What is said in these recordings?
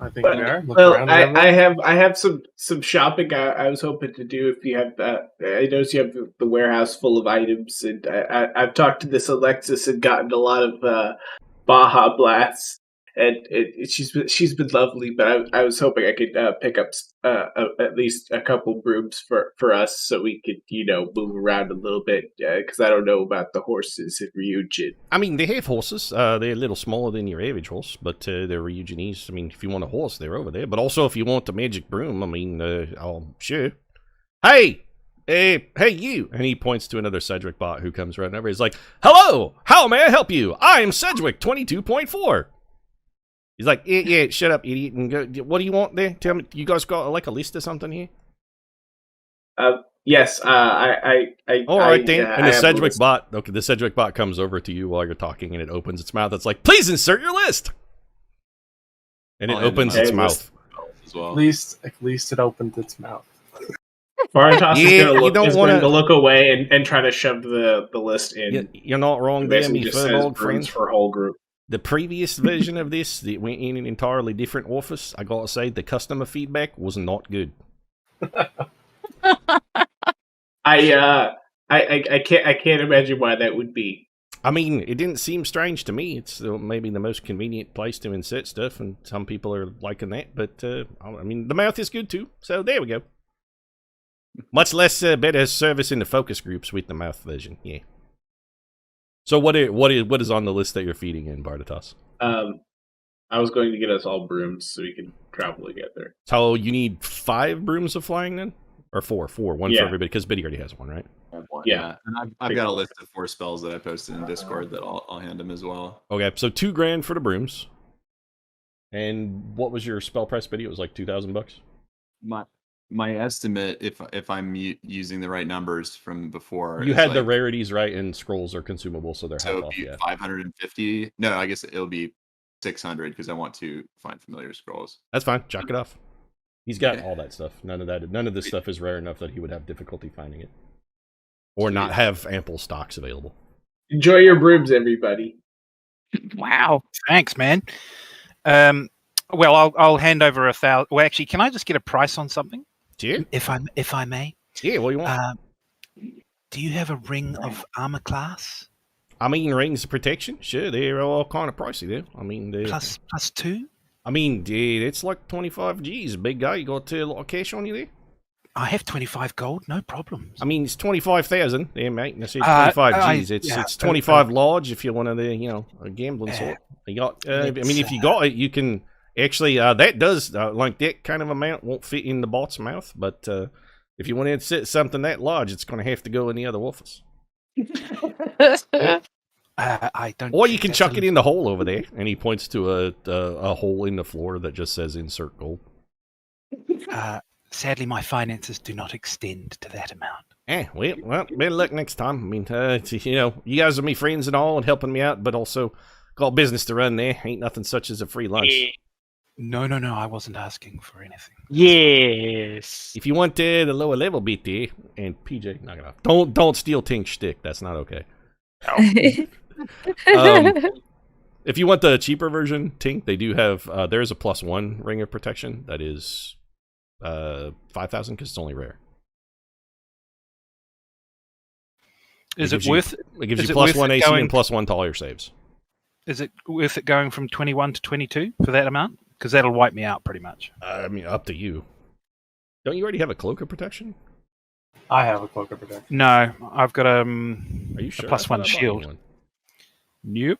I think But, we are. Look well, around at everyone. I have some shopping I was hoping to do if you have that. I noticed you have the warehouse full of items, and I've talked to this Alexis and gotten a lot of Baja Blasts, and she's been lovely. But I was hoping I could pick up at least a couple brooms for us so we could move around a little bit because I don't know about the horses in Ryujin. I mean, they have horses. They're a little smaller than your average horse, but they're Ryuginese. I mean, if you want a horse, they're over there. But also, if you want the magic broom, I mean, sure. Hey! Hey, you! And he points to another Sedgwick bot who comes running over. He's like, hello! How may I help you? I'm Sedgwick 22.4. He's like, yeah, shut up, idiot. And go, what do you want there? Tell me, you guys got like a list or something here? Yes, All right then. And the Sedgwick bot, the Sedgwick bot comes over to you while you're talking, and it opens its mouth. It's like, please insert your list. And it opens its mouth. As well. At least it opened its mouth. Varnitas is going to look away and try to shove the list in. You're not wrong there, me furball friends. For a whole group. The previous version of this, it went in an entirely different office. I gotta say, the customer feedback was not good. I can't imagine why that would be. I mean, it didn't seem strange to me. It's maybe the most convenient place to insert stuff, and some people are liking that. But I mean, the mouth is good too. So there we go. Much less better service in the focus groups with the mouth version. Yeah. So what is on the list that you're feeding in, Bardatas? I was going to get us all brooms so we can travel together. So you need 5 brooms of flying then? Or 4, one for everybody, because Biddy already has one, right? Yeah, and I've got a list of 4 spells that I posted in Discord that I'll hand him as well. Okay, so $2,000 for the brooms. And what was your spell price, Biddy? It was like $2,000. My estimate, if I'm using the right numbers from before, you had the rarities right, and scrolls are consumable, so they're half off. Yeah, 550. No, I guess it'll be 600 because I want to find familiar scrolls. That's fine. Chalk it off. He's got all that stuff. None of this stuff is rare enough that he would have difficulty finding it, or not have ample stocks available. Enjoy your brooms, everybody. Wow, thanks, man. Well, I'll hand over 1,000. Well, actually, can I just get a price on something? Yeah. If I may. Yeah. What do you want? Do you have a ring of armor class? I mean, rings of protection. Sure, they're all kind of pricey there. I mean, plus 2. I mean, dude, it's like 25 G's. Big guy, you got a lot of cash on you there? I have 25 gold, no problems. I mean, it's 25,000 there, mate. And I said 25 G's. It's 25 large if you're one of the, a gambling sort. You got. I mean, if you got it, you can actually. That does like that kind of amount won't fit in the bot's mouth. But if you want to set something that large, it's going to have to go in the other office. I don't. Or you can chuck it in the hole over there, and he points to a hole in the floor that just says "Insert gold." Sadly, my finances do not extend to that amount. Well, better luck next time. I mean, you guys are my friends and all, and helping me out, but also got business to run there. Ain't nothing such as a free lunch. No, I wasn't asking for anything. Yes. If you want the lower level bit there, and PJ, knock it off. Don't steal Tink's shtick. That's not okay. If you want the cheaper version, Tink, they do have. There's a +1 ring of protection that is 5,000 because it's only rare. Is it worth? It gives you +1 AC and +1 to all your saves. Is it worth it going from 21 to 22 for that amount? Because that'll wipe me out pretty much. I mean, up to you. Don't you already have a cloak of protection? I have a cloak of protection. No, I've got Are you sure? a +1 shield. Nope.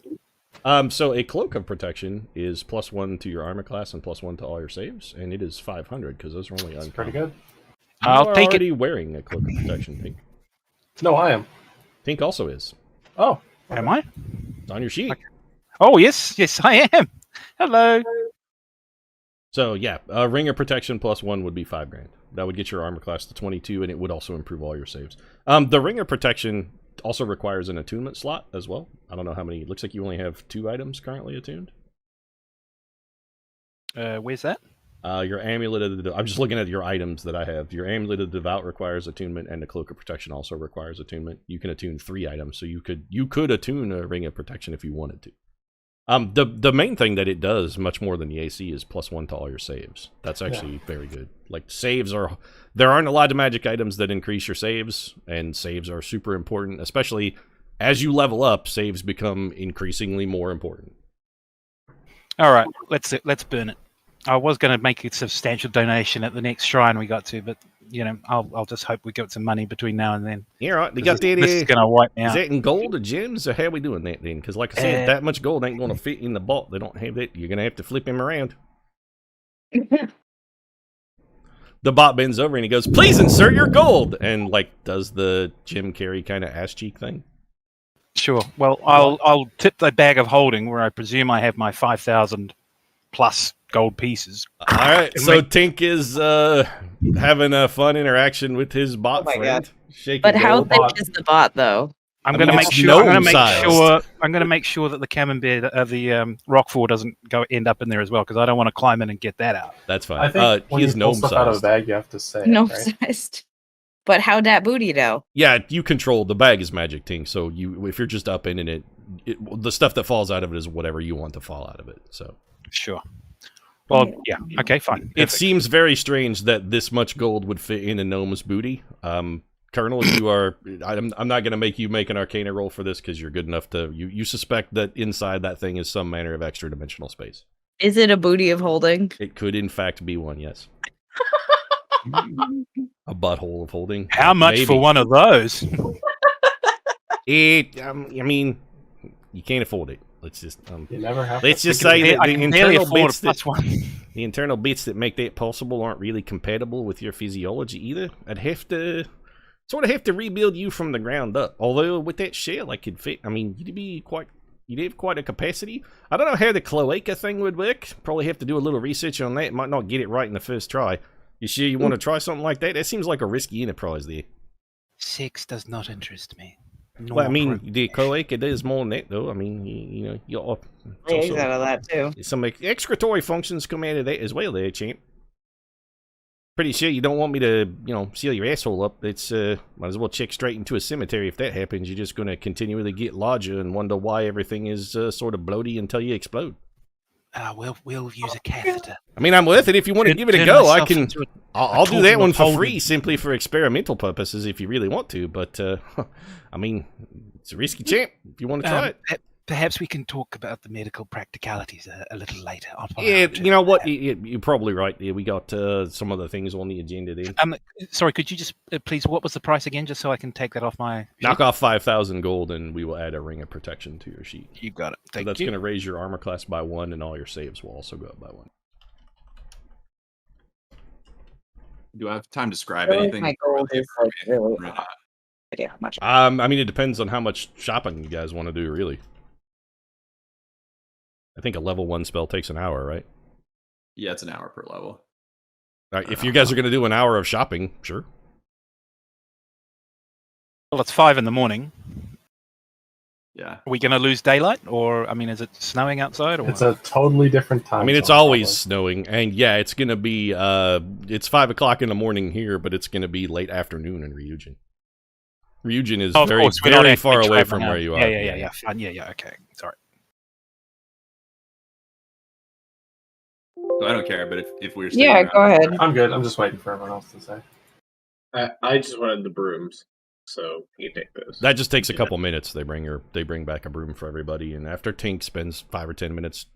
So a cloak of protection is +1 to your armor class and +1 to all your saves, and it is 500 because those are only uncommon. Pretty good. I'll take it. Already wearing a cloak of protection, Tink. No, I am. Tink also is. Oh, am I? It's on your sheet. Okay. Oh yes, I am. Hello. So yeah, a ring of protection +1 would be $5,000. That would get your armor class to 22, and it would also improve all your saves. The ring of protection also requires an attunement slot as well. I don't know how many. It looks like you only have 2 items currently attuned. Where's that? Your amulet of the. I'm just looking at your items that I have. Your amulet of the devout requires attunement, and the cloak of protection also requires attunement. You can attune 3 items, so you could attune a ring of protection if you wanted to. The main thing that it does, much more than the AC, is +1 to all your saves. That's actually very good. Like, there aren't a lot of magic items that increase your saves, and saves are super important, especially as you level up, saves become increasingly more important. All right, let's burn it. I was going to make a substantial donation at the next shrine we got to, but I'll just hope we get some money between now and then. Yeah, right. You got This is going to wipe me Is out. that in gold or gems, or how are we doing that then? Because like I said, that much gold ain't going to fit in the bot. They don't have that. You're going to have to flip him around. The bot bends over and he goes, "Please insert your gold," and like does the Jim Carrey kind of ass cheek thing. Sure. Well, I'll tip the bag of holding where I presume I have my 5,000 plus gold pieces. All right, so Tink is having a fun interaction with his bot my friend. Shaking But how gold. thick is the bot, though? I'm I going to mean, make it's sure. I'm going to make gnome-sized. sure. I'm going to make sure that the camembert, the Roquefort, doesn't end up in there as well, because I don't want to climb in and get that out. That's fine. I think when he's you pull stuff out of a gnome-sized. bag, you have to say No it, right? sized. But how that booty though? Yeah, you control the bag is magic Tink. So if you're just up in it, the stuff that falls out of it is whatever you want to fall out of it. So Sure. Well, yeah. Okay, fine. it seems very strange that this much gold would fit in a gnome's booty. Colonel, you are. I'm not going to make you make an Arcana roll for this because you're good enough to. You suspect that inside that thing is some manner of extra dimensional space. Is it a booty of holding? It could, in fact, be one. Yes. A butthole of holding. How much Maybe. for one of those? I mean, you can't afford it. Let's just. You never have. Let's to just pick it say up. that I the can barely internal afford a bits that plus one. the internal bits that make that possible aren't really compatible with your physiology either. I'd have to have to rebuild you from the ground up. Although with that shell, I could fit. I mean, you'd have quite a capacity. I don't know how the cloaca thing would work. Probably have to do a little research on that. Might not get it right in the first try. You sure you want to try something like that? That seems like a risky enterprise there. Sex does not interest me. Well, I mean, the cloaca does more than that, though. I mean, you're He's out of that too. some excretory functions come out of that as well there, champ. Pretty sure you don't want me to, seal your asshole up. It's, might as well check straight into a cemetery if that happens. You're just going to continually get larger and wonder why everything is sort of bloaty until you explode. We'll use a catheter. I mean, I'm worth it. If you want to give it a Turn go, I myself can. into I'll do tool that of one for holding. free, simply for experimental purposes, if you really want to. But I mean, it's a risky champ. If you want to try it, Perhaps we can talk about the medical practicalities a little later. yeah. You know what? You're probably right. Yeah, we got some other things on the agenda there. Sorry, could you just please? What was the price again, just so I can take that off my? Sheet? Knock off 5,000 gold, and we will add a ring of protection to your sheet. You got it. So Thank that's you. going to raise your armor class by 1, and all your saves will also go up by 1. Do I have time to describe I feel like anything? my gold is like really Right. hot. Yeah, how much? I mean, it depends on how much shopping you guys want to do, really. I think a level 1 spell takes an hour, right? Yeah, it's an hour per level. All right, if you guys are going to do an hour of shopping, sure. Well, it's 5 a.m. Yeah. Are we going to lose daylight, or I mean, is it snowing outside? Or It's a totally different time. I mean, it's zone, always probably. snowing, and yeah, it's going to be, it's 5 o'clock in the morning here, but it's going to be late afternoon in Reugen. Reugen is of very, course, we're not very actually far away traveling from out. where you are. Yeah. Fine. Yeah. Okay. Sorry. So I don't care, but if we're Yeah, go ahead. I'm good. I'm just waiting for everyone else to say. I just wanted the brooms, so you take those. That just takes a couple minutes. They bring back a broom for everybody, and after Tink spends 5 or 10 minutes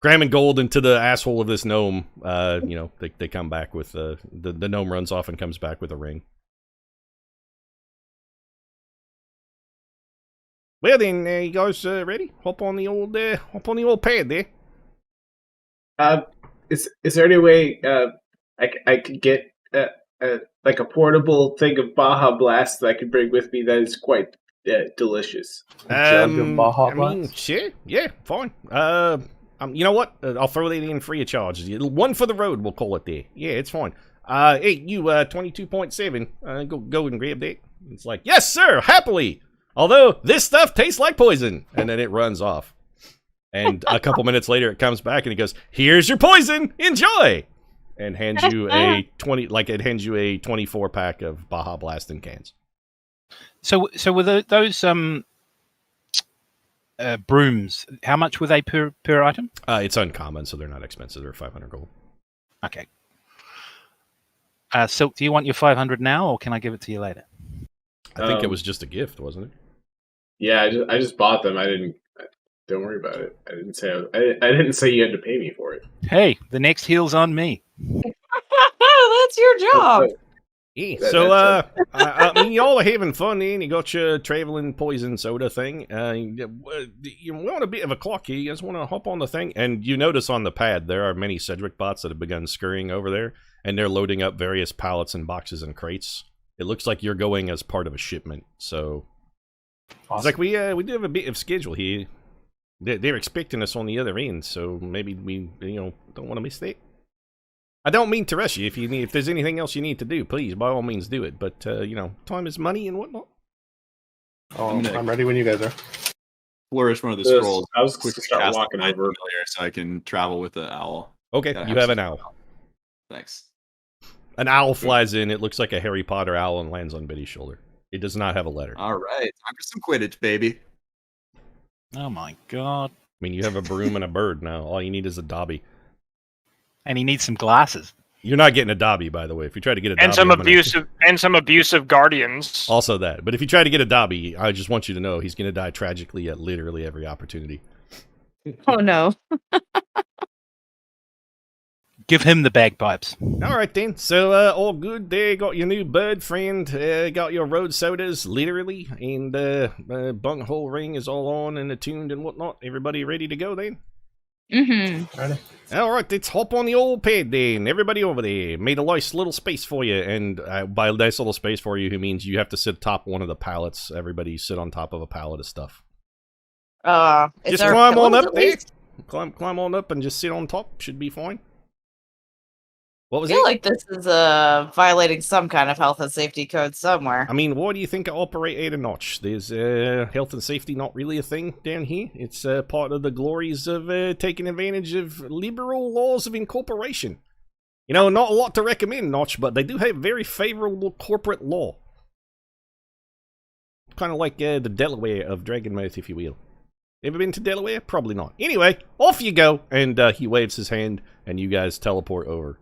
cramming gold into the asshole of this gnome, they come back with the gnome runs off and comes back with a ring. Well then, you guys ready? Hop on the old pad there. Is there any way I could get like a portable thing of Baja Blast that I could bring with me that is quite delicious? A jug of Baja I mean, Blast? sure, yeah, fine. You know what? I'll throw that in free of charge. One for the road, we'll call it there. Yeah, it's fine. Hey, you 22.7. Go and grab that. It's like, yes, sir, happily. Although this stuff tastes like poison, and then it runs off. And a couple minutes later, it comes back and it goes, "Here's your poison. Enjoy." And hands you a 24 pack of Baja Blast in cans. So were those brooms. How much were they per item? It's uncommon, so they're not expensive. They're 500 gold. Okay. Silk, do you want your 500 now, or can I give it to you later? I think it was just a gift, wasn't it? Yeah, I just bought them. I didn't. Don't worry about it. I didn't say you had to pay me for it. Hey, the next heal's on me. That's your job. Yeah, That- so, that's I mean, y'all are having fun then. You got your traveling poison soda thing. You want a bit of a clock here. You guys want to hop on the thing? And you notice on the pad there are many Cedric bots that have begun scurrying over there, and they're loading up various pallets and boxes and crates. It looks like you're going as part of a shipment, so... Awesome. It's like we do have a bit of schedule here. They're expecting us on the other end, so maybe we don't want to miss that. I don't mean to rush you. If there's anything else you need to do, please by all means do it. But time is money and whatnot. Oh, I'm ready when you guys are. Flourish one of the Yes, scrolls. I was Quickly start cast walking Find over. Familiar so I can travel with the owl. Okay, Gotta you have some an owl. Thanks. An owl flies in. It looks like a Harry Potter owl and lands on Betty's shoulder. It does not have a letter. All right, time for some Quidditch, baby. Oh my god. I mean, you have a broom and a bird now. All you need is a Dobby. And he needs some glasses. You're not getting a Dobby, by the way. If you try to get a Dobby, And some I'm gonna- abusive guardians. Also that. But if you try to get a Dobby, I just want you to know he's going to die tragically at literally every opportunity. Oh no. Give him the bagpipes. All right, then. So, all good there. Got your new bird friend. Got your road sodas, literally. And bunghole ring is all on and attuned and whatnot. Everybody ready to go, then? Mm-hmm. Ready? All right, let's hop on the old pad, then. Everybody over there. Made a nice little space for you. And by a nice little space for you, he means you have to sit atop one of the pallets. Everybody sit on top of a pallet of stuff. Is Just there climb on pillows up at there. least? Climb on up and just sit on top. Should be fine. What I was feel it? like this is violating some kind of health and safety code somewhere. I mean, why do you think I operate at a notch? There's health and safety not really a thing down here. It's part of the glories of taking advantage of liberal laws of incorporation. Not a lot to recommend, Notch, but they do have very favorable corporate law. Kind of like the Delaware of Dragonmyrth, if you will. Ever been to Delaware? Probably not. Anyway, off you go. And he waves his hand, and you guys teleport over.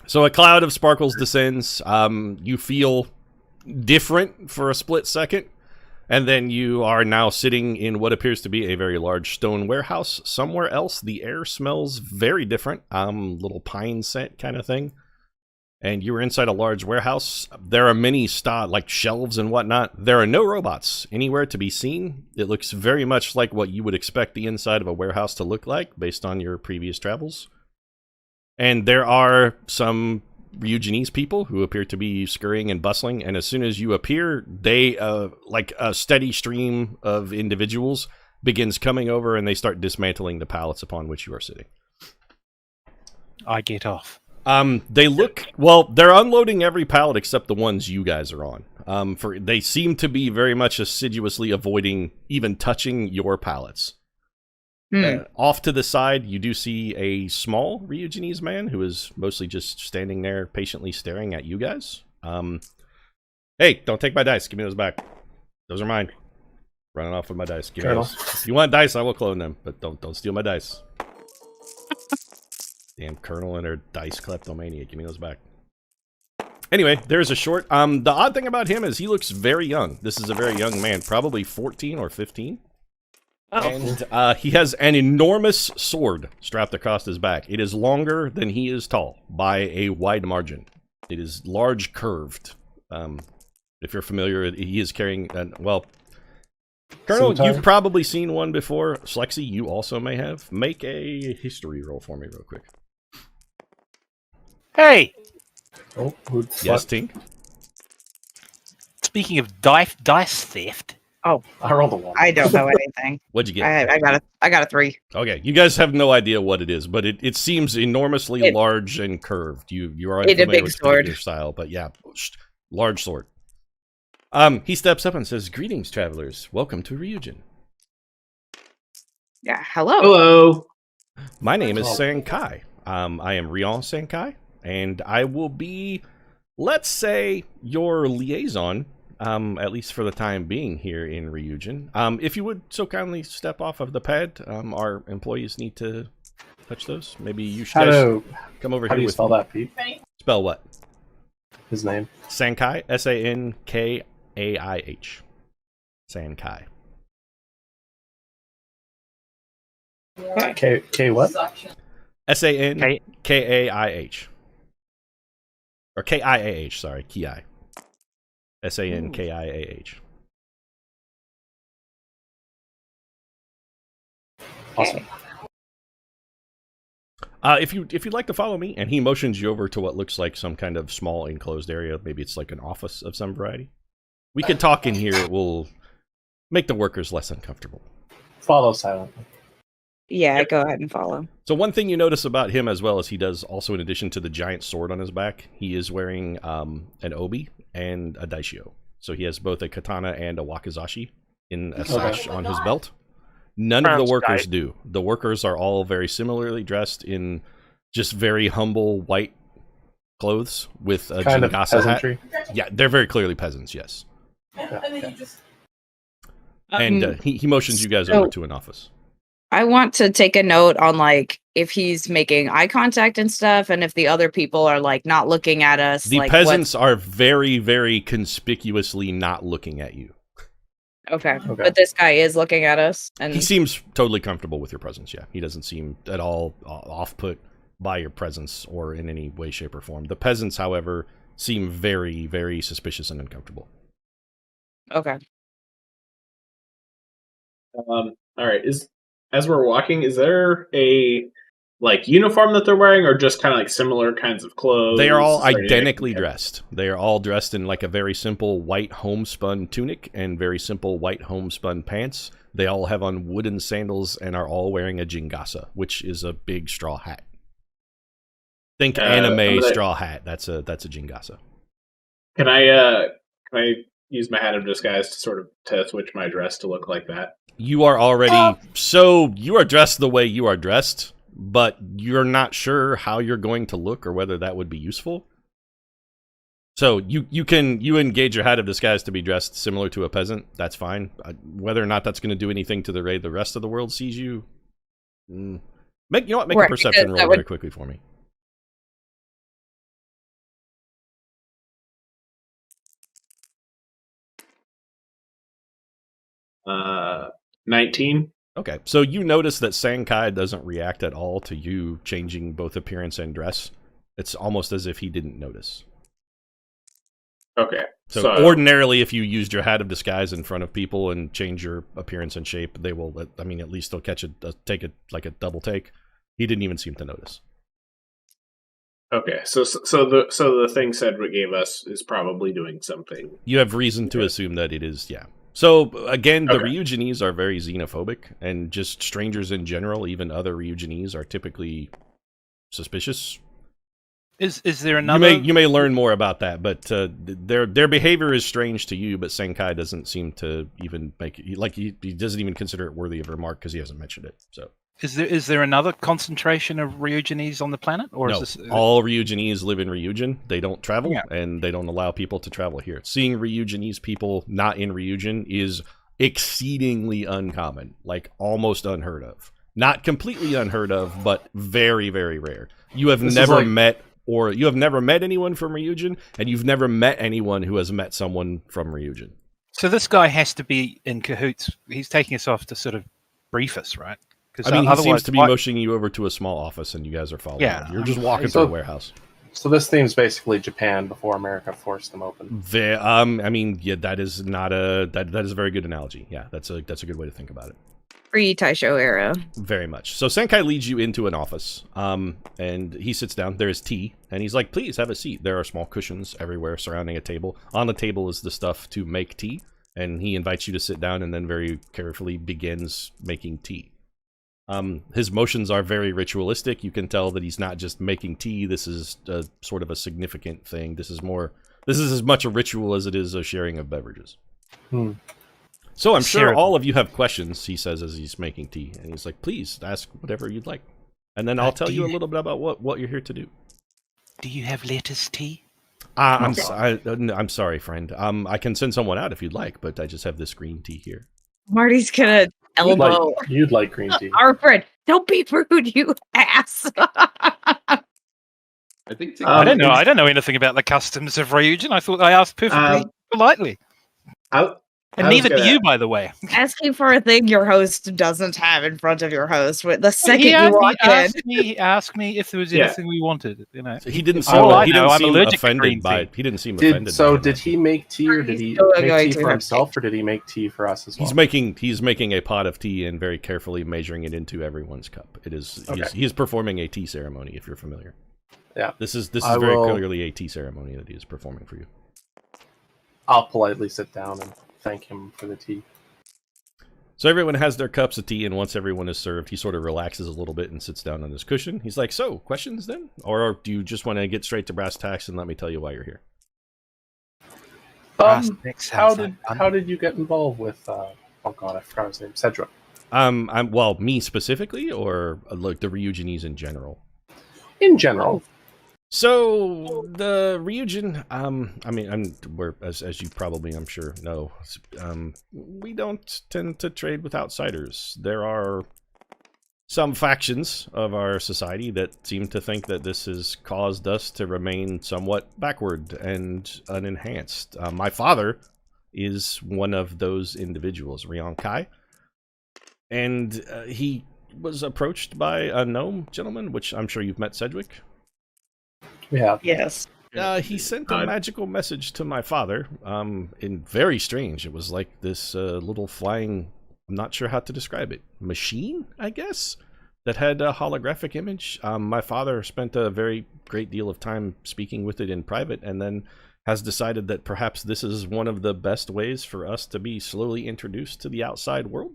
So a cloud of sparkles descends. You feel different for a split second. And then you are now sitting in what appears to be a very large stone warehouse somewhere else. The air smells very different. Little pine scent kind of thing. And you are inside a large warehouse. There are many like shelves and whatnot. There are no robots anywhere to be seen. It looks very much like what you would expect the inside of a warehouse to look like based on your previous travels. And there are some Reugenese people who appear to be scurrying and bustling, and as soon as you appear, they, like a steady stream of individuals, begins coming over, and they start dismantling the pallets upon which you are sitting. I get off. They look, well, they're unloading every pallet except the ones you guys are on. They seem to be very much assiduously avoiding even touching your pallets. Off to the side, you do see a small Reugenese man who is mostly just standing there patiently staring at you guys. Hey, don't take my dice. Give me those back. Those are mine. Running off with my dice. Give me those. If you want dice, I will clone them, but don't steal my dice. Damn Colonel and her dice kleptomania. Give me those back. Anyway, there's a short. The odd thing about him is he looks very young. This is a very young man, probably 14 or 15. And he has an enormous sword strapped across his back. It is longer than he is tall by a wide margin. It is large curved. If you're familiar, he is carrying, well, Colonel, you've probably seen one before. Slexy, you also may have. Make a history roll for me real quick. Hey, Oh, Yes, Tink? Speaking of dice theft, Oh, I rolled a 1. I don't know anything. What'd you get? I got a 3. Okay, you guys have no idea what it is, but it seems enormously large and curved. You are It's a familiar big with sword. your style, but yeah, large sword. He steps up and says, "Greetings, travelers. Welcome to Reugen. Yeah, hello. Hello. My name is Oh. Sankai. I am Rion Sankai, and I will be, let's say, your liaison at least for the time being here in Reugen. If you would so kindly step off of the pad, our employees need to touch those. Maybe you should guys come over How here do you with spell that, Pete? Spell what? His name? Sankai, Sankaih. Sankai. K what? Sankaih. Or Kiah, sorry, Ki. Sankiah. Awesome. If you'd like to follow me, and he motions you over to what looks like some kind of small enclosed area, maybe it's like an office of some variety. We can talk in here. It will make the workers less uncomfortable. Follow silently. Yeah, go ahead and follow. So one thing you notice about him as well is he does also, in addition to the giant sword on his back, he is wearing an obi and a daishio. So he has both a katana and a wakizashi in a sash on his belt. None of the workers do. The workers are all very similarly dressed in just very humble white clothes with a kind of Jingasa peasantry. hat. Yeah, they're very clearly peasants, yes. Yeah, okay. And he motions you guys over to an office. I want to take a note on like if he's making eye contact and stuff, and if the other people are like not looking at us. The like, peasants are very, very conspicuously not looking at you. Okay, but this guy is looking at us, and he seems totally comfortable with your presence. Yeah, he doesn't seem at all off-put by your presence or in any way, shape, or form. The peasants, however, seem very, very suspicious and uncomfortable. Okay. All right. As we're walking, is there a like uniform that they're wearing, or just kind of like similar kinds of clothes? They are all Is there anything- identically dressed. They are all dressed in like a very simple white homespun tunic and very simple white homespun pants. They all have on wooden sandals and are all wearing a jingasa, which is a big straw hat. Think anime straw hat. That's a jingasa. Can I use my hat of disguise to sort of switch my dress to look like that? You are already you are dressed the way you are dressed, but you're not sure how you're going to look or whether that would be useful. So you engage your hat of disguise to be dressed similar to a peasant. That's fine. Whether or not that's going to do anything to the way the rest of the world sees you, make a perception roll very quickly for me. 19. Okay, so you notice that Sankai doesn't react at all to you changing both appearance and dress. It's almost as if he didn't notice. Okay. So ordinarily, if you used your hat of disguise in front of people and change your appearance and shape, they will. I mean, at least they'll take it like a double take. He didn't even seem to notice. Okay, so the thing Cedric gave us is probably doing something. You have reason to assume that it is, yeah. So again, the Reugenese are very xenophobic, and just strangers in general, even other Reugenese, are typically suspicious. Is there another? You may learn more about that, but their behavior is strange to you. But Sankai doesn't seem to even make it like he doesn't even consider it worthy of remark because he hasn't mentioned it. So is there another concentration of Reugenese on the planet, or no? is this All Reugenese live in Reugen. They don't travel, and they don't allow people to travel here. Seeing Reugenese people not in Reugen is exceedingly uncommon, like almost unheard of. Not completely unheard of, but very, very rare. You have never met anyone from Reugen, and you've never met anyone who has met someone from Reugen. So this guy has to be in cahoots. He's taking us off to sort of brief us, right? I mean, he seems to be motioning you over to a small office, and you guys are following him. You're just walking through a warehouse. So this theme's basically Japan before America forced them open. I mean, yeah, that is not that is a very good analogy. Yeah, that's a good way to think about it. Pre-Taisho era. Very much. So Sankai leads you into an office, and he sits down. There is tea, and he's like, please have a seat. There are small cushions everywhere surrounding a table. On the table is the stuff to make tea, and he invites you to sit down and then very carefully begins making tea. His motions are very ritualistic. You can tell that he's not just making tea. This is a, sort of a significant thing. This is as much a ritual as it is a sharing of beverages. So I'm sure all of you have questions, he says as he's making tea. And he's like, please ask whatever you'd like. And then I'll tell you a little bit about what you're here to do. Do you have lettuce tea? I'm sorry, friend. I can send someone out if you'd like, but I just have this green tea here. Marty's gonna elbow You'd like green tea. our friend. Don't be rude, you ass. I think I don't know. I don't know anything about the customs of Reugen. I thought I asked perfectly politely. And neither do you, by the way. Asking for a thing your host doesn't have in front of your host. The second you walk in, he asked me if there was anything we wanted. You know, So he didn't seem. I'm seem allergic to offended green by. tea. He didn't seem offended. So by did he make tea, or did he make tea for himself, or did he make tea for us as well? He's making a pot of tea and very carefully measuring it into everyone's cup. It is. He is performing a tea ceremony. If you're familiar. Yeah. This is very clearly a tea ceremony that he is performing for you. I'll politely sit down and thank him for the tea. So everyone has their cups of tea, and once everyone is served, he sort of relaxes a little bit and sits down on his cushion. He's like, so, questions then? Or do you just want to get straight to brass tacks and let me tell you why you're here? How did you get involved with, oh god, I forgot his name, Cedric? Well, me specifically, or like the Reugenese in general? In general. So the Reugen, we're as you probably, I'm sure, know, we don't tend to trade with outsiders. There are some factions of our society that seem to think that this has caused us to remain somewhat backward and unenhanced. My father is one of those individuals, Reugen Kai, and he was approached by a gnome gentleman, which I'm sure you've met, Cedric. Yeah. Yes. He sent a magical message to my father. Very strange. It was like this little flying, I'm not sure how to describe it, machine, I guess, that had a holographic image. My father spent a very great deal of time speaking with it in private, and then has decided that perhaps this is one of the best ways for us to be slowly introduced to the outside world.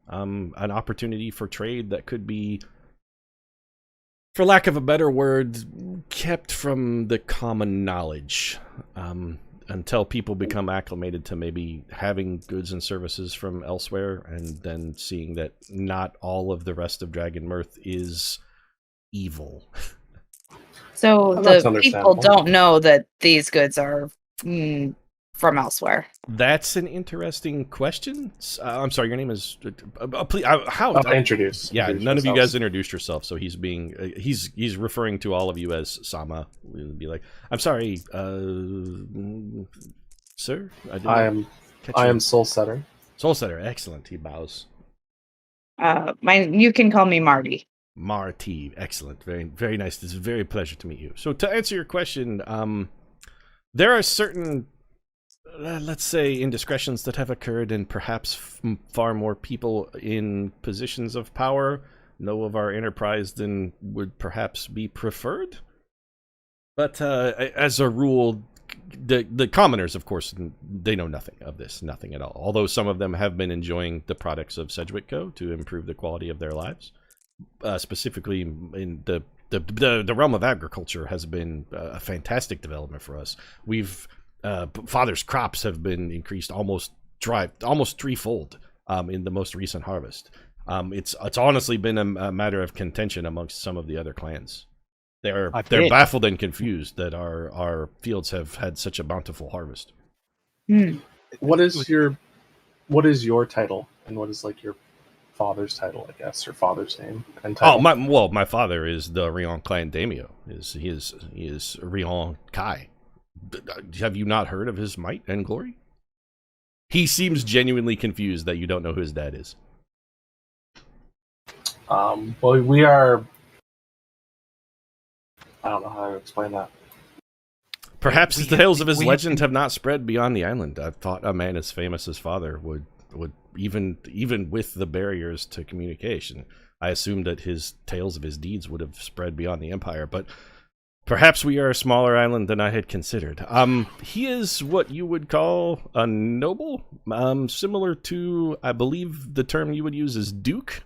An opportunity for trade that could be, for lack of a better word, kept from the common knowledge until people become acclimated to maybe having goods and services from elsewhere, and then seeing that not all of the rest of Dragonmyrth is evil. So the people don't know that these goods are from elsewhere. That's an interesting question. I'm sorry, your name is. Please, introduce. Yeah, none of you guys introduced yourself, so he's being he's referring to all of you as Sama. We'll be like, I'm sorry, sir. I am Soul Setter. Soul Setter, excellent. He bows. You can call me Marty. Marty, excellent. Very, very nice. This is a very pleasure to meet you. So to answer your question, there are certain, let's say, indiscretions that have occurred, and perhaps far more people in positions of power know of our enterprise than would perhaps be preferred. But as a rule, the commoners, of course, they know nothing of this, nothing at all. Although some of them have been enjoying the products of Sedgwick Co. to improve the quality of their lives. Specifically in the realm of agriculture has been a fantastic development for us. We've father's crops have been increased almost threefold in the most recent harvest. It's honestly been a matter of contention amongst some of the other clans. They're baffled and confused that our fields have had such a bountiful harvest. What is your title, and what is like your father's title, I guess, or father's name and title? My father is the Reugen clan daimyo. He is Reugen Kai. Have you not heard of his might and glory? He seems genuinely confused that you don't know who his dad is. Well, we are. I don't know how to explain that. Perhaps the tales of his legend have not spread beyond the island. I thought a man as famous as father would even with the barriers to communication, I assumed that his tales of his deeds would have spread beyond the empire, but perhaps we are a smaller island than I had considered. He is what you would call a noble, similar to, I believe the term you would use is duke.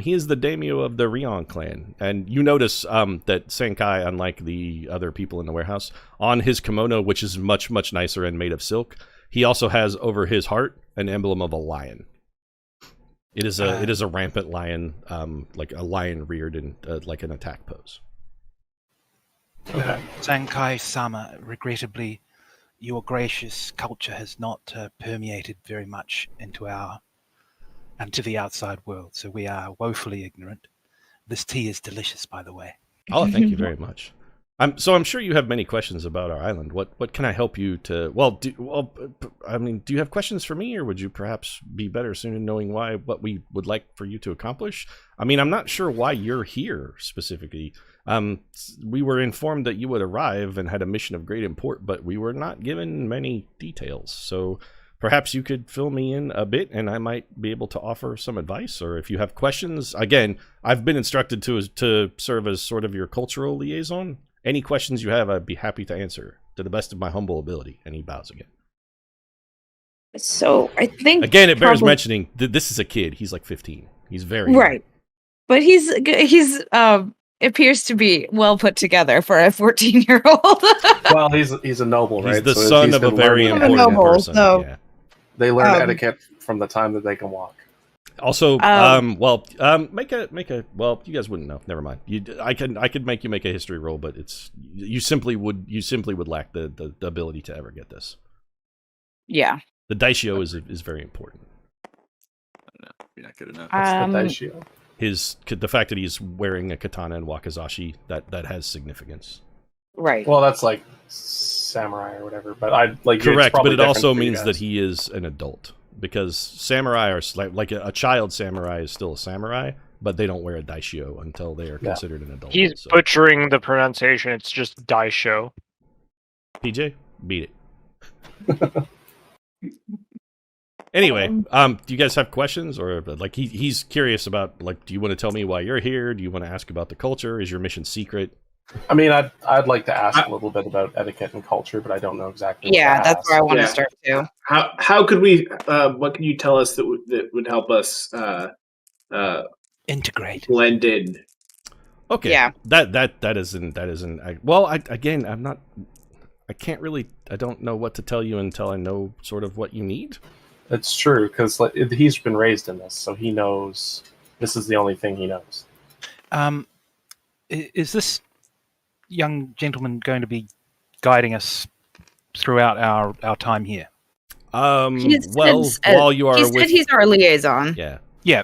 He is the daimyo of the Reugen clan, and you notice that Sankai, unlike the other people in the warehouse, on his kimono, which is much, much nicer and made of silk, he also has over his heart an emblem of a lion. It is a rampant lion, like a lion reared in like an attack pose. Okay. Sankai-sama, regrettably, your gracious culture has not permeated very much into the outside world, so we are woefully ignorant. This tea is delicious, by the way. Oh, thank you very much. I'm sure you have many questions about our island. What can I help you to? Do you have questions for me, or would you perhaps be better soon in knowing what we would like for you to accomplish? I mean, I'm not sure why you're here specifically. We were informed that you would arrive and had a mission of great import, but we were not given many details. So perhaps you could fill me in a bit, and I might be able to offer some advice. Or if you have questions, again, I've been instructed to serve as sort of your cultural liaison. Any questions you have, I'd be happy to answer to the best of my humble ability. And he bows again. So I think again, it bears mentioning this is a kid. He's like 15. He's very right, but he's appears to be well put together for a 14-year-old. Well, he's a noble, right? He's the son of a very important person. So, yeah. They learn etiquette from the time that they can walk. Also, make a. Well, you guys wouldn't know. Never mind. I could make you make a history roll, but you simply would lack the ability to ever get this. Yeah. The daishio is very important. No, you're not good enough. What's the daishio? The fact that he's wearing a katana and wakizashi that has significance. Right. Well, that's like samurai or whatever, but I like correct. But it also means that he is an adult. Because samurai are like a child samurai is still a samurai, but they don't wear a daishio until they are considered an adult. He's butchering the pronunciation. It's just daisho. PJ, beat it. Anyway, do you guys have questions, or like he's curious about do you want to tell me why you're here? Do you want to ask about the culture? Is your mission secret? I mean, I'd like to ask a little bit about etiquette and culture, but I don't know exactly. Yeah, that's where I want to start too. How could we? What can you tell us that would help us integrate, blend in? Okay. Yeah. That isn't. Well, I can't really. I don't know what to tell you until I know sort of what you need. It's true because he's been raised in this, so he knows this is the only thing he knows. Is this young gentleman going to be guiding us throughout our time here? While you are he said he's our liaison. Yeah.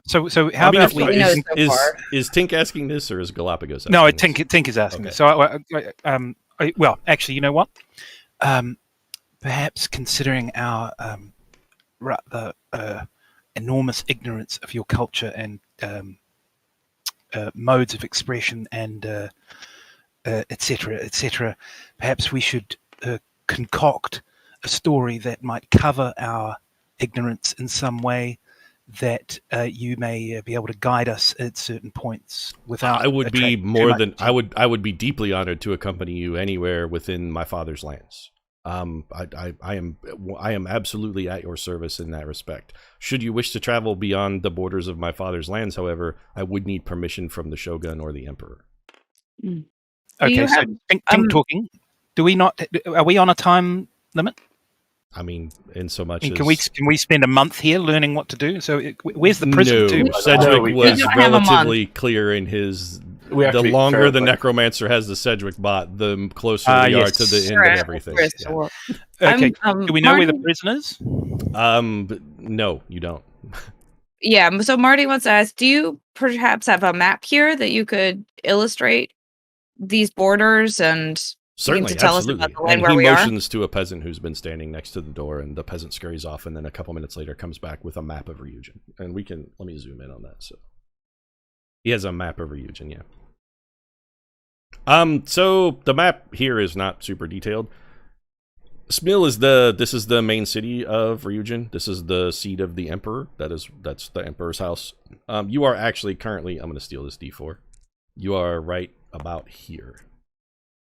So how about we? Is Tink asking this, or is Galapagos asking no, this? Tink is asking this. So well, actually, you know what? Perhaps considering our rather enormous ignorance of your culture and modes of expression and etc., perhaps we should concoct a story that might cover our ignorance in some way that you may be able to guide us at certain points without. I would be I would be deeply honored to accompany you anywhere within my father's lands. I am absolutely at your service in that respect. Should you wish to travel beyond the borders of my father's lands, however, I would need permission from the shogun or the emperor. Okay, so Tink talking. Do we not? Are we on a time limit? I mean, in so much can we spend a month here learning what to do? So where's the prison too? Sedgwick was relatively clear in his. The longer the necromancer has the Sedgwick bot, the closer we are to the end of everything. Yeah. Okay. Do we know where the prison is? No, you don't. Yeah. So Marty wants to ask: do you perhaps have a map here that you could illustrate these borders and? Certainly, to tell absolutely. us about the land and where he we motions to a peasant who's been standing next to the door, and the peasant scurries off, and then a couple minutes later comes back with a map of Reugen. And let me zoom in on that. So he has a map of Reugen, yeah. So the map here is not super detailed. Smil is this is the main city of Reugen. This is the seat of the emperor. That's the emperor's house. You are actually currently, I'm going to steal this D4. You are right about here.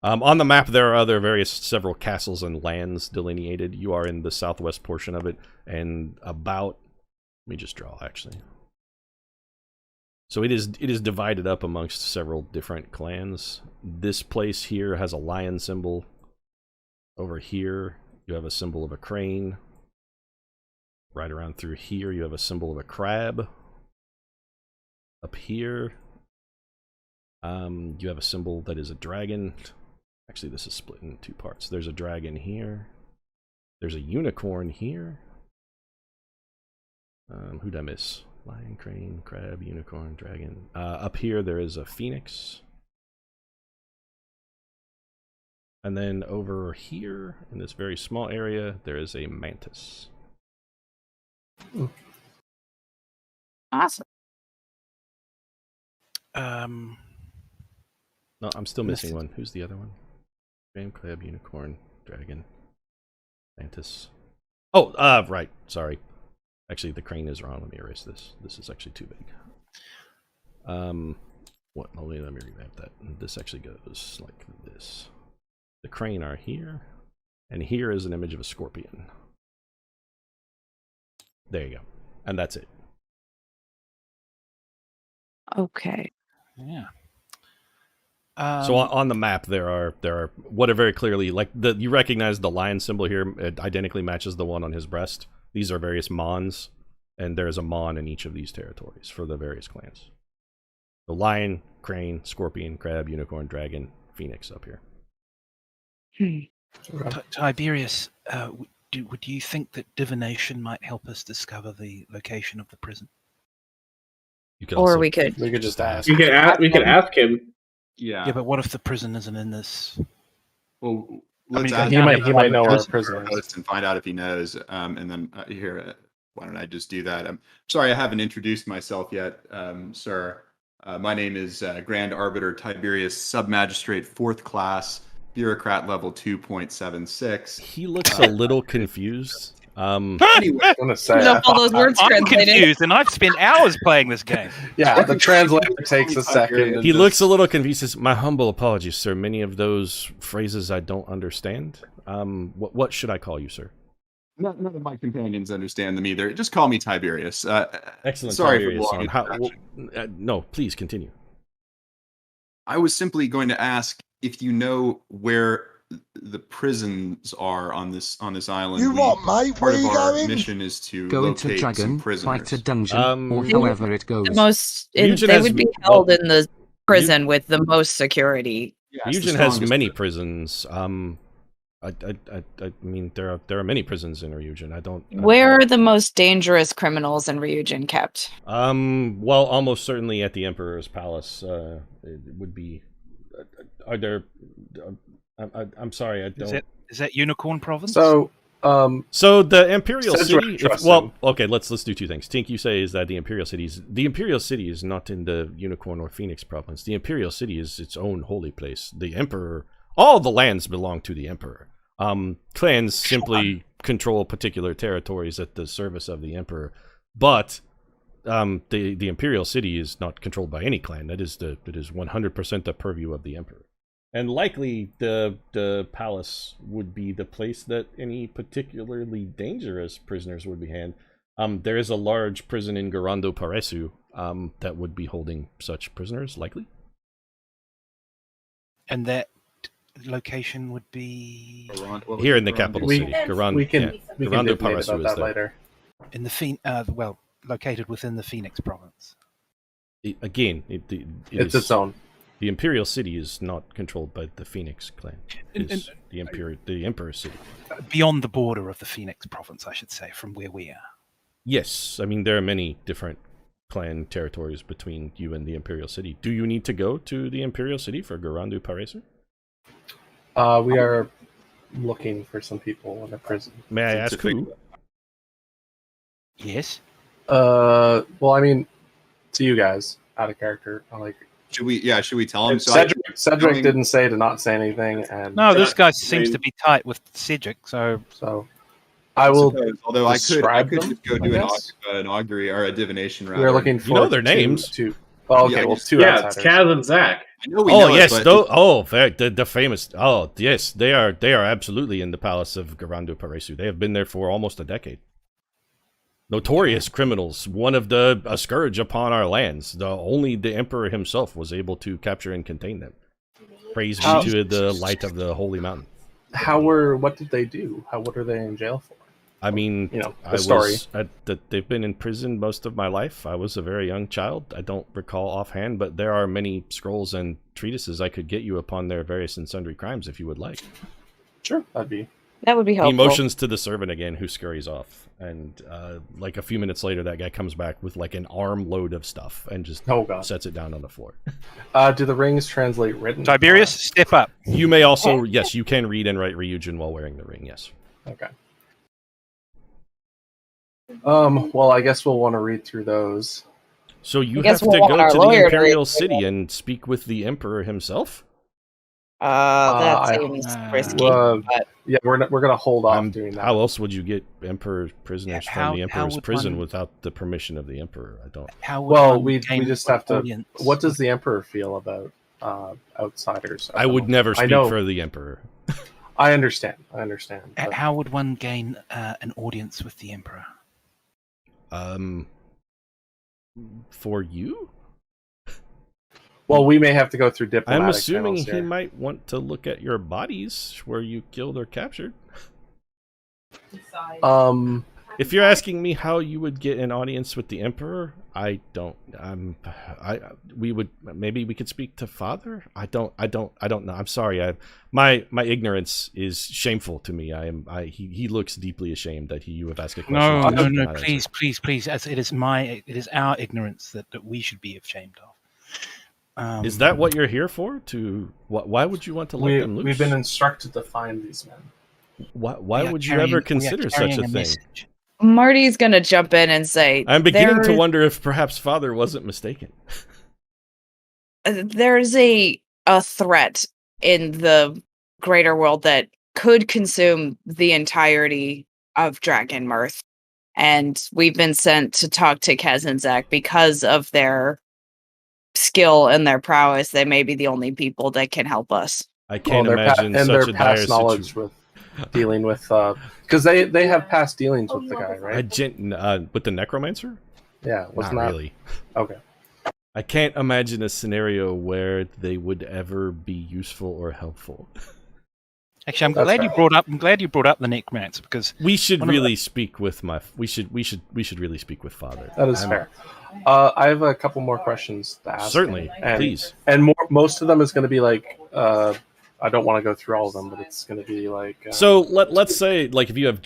On the map, there are several castles and lands delineated. You are in the southwest portion of it, and about. Let me just draw, actually. So it is divided up amongst several different clans. This place here has a lion symbol. Over here, you have a symbol of a crane. Right around through here, you have a symbol of a crab. Up here, you have a symbol that is a dragon. Actually, this is split in 2 parts. There's a dragon here. There's a unicorn here. Who'd I miss? Lion, crane, crab, unicorn, dragon. Up here, there is a phoenix. And then over here, in this very small area, there is a mantis. Awesome. No, I'm still missing one. Who's the other one? Crane, crab, unicorn, dragon, mantis. Oh, right. Sorry. Actually, the crane is wrong. Let me erase this. This is actually too big. What? Let me revamp that. This actually goes like this. The crane are here, and here is an image of a scorpion. There you go. And that's it. Okay. Yeah. So on the map, there are what are very clearly like you recognize the lion symbol here. It identically matches the one on his breast. These are various mons, and there is a mon in each of these territories for the various clans. The lion, crane, scorpion, crab, unicorn, dragon, phoenix up here. Tiberius, would you think that divination might help us discover the location of the prison? You could Or also, we could. We could just ask. We could ask him. Yeah, but what if the prison isn't in this? Well, I let's mean, ask He might know where the prison is. host and find out if he knows. And then here, why don't I just do that? I'm sorry, I haven't introduced myself yet, sir. My name is Grand Arbiter Tiberius, Submagistrate, 4th class, Bureaucrat level 2.76. he looks a little confused. Anyway, I'm gonna say. Know all those words I'm translated. confused, and I've spent hours playing this game. Yeah, the translator takes a second. and He just- looks a little confused. He says, my humble apologies, sir. Many of those phrases I don't understand. What should I call you, sir? none of my companions understand them either. Just call me Tiberius. Excellent. Sorry Tiberius. for the long introduction. No, please continue. I was simply going to ask if you know where the prisons are on this island. You what, mate? Part Where of are you our going? mission is to Go into locate some dragon, prisoners. fight a dungeon, or They however it goes. The most Ryujin they has- would be well, held in the prison with the most security. Yes, the Ryujin has strongest many prison. prisons. I mean, there are many prisons in Ryujin. Where are the most dangerous criminals in Reugen kept? Well, almost certainly at the Emperor's palace. It would be. Are there? I'm sorry, I don't. Is that Unicorn Province? So, So the Imperial Cedric City. trusts Well, him. okay, let's do 2 things. Tink, you say is that the Imperial City is not in the Unicorn or Phoenix province. The Imperial City is its own holy place. The Emperor, all the lands belong to the Emperor. Clans simply control particular territories at the service of the Emperor, but the Imperial City is not controlled by any clan. It is 100% the purview of the Emperor. And likely the palace would be the place that any particularly dangerous prisoners would be held. There is a large prison in Amaterasu that would be holding such prisoners, likely. And that location would be Here in the capital city. we can debate Amaterasu about is that there. later. in the located within the Phoenix province. Again, It's its own. The Imperial City is not controlled by the Phoenix clan. And- It's the Emperor City. Beyond the border of the Phoenix province, I should say, from where we are. Yes, I mean there are many different clan territories between you and the Imperial City. Do you need to go to the Imperial City for Amaterasu? We are looking for some people in a prison. May I ask who? Yes. Well, I mean, to you guys, out of character, I'm like. Should we tell him? Cedric didn't say to not say anything, and No, this guy seems to be tight with Cedric, so I will. Although I could describe just go them, I do guess. an augury or a divination. Rather. We're looking for. You know their names. Two. Oh, okay. Yeah, well, just- two Yeah, outsiders. it's Kaz and Zach. I know we Oh know yes, it, though. but Oh, the famous. Oh yes, they are absolutely in the palace of Amaterasu. They have been there for almost a decade. Notorious criminals, a scourge upon our lands. Only the Emperor himself was able to capture and contain them. Praise be to the light of the holy mountain. What did they do? What are they in jail for? I mean, you know, the story. They've been in prison most of my life. I was a very young child. I don't recall offhand, but there are many scrolls and treatises I could get you upon their various and sundry crimes if you would like. Sure, that would be He helpful. motions to the servant again, who scurries off. And like a few minutes later, that guy comes back with like an armload of stuff and just sets it down on the floor. Do the rings translate written? Tiberius, step up. You may also, yes, you can read and write Reugen while wearing the ring, yes. Okay. Well, I guess we'll want to read through those. So you have to go to the Imperial City and speak with the Emperor himself? That seems risky. But... Yeah, we're gonna hold off doing that. How else would you get Emperor prisoners from the Emperor's prison without the permission of the Emperor? I don't. We just have to. What does the Emperor feel about outsiders? I would never speak for the Emperor. I understand. But... How would one gain an audience with the Emperor? For you? Well, we may have to go through diplomatic. I'm assuming he might want to look at your bodies where you killed or captured. If you're asking me how you would get an audience with the Emperor, I don't. Maybe we could speak to Father. I don't know. I'm sorry. My ignorance is shameful to me. He looks deeply ashamed that you have asked a question. No. Please. As it is our ignorance that we should be ashamed of. Is that what you're here for? Why would you want to let them loose? We've been instructed to find these men. Why would you ever consider such a thing? Message. Marty's gonna jump in and say, I'm beginning to wonder if perhaps Father wasn't mistaken. There's a threat in the greater world that could consume the entirety of Dragonmyrth. And we've been sent to talk to Kaz and Zach because of their skill and their prowess. They may be the only people that can help us. I can't imagine such a dire situation. With dealing with because they have past dealings with the guy, right? With the necromancer? Yeah, not really. Okay. I can't imagine a scenario where they would ever be useful or helpful. Actually, I'm glad you brought up the necromancer because we should really speak with we should really speak with Father. That is fair. I have a couple more questions to ask. Certainly, please. And most of them is going to be like. I don't want to go through all of them, but it's going to be like. So let's say, like, if you have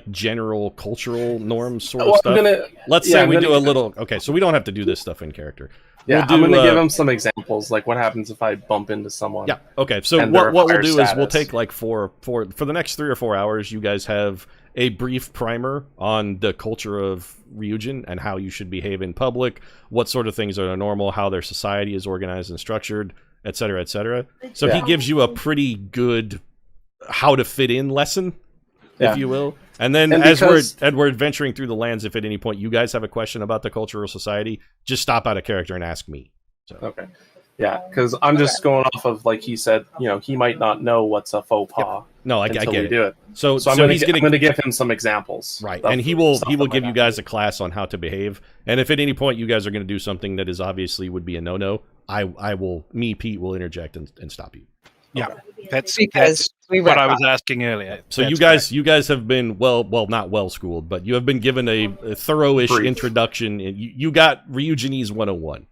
general cultural norms sort of stuff. Let's say we do a little. Okay, so we don't have to do this stuff in character. Yeah, I'm going to give him some examples, like what happens if I bump into someone. Yeah. Okay. So what we'll do is we'll take like for the next 3 or 4 hours. You guys have a brief primer on the culture of Reugen and how you should behave in public, what sort of things are normal, how their society is organized and structured, etc., etc. So he gives you a pretty good how to fit in lesson, if you will. And then as we're adventuring through the lands, if at any point you guys have a question about the cultural society, just stop out of character and ask me. So. Okay. Yeah, because I'm just going off of, like he said, he might not know what's a faux pas. Yep. No, I get it. Do it. So I'm going to give him some examples. Right, and he will give you guys a class on how to behave. And if at any point you guys are going to do something that is obviously would be a no-no, Pete will interject and stop you. Yeah, that's what I was asking earlier. So you guys have been not well schooled, but you have been given a thorough-ish introduction. You got Ryugenese 101.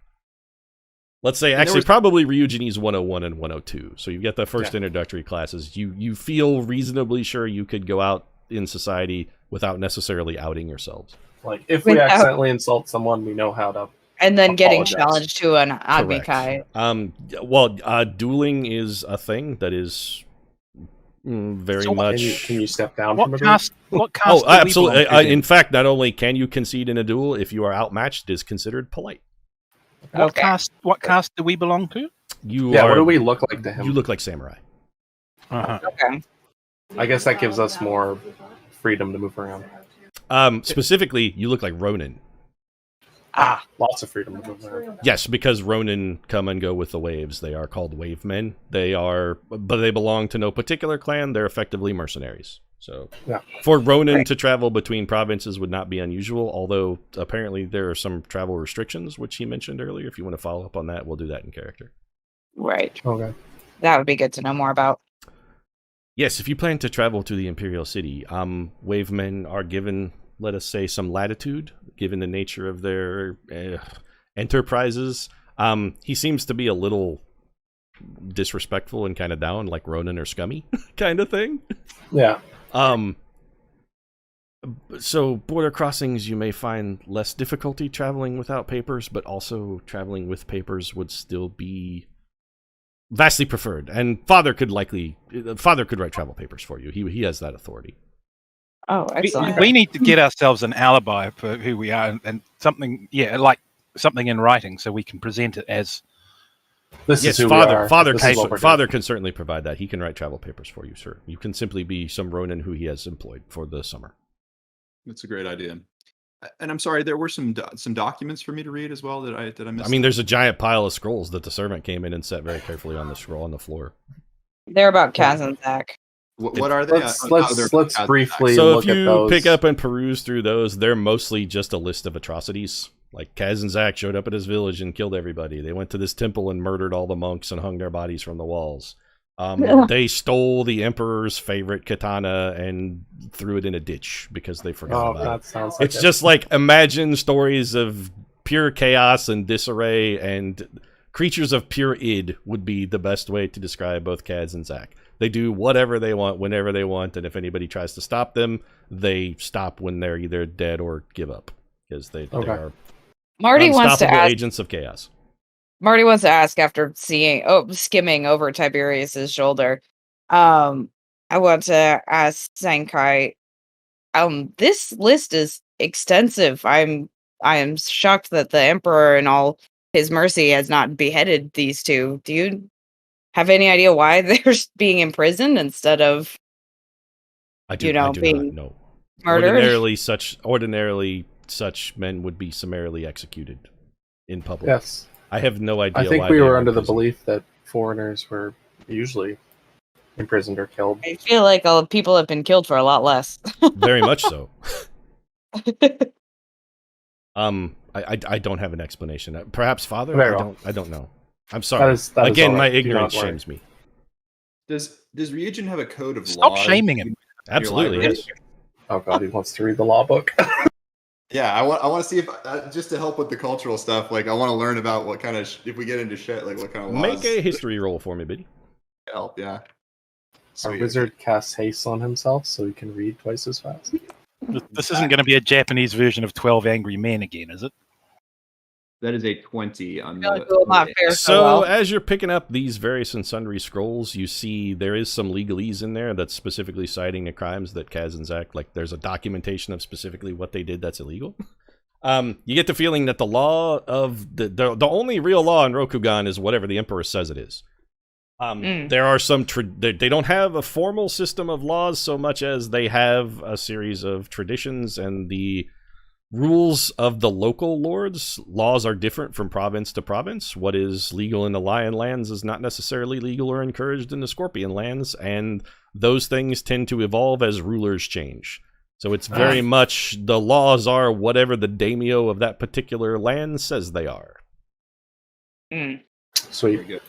Let's say, actually, probably Ryugenese 101 and 102. So you get the first introductory classes. You feel reasonably sure you could go out in society without necessarily outing yourselves. Like, if we accidentally insult someone, we know how to. And then getting challenged to an Agnikai. Dueling is a thing that is very much. Can you step down from a group? What caste? Oh, absolutely. In fact, not only can you concede in a duel, if you are outmatched, it is considered polite. What caste do we belong to? What do we look like to him? You look like samurai. Uh-huh. Okay. I guess that gives us more freedom to move around. Specifically, you look like Ronin. Lots of freedom to move around. Yes, because Ronin come and go with the waves. They are called wave men. But they belong to no particular clan. They're effectively mercenaries. So for Ronin to travel between provinces would not be unusual, although apparently there are some travel restrictions, which he mentioned earlier. If you want to follow up on that, we'll do that in character. Right. Okay. That would be good to know more about. Yes, if you plan to travel to the Imperial City, wavemen are given, let us say, some latitude, given the nature of their enterprises. He seems to be a little disrespectful and kind of down, like Ronan or Scummy kind of thing. Yeah. So border crossings, you may find less difficulty traveling without papers, but also traveling with papers would still be vastly preferred. And Father could write travel papers for you. He has that authority. Oh, excellent. We need to get ourselves an alibi for who we are and something, like something in writing so we can present it as. This Yes, is who Father. we are. Father can certainly provide that. He can write travel papers for you, sir. You can simply be some Ronin who he has employed for the summer. That's a great idea. And I'm sorry, there were some documents for me to read as well. Did I miss? I mean, there's a giant pile of scrolls that the servant came in and set very carefully on the scroll on the floor. They're about Kaz and Zach. What are they? Let's briefly So look if at you those. pick up and peruse through those, they're mostly just a list of atrocities. Like Kaz and Zach showed up at his village and killed everybody. They went to this temple and murdered all the monks and hung their bodies from the walls. They stole the emperor's favorite katana and threw it in a ditch because they forgot about that it. sounds like It's just like imagine stories of pure chaos and disarray, and creatures of pure id would be the best way to describe both Kaz and Zach. They do whatever they want, whenever they want, and if anybody tries to stop them, they stop when they're either dead or give up because they are Marty wants to unstoppable ask. agents of chaos. Marty wants to ask after skimming over Tiberius's shoulder. I want to ask Sankai. This list is extensive. I am shocked that the Emperor, in all his mercy, has not beheaded these two. Do you have any idea why they're being imprisoned instead of I do being not know. murdered? Ordinarily, such men would be summarily executed in public. Yes. I have no idea. I think why we they were are under the imprisoned. belief that foreigners were usually imprisoned or killed. I feel like people have been killed for a lot less. Very much so. I don't have an explanation. Perhaps Father. Very well. I don't know. I'm sorry. That is Again, all my right. Do ignorance not worry. shames me. Does Reugen have a code of Stop law? shaming him. Absolutely, library? yes. Oh god, he wants to read the law book. Yeah, I want to see if just to help with the cultural stuff. Like, I want to learn about what kind of if we get into shit, like what kind of laws. Make a history roll for me, Biddy. help. Yeah. Our Sweet. wizard casts haste on himself so he can read twice as fast. This isn't going to be a Japanese version of 12 Angry Men again, is it? That is a 20 on I feel like the. it will not fare so So well. as you're picking up these various and sundry scrolls, you see there is some legalese in there that's specifically citing the crimes that Kaz and Zach, like there's a documentation of specifically what they did that's illegal. You get the feeling that the law of the only real law in Rokugan is whatever the Emperor says it is. There are some they don't have a formal system of laws so much as they have a series of traditions, and the rules of the local lords. Laws are different from province to province. What is legal in the Lion Lands is not necessarily legal or encouraged in the Scorpion Lands, and those things tend to evolve as rulers change. So it's very much the laws are whatever the daimyo of that particular land says they are. Sweet. Very good.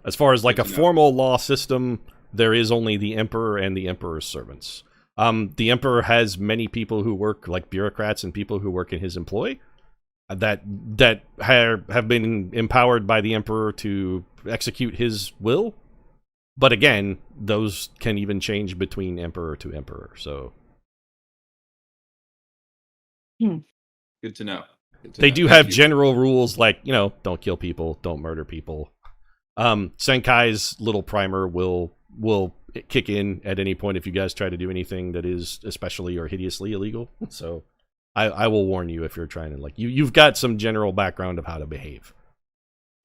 As far as like a Good to know. formal law system, there is only the Emperor and the Emperor's servants. The Emperor has many people who work like bureaucrats and people who work in his employ that have been empowered by the Emperor to execute his will. But again, those can even change between Emperor to Emperor. So Good to know. they do have general rules like, don't kill people, don't murder people. Senkai's little primer will kick in at any point if you guys try to do anything that is especially or hideously illegal. So I will warn you if you're trying to you've got some general background of how to behave.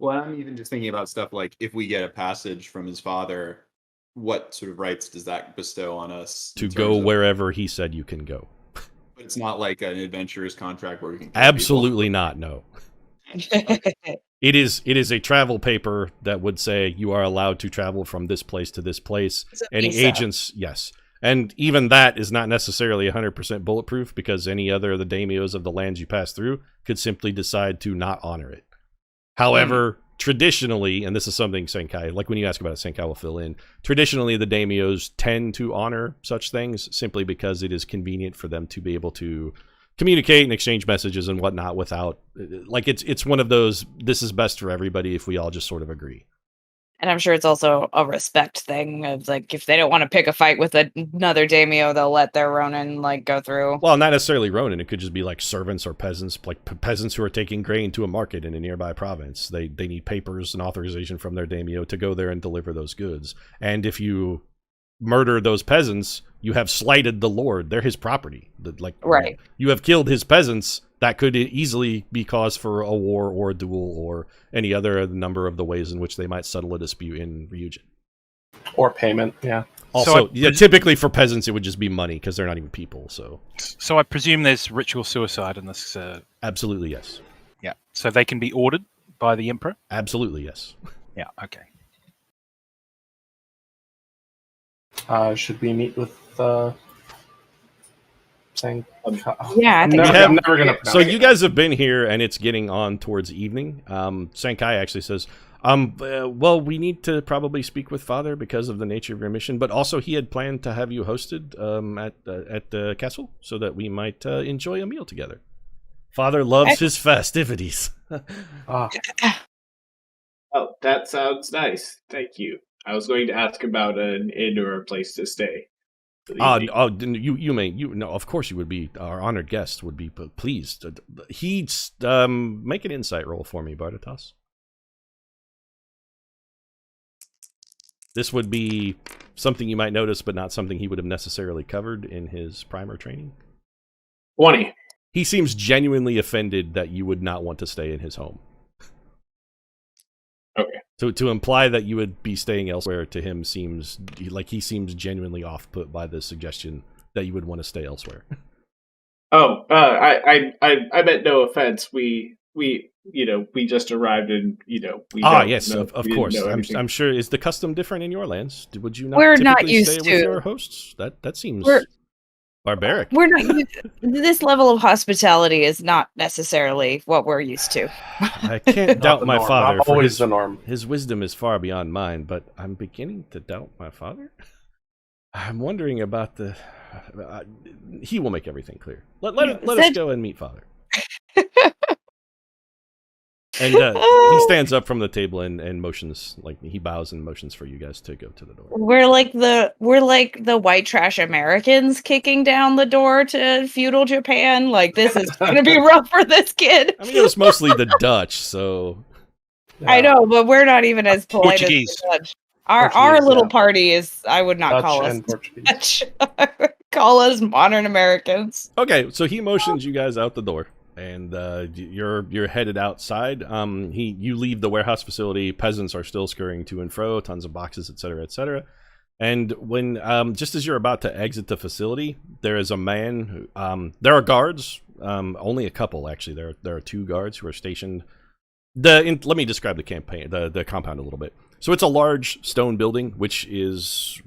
Well, I'm even just thinking about stuff like if we get a passage from his father, what sort of rights does that bestow on us To in go terms of- wherever he said you can go. But it's not like an adventurer's contract where we can kill Absolutely not, no. people. It is a travel paper that would say you are allowed to travel from this place to this place. It's a Any visa. agents, yes. And even that is not necessarily 100% bulletproof because any other of the daimyos of the lands you pass through could simply decide to not honor it. However, traditionally, and this is something Senkai, like when you ask about it, Senkai will fill in. Traditionally, the daimyos tend to honor such things simply because it is convenient for them to be able to communicate and exchange messages and whatnot without, like, it's one of those, this is best for everybody if we all just sort of agree. And I'm sure it's also a respect thing of, like, if they don't want to pick a fight with another daimyo, they'll let their Ronin, like, go through. Well, not necessarily Ronin. It could just be, like, servants or peasants, like peasants who are taking grain to a market in a nearby province. They need papers and authorization from their daimyo to go there and deliver those goods. And if you murder those peasants, you have slighted the lord. They're his property. Right. You have killed his peasants. That could easily be cause for a war or a duel or any other number of the ways in which they might settle a dispute in Reugen. Or payment, yeah. Also, typically for peasants, it would just be money because they're not even people. So I presume there's ritual suicide in this. Absolutely, yes. Yeah. So they can be ordered by the emperor? Absolutely, yes. Yeah, okay. Should we meet with saying? Yeah, I think I'm never gonna. So you guys have been here, and it's getting on towards evening. Senkai actually says, well, we need to probably speak with Father because of the nature of your mission, but also he had planned to have you hosted at the castle so that we might enjoy a meal together. Father loves his festivities. Oh, that sounds nice. Thank you. I was going to ask about an inn or a place to stay. Of course you would be. Our honored guest would be pleased. He'd make an insight roll for me, Bartatas. This would be something you might notice, but not something he would have necessarily covered in his primer training. 20. He seems genuinely offended that you would not want to stay in his home. Okay. To imply that you would be staying elsewhere to him seems like he seems genuinely off-put by the suggestion that you would want to stay elsewhere. Oh, I meant no offense. We just arrived and we. Yes, of course. I'm sure. Is the custom different in your lands? Would you not? We're typically not used stay to with your hosts. That seems barbaric. We're not used. This level of hospitality is not necessarily what we're used to. I can't doubt my father. Not always the norm. His wisdom is far beyond mine, but I'm beginning to doubt my father. I'm wondering about the. He will make everything clear. Let us go and meet Father. And he stands up from the table and motions, like he bows and motions for you guys to go to the door. We're like the white trash Americans kicking down the door to feudal Japan. Like, this is gonna be rough for this kid. I mean, it was mostly the Dutch, so yeah. I know, but we're not even as polite Portuguese. as the Dutch. Our little party is. I would not Dutch call us and Portuguese. Dutch. I would call us modern Americans. Okay, so he motions you guys out the door. And you're headed outside. You leave the warehouse facility. Peasants are still scurrying to and fro, tons of boxes, etc., etc. And when just as you're about to exit the facility, there is a man. There are guards. Only a couple, actually. There are 2 guards who are stationed. Let me describe the the compound a little bit. So it's a large stone building, which is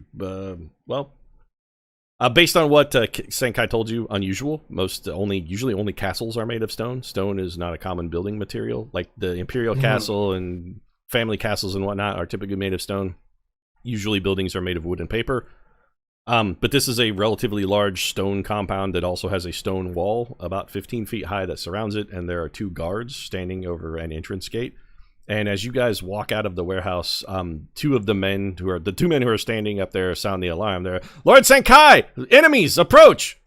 based on what Senkai told you, unusual. Usually only castles are made of stone. Stone is not a common building material. Like the Imperial Castle and family castles and whatnot are typically made of stone. Usually buildings are made of wood and paper. But this is a relatively large stone compound that also has a stone wall about 15 feet high that surrounds it, and there are 2 guards standing over an entrance gate. And as you guys walk out of the warehouse, 2 of the men who are standing up there sound the alarm. They're, Lord Senkai! Enemies! Approach!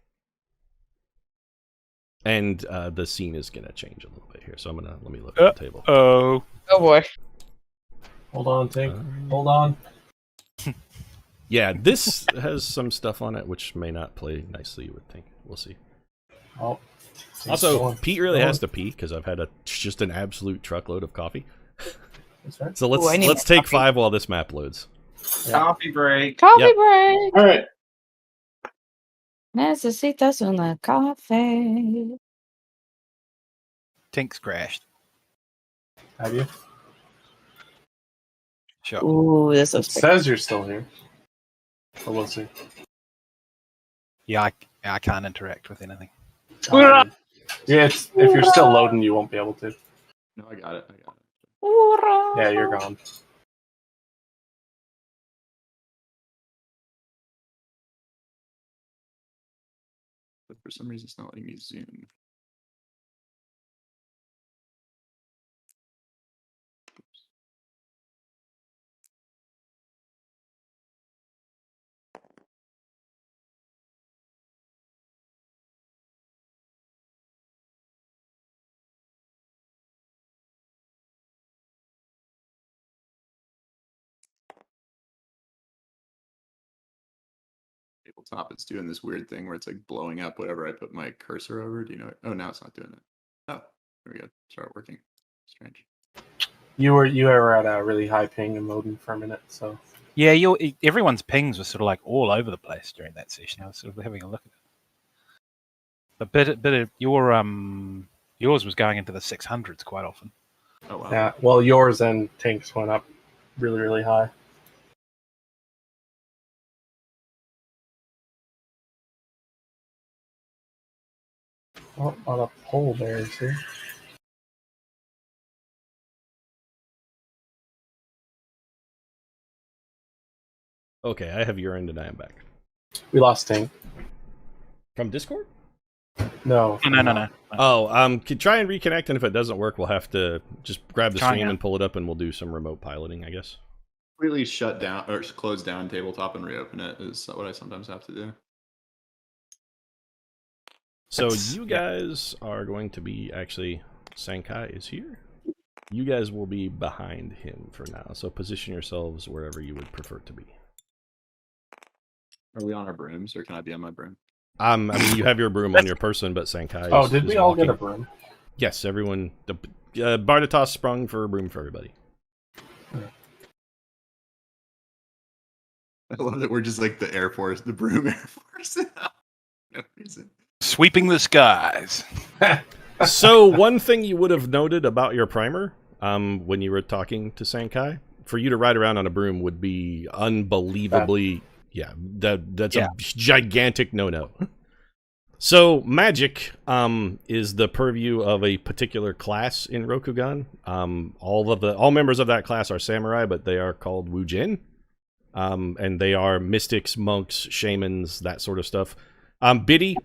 And the scene is going to change a little bit here. So let me look at the table. Oh boy. Hold on, Tink. Hold on. Yeah, this has some stuff on it which may not play nicely, you would think. We'll see. Oh. Also, Pete really has to pee because I've had just an absolute truckload of coffee. That's right. So let's take coffee. 5 while this map loads. Yeah. Coffee break. Coffee break. All right. Necesitas una coffee. Tink's crashed. Have you? Sure. Ooh, this It looks says you're still here. But we'll see. Yeah, I can't interact with anything. Yeah, if you're still loading, you won't be able to. No, I got it. Yeah, you're gone. But for some reason, it's not letting me zoom. Tabletop, it's doing this weird thing where it's like blowing up whatever I put my cursor over. Do you know? Oh, now it's not doing it. Oh, there we go. Start working. Strange. You were at a really high ping in modem for a minute, so Yeah, everyone's pings were sort of like all over the place during that session. I was sort of having a look at it. A bit of yours was going into the 600s quite often. Oh wow. yeah. Well, yours and Tank's went up really, really high. Oh, on a pole there, see? Okay, I have urine and I am back. We lost Tank. From Discord? No. No. Oh, try and reconnect, and if it doesn't work, we'll have to just grab the Try stream again. and pull it up, and we'll do some remote piloting, I guess. Completely shut down or close down tabletop and reopen it is what I sometimes have to do. So you guys are going to be, actually, Sankai is here. You guys will be behind him for now, so position yourselves wherever you would prefer to be. Are we on our brooms, or can I be on my broom? I mean, you have your broom on your person, but Sankai Oh, is, did is we all walking. get a broom? Yes, everyone. Bardatos sprung for a broom for everybody. I love that we're just like the Air Force, the broom Air Force. No reason. Sweeping the skies. So one thing you would have noted about your primer, when you were talking to Sankai, for you to ride around on a broom would be unbelievably, that's a gigantic no-no. So magic is the purview of a particular class in Rokugan. All members of that class are samurai, but they are called Reugen. And they are mystics, monks, shamans, that sort of stuff. Biddy,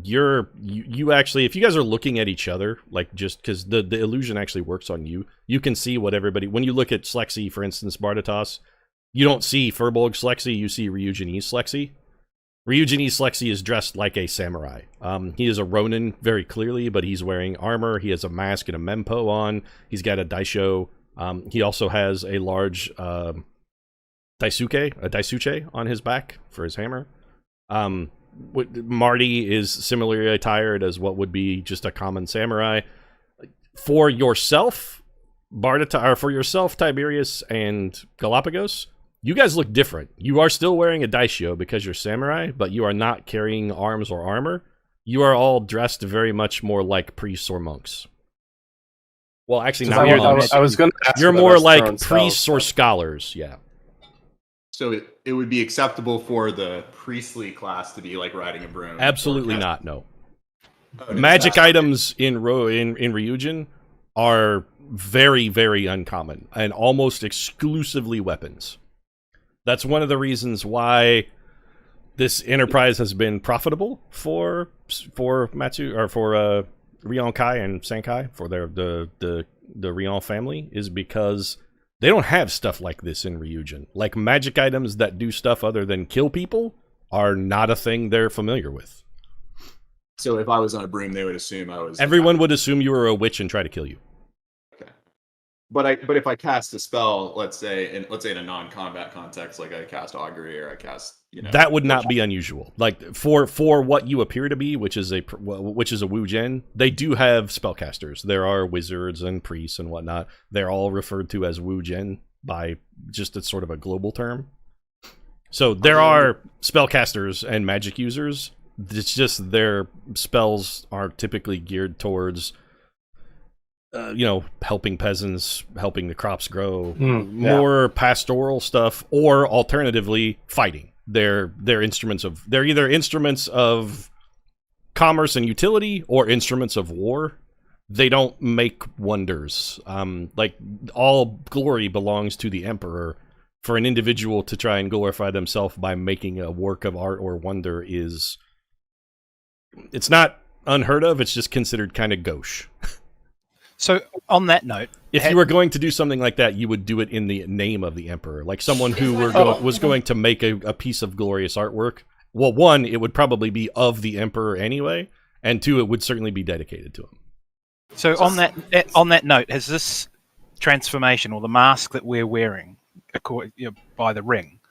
you actually, if you guys are looking at each other, like just because the illusion actually works on you, you can see what everybody, when you look at Slexi, for instance, Bardatos, you don't see Furbolg Slexi, you see Ryugenese Slexi. Ryugenese Slexi is dressed like a samurai. He is a Ronin, very clearly, but he's wearing armor, he has a mask and a mempo on, he's got a daisho, he also has a large daisuke on his back for his hammer. Marty is similarly attired as what would be just a common samurai. For yourself, Tiberius and Galapagos, you guys look different. You are still wearing a daisho because you're samurai, but you are not carrying arms or armor. You are all dressed very much more like priests or monks. Well, actually, not monks. I was going to ask. You're about more us like throwing priests spells, or scholars, yeah. So it would be acceptable for the priestly class to be like riding a broom. Absolutely not. No. Oh, no, Magic items in Reugen are very, very uncommon and almost exclusively weapons. That's one of the reasons why this enterprise has been profitable for Matsu or for Rion Kai and Sankai, for the Rion family, is because they don't have stuff like this in Reugen. Like, magic items that do stuff other than kill people are not a thing they're familiar with. So if I was on a broom, they would assume I was. Everyone would assume you were a witch and try to kill you. Okay. But if I cast a spell, let's say in a non-combat context, like I cast augury or I cast, that would not be unusual. Like for what you appear to be, which is a Wujin, they do have spellcasters. There are wizards and priests and whatnot. They're all referred to as Wujin by just a sort of a global term. So there are spellcasters and magic users. It's just their spells are typically geared towards helping peasants, helping the crops grow, more pastoral stuff, or alternatively, fighting. They're either instruments of commerce and utility or instruments of war. they don't make wonders. Like, all glory belongs to the Emperor. For an individual to try and glorify themselves by making a work of art or wonder is... It's not unheard of, it's just considered kind of gauche. So, on that note... If you were going to do something like that, you would do it in the name of the Emperor. Like someone who was going to make a piece of glorious artwork. Well, one, it would probably be of the Emperor anyway, and two, it would certainly be dedicated to him. So on that note, has this transformation, or the mask that we're wearing by the ring,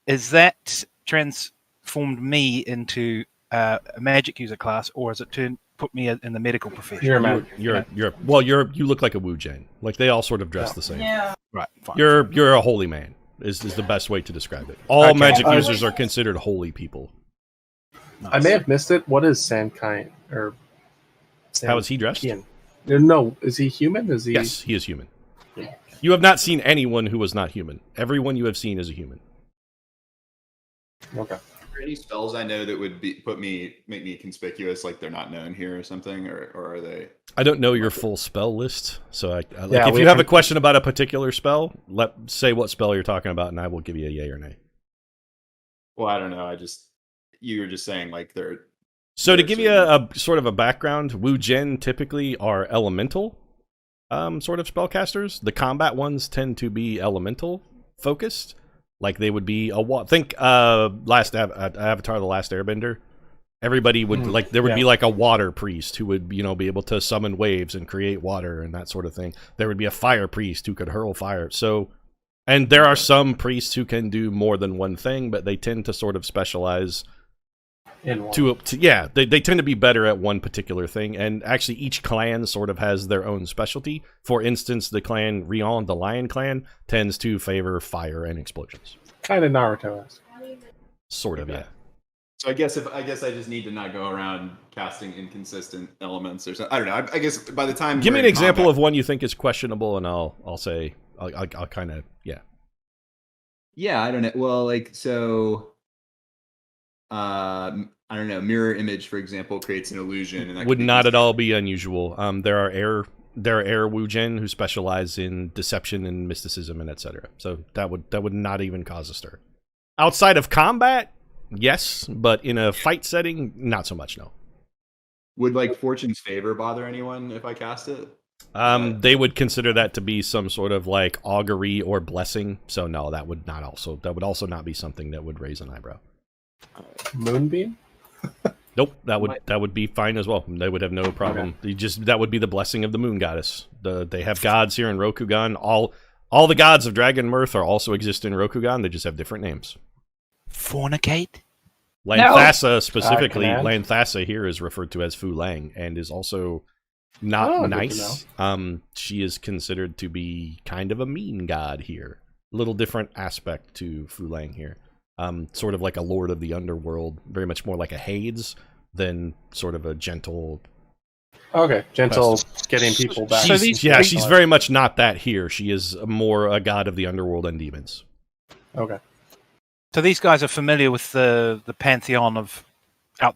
is that transformed me into a magic user class, or has it put me in the medical profession? You look like a Reugen. Like they all sort of dress the same. Yeah. Right. Fine. You're a holy man. Is the best way to describe it. All magic users are considered holy people. Nice. I may have missed it. What is Sandkind or? How is he dressed? No, is he human? Is he? Yes, he is human. Yeah. You have not seen anyone who was not human. Everyone you have seen is a human. Okay. Are there any spells I know that would make me conspicuous, like they're not known here or something, or are they? I don't know your full spell list, so if you have a question about a particular spell, say what spell you're talking about, and I will give you a yay or nay. Well, I don't know. You were just saying like they're. So to give you a sort of a background, Reugen typically are elemental sort of spellcasters. The combat ones tend to be elemental focused. Like they would be think last Avatar: The Last Airbender. Everybody would there would be like a water priest who would be able to summon waves and create water and that sort of thing. There would be a fire priest who could hurl fire. So, and there are some priests who can do more than one thing, but they tend to sort of specialize. They tend to be better at one particular thing, and actually each clan sort of has their own specialty. For instance, the clan Reugen, the Lion Clan, tends to favor fire and explosions. Kind of Naruto-esque. Sort of, yeah. So I guess I just need to not go around casting inconsistent elements or something. I don't know. I guess by the time give me an example of one you think is questionable, and I'll say I'll kind of yeah. Yeah, I don't know. Well, like so. I don't know. Mirror image, for example, creates an illusion, and that would not at all be unusual. There are air Reugen who specialize in deception and mysticism and etc. So that would not even cause a stir. Outside of combat, yes, but in a fight setting, not so much. No. Would like Fortune's Favor bother anyone if I cast it? They would consider that to be some sort of like augury or blessing. So no, that would also not be something that would raise an eyebrow. Moonbeam? Nope, that would be fine as well. They would have no problem. Okay. That would be the blessing of the moon goddess. They have gods here in Rokugan. All the gods of Dragonmyrth also exist in Rokugan. They just have different names. Fornicate? Lanthassa specifically. Lanthassa here is referred to as Fu Lang and is also not nice. She is considered to be kind of a mean god here. A little different aspect to Fu Lang here. Sort of like a lord of the underworld, very much more like a Hades than sort of a gentle. Okay, gentle, getting people back. She's very much not that here. She is more a god of the underworld and demons. Okay. So these guys are familiar with the pantheon of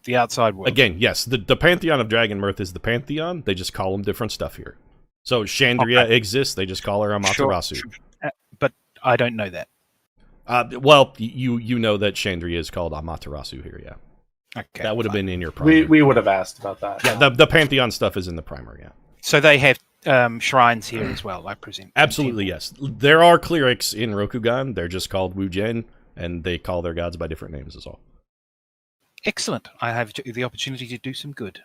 the outside world. Again, yes, the pantheon of Dragonmyrth is the pantheon. They just call them different stuff here. So Chandria exists. They just call her Amaterasu. Sure. But I don't know that. Well, you know that Chandria is called Amaterasu here, yeah. Okay, that would have been in your primer. We would have asked about that. Yeah, the Pantheon stuff is in the primer, yeah. So they have shrines here as well, I presume. Absolutely, yes. There are clerics in Rokugan. They're just called Reugen, and they call their gods by different names as well. Excellent. I have the opportunity to do some good.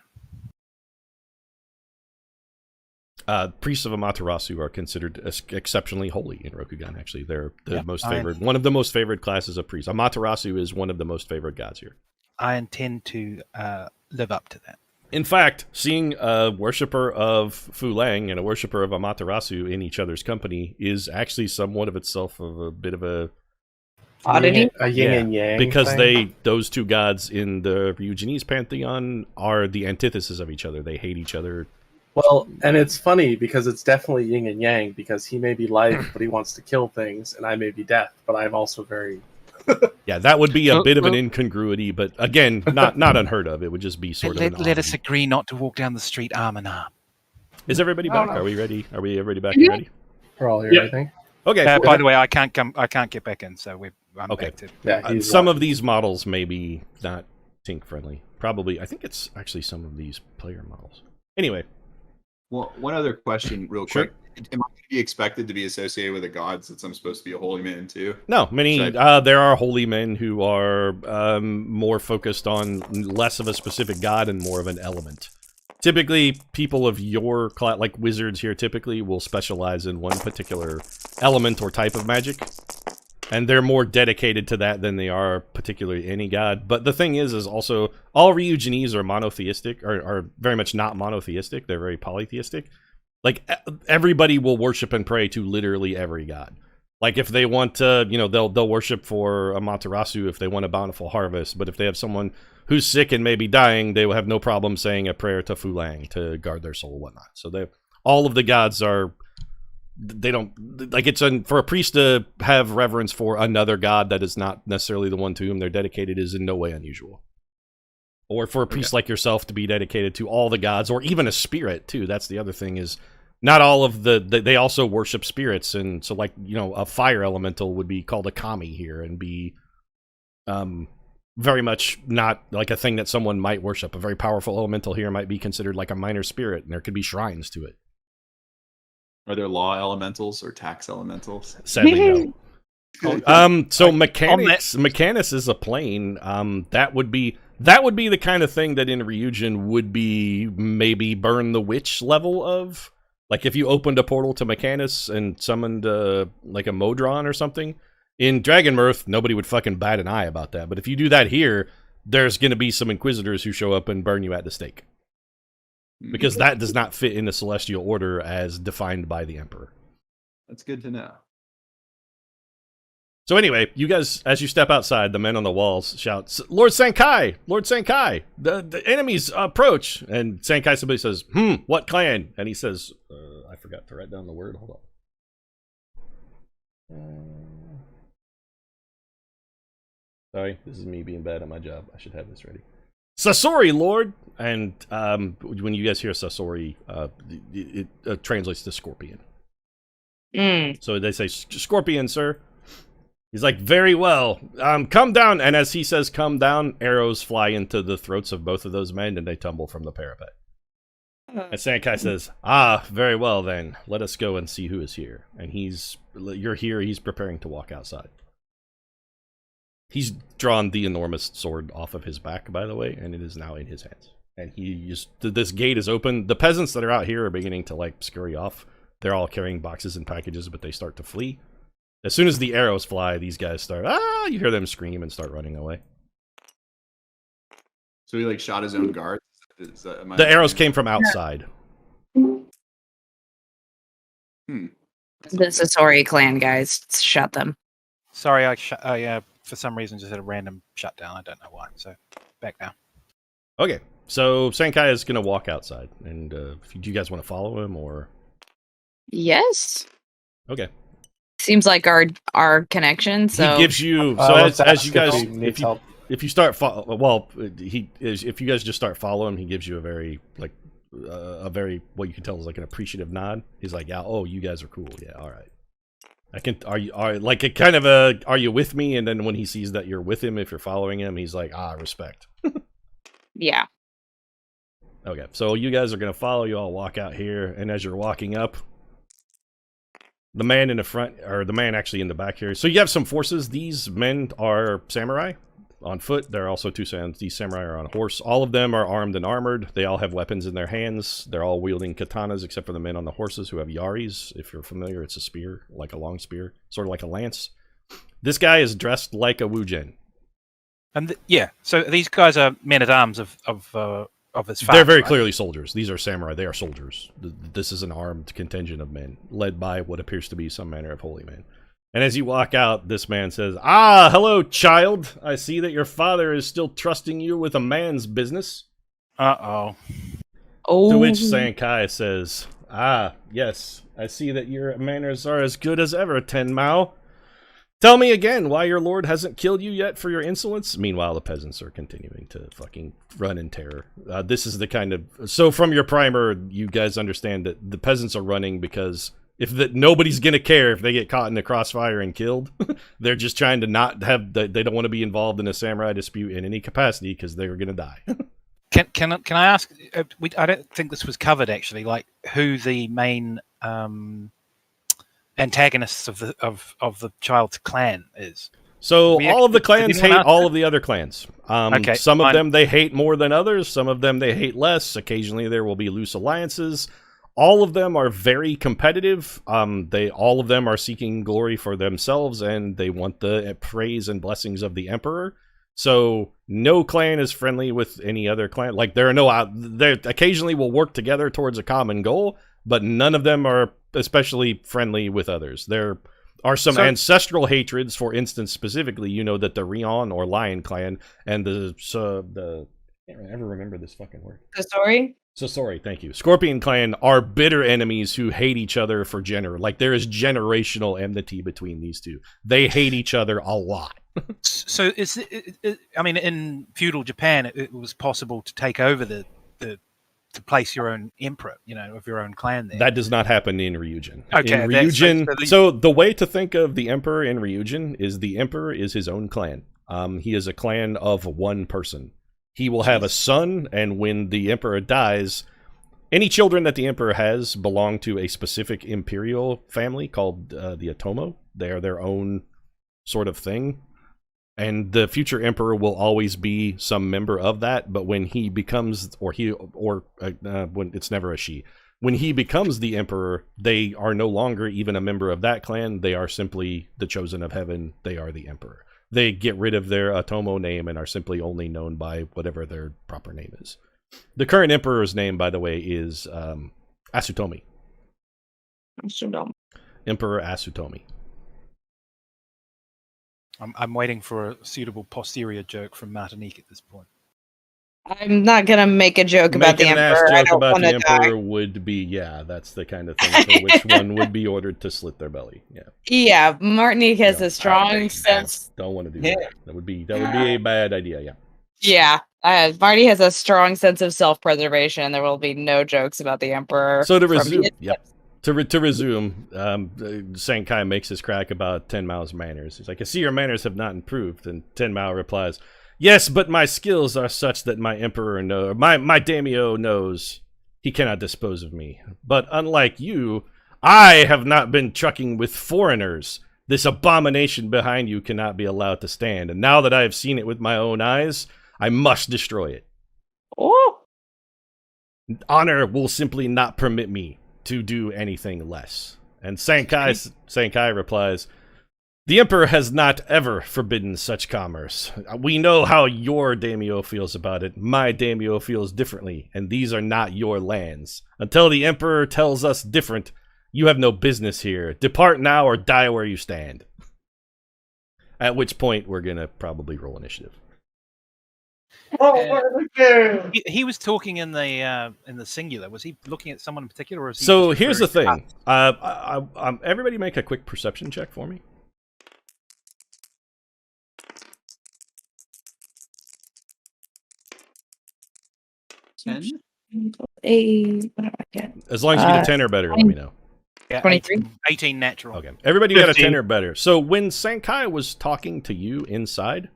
Priests of Amaterasu are considered exceptionally holy in Rokugan, actually. They're most favored. One of the most favored classes of priests. Amaterasu is one of the most favored gods here. I intend to live up to that. In fact, seeing a worshipper of Fu Lang and a worshipper of Amaterasu in each other's company is actually somewhat of itself of a bit of a oddity. A yin and yang. Because thing? those two gods in the Reugenese pantheon are the antithesis of each other. They hate each other. Well, and it's funny because it's definitely yin and yang, because he may be life, but he wants to kill things, and I may be death, but I'm also very... Yeah, that would be a bit of an incongruity, but again, not unheard of. It would just be sort of an Let us agree not to walk down the street arm in arm. Is everybody I don't back? know. Are we ready? Are we everybody back and ready? We're all here, Yeah. I think. Okay. Cool. By the way, I can't get back in, so I'm Okay. back to. Yeah, he's Some of watching. these models may be not Tink friendly. Probably, I think it's actually some of these player models. Anyway, Well, one other question, real Sure. quick. Am I going to be expected to be associated with a god since I'm supposed to be a holy man too? no, many Should there are holy men who are more focused on less of a specific god and more of an element. Typically, people of your class, like wizards here, typically will specialize in one particular element or type of magic. And they're more dedicated to that than they are particularly any god. But the thing is also, all Reugenese are monotheistic, or are very much not monotheistic. They're very polytheistic. Like, everybody will worship and pray to literally every god. Like, if they want to, they'll worship for Amaterasu if they want a bountiful harvest. But if they have someone who's sick and maybe dying, they will have no problem saying a prayer to Fulang to guard their soul and whatnot. So all of the gods are... They don't like for a priest to have reverence for another god that is not necessarily the one to whom they're dedicated is in no way unusual. Or for a priest like yourself to be dedicated to all the gods, or even a spirit too. That's the other thing, is not all of they also worship spirits, and so a fire elemental would be called a kami here and be very much not like a thing that someone might worship. A very powerful elemental here might be considered like a minor spirit, and there could be shrines to it. Are there law elementals or tax elementals? Sadly, no. So Mechanus is a plane. That would be the kind of thing that in Reugen would be maybe Burn the Witch level of. Like if you opened a portal to Mechanus and summoned like a Modron or something. In Dragonmyrth, nobody would fucking bat an eye about that. But if you do that here, there's going to be some Inquisitors who show up and burn you at the stake. Because that does not fit in the Celestial Order as defined by the Emperor. That's good to know. So anyway, you guys, as you step outside, the men on the walls shout, Lord Sankai! Lord Sankai! The enemies approach! And Sankai simply says, what clan? And he says, I forgot to write down the word, hold on. Sorry, this is me being bad at my job. I should have this ready. Sasori, Lord! And when you guys hear Sasori, it translates to Scorpion. So they say, Scorpion, sir. He's like, very well. Come down. And as he says, come down, arrows fly into the throats of both of those men, and they tumble from the parapet. And Sankai says, very well then. Let us go and see who is here. And you're here, he's preparing to walk outside. He's drawn the enormous sword off of his back, by the way, and it is now in his hands. And this gate is open. The peasants that are out here are beginning to, scurry off. They're all carrying boxes and packages, but they start to flee. As soon as the arrows fly, these guys start, you hear them scream and start running away. So he, shot his own guard? The arrows came from outside. The Sasori clan guys shot them. Sorry, I for some reason just had a random shutdown. I don't know why. So back now. Okay, so Sankai is going to walk outside, and do you guys want to follow him or? Yes. Okay. Seems like our connection. So he gives you as you guys if you start if you guys just start following him, he gives you a very what you can tell is like an appreciative nod. He's like, yeah, oh, you guys are cool, yeah, all right. Are you with me? And then when he sees that you're with him, if you're following him, he's like, respect. Yeah. Okay, so you guys are gonna follow. You all walk out here, and as you're walking up, the man in the front, or the man actually in the back here. So you have some forces. These men are samurai on foot. There are also these samurai are on horse. All of them are armed and armored. They all have weapons in their hands. They're all wielding katanas, except for the men on the horses who have yaris. If you're familiar, it's a spear, like a long spear, sort of like a lance. This guy is dressed like a Reugen. And so these guys are men-at-arms of his father. They're very right? clearly soldiers. These are samurai. They are soldiers. This is an armed contingent of men, led by what appears to be some manner of holy man. And as you walk out, this man says, hello, child. I see that your father is still trusting you with a man's business. Uh-oh. To which Sankai says, yes, I see that your manners are as good as ever, Ten Mao. Tell me again why your lord hasn't killed you yet for your insolence. Meanwhile, the peasants are continuing to fucking run in terror. This is the kind of... So from your primer, you guys understand that the peasants are running because nobody's going to care if they get caught in the crossfire and killed. They're just trying to not have... They don't want to be involved in a samurai dispute in any capacity because they're going to die. Can I ask? I don't think this was covered actually. Like who the main antagonists of the child's clan is. So all of the did clans anyone hate ask all that? of the other clans. Okay, some of fine. them they hate more than others. Some of them they hate less. Occasionally there will be loose alliances. All of them are very competitive. All of them are seeking glory for themselves, and they want the praise and blessings of the emperor. So no clan is friendly with any other clan. Like there are no, they occasionally will work together towards a common goal, but none of them are especially friendly with others. There are some ancestral hatreds. For instance, specifically, you know that the Reugen or Lion clan and the I can't ever remember this fucking word. Sorry, thank you. Scorpion clan are bitter enemies who hate each other for like there is generational enmity between these two. They hate each other a lot. So I mean, in feudal Japan, it was possible to take over to place your own emperor, of your own clan there. That does not happen in Reugen. Okay, in Reugen, so the way to think of the emperor in Reugen is the emperor is his own clan. He is a clan of one person. He will have a son, and when the emperor dies, any children that the emperor has belong to a specific imperial family called the Otomo. They are their own sort of thing. And the future emperor will always be some member of that, but when he becomes, when it's never a she, when he becomes the emperor, they are no longer even a member of that clan. They are simply the chosen of heaven. They are the emperor. They get rid of their Otomo name and are simply only known by whatever their proper name is. The current emperor's name, by the way, is Asutomi. Emperor Asutomi. I'm waiting for a suitable posterior joke from Martinique at this point. I'm not gonna make a joke about the Making an emperor. ass I joke don't about want the to die. emperor would be, that's the kind of thing for which one would be ordered to slit their belly. Yeah. Yeah, Martinique has a strong sense. Don't want to do that. That would be a bad idea. Yeah. Yeah, Marty has a strong sense of self-preservation. There will be no jokes about the emperor. So to resume, To resume, Sankai makes his crack about 10 Mao's manners. He's like, I see your manners have not improved. And 10 Mao replies, yes, but my skills are such that my emperor knows, my daimyo knows he cannot dispose of me. But unlike you, I have not been trucking with foreigners. This abomination behind you cannot be allowed to stand. And now that I have seen it with my own eyes, I must destroy it. Oh. Honor will simply not permit me to do anything less. And Sankai replies, the Emperor has not ever forbidden such commerce. We know how your daimyo feels about it. My daimyo feels differently, and these are not your lands. Until the Emperor tells us different, you have no business here. Depart now or die where you stand. At which point, we're going to probably roll initiative. He was talking in the singular. Was he looking at someone in particular, or is he? So here's the thing. Everybody, make a quick perception check for me. $10? What do I get? As long as you get a 10 or better, let me know. Yeah, 23? 18 natural. Okay. Everybody got a 15. 10 or better. So when Sankai was talking to you inside,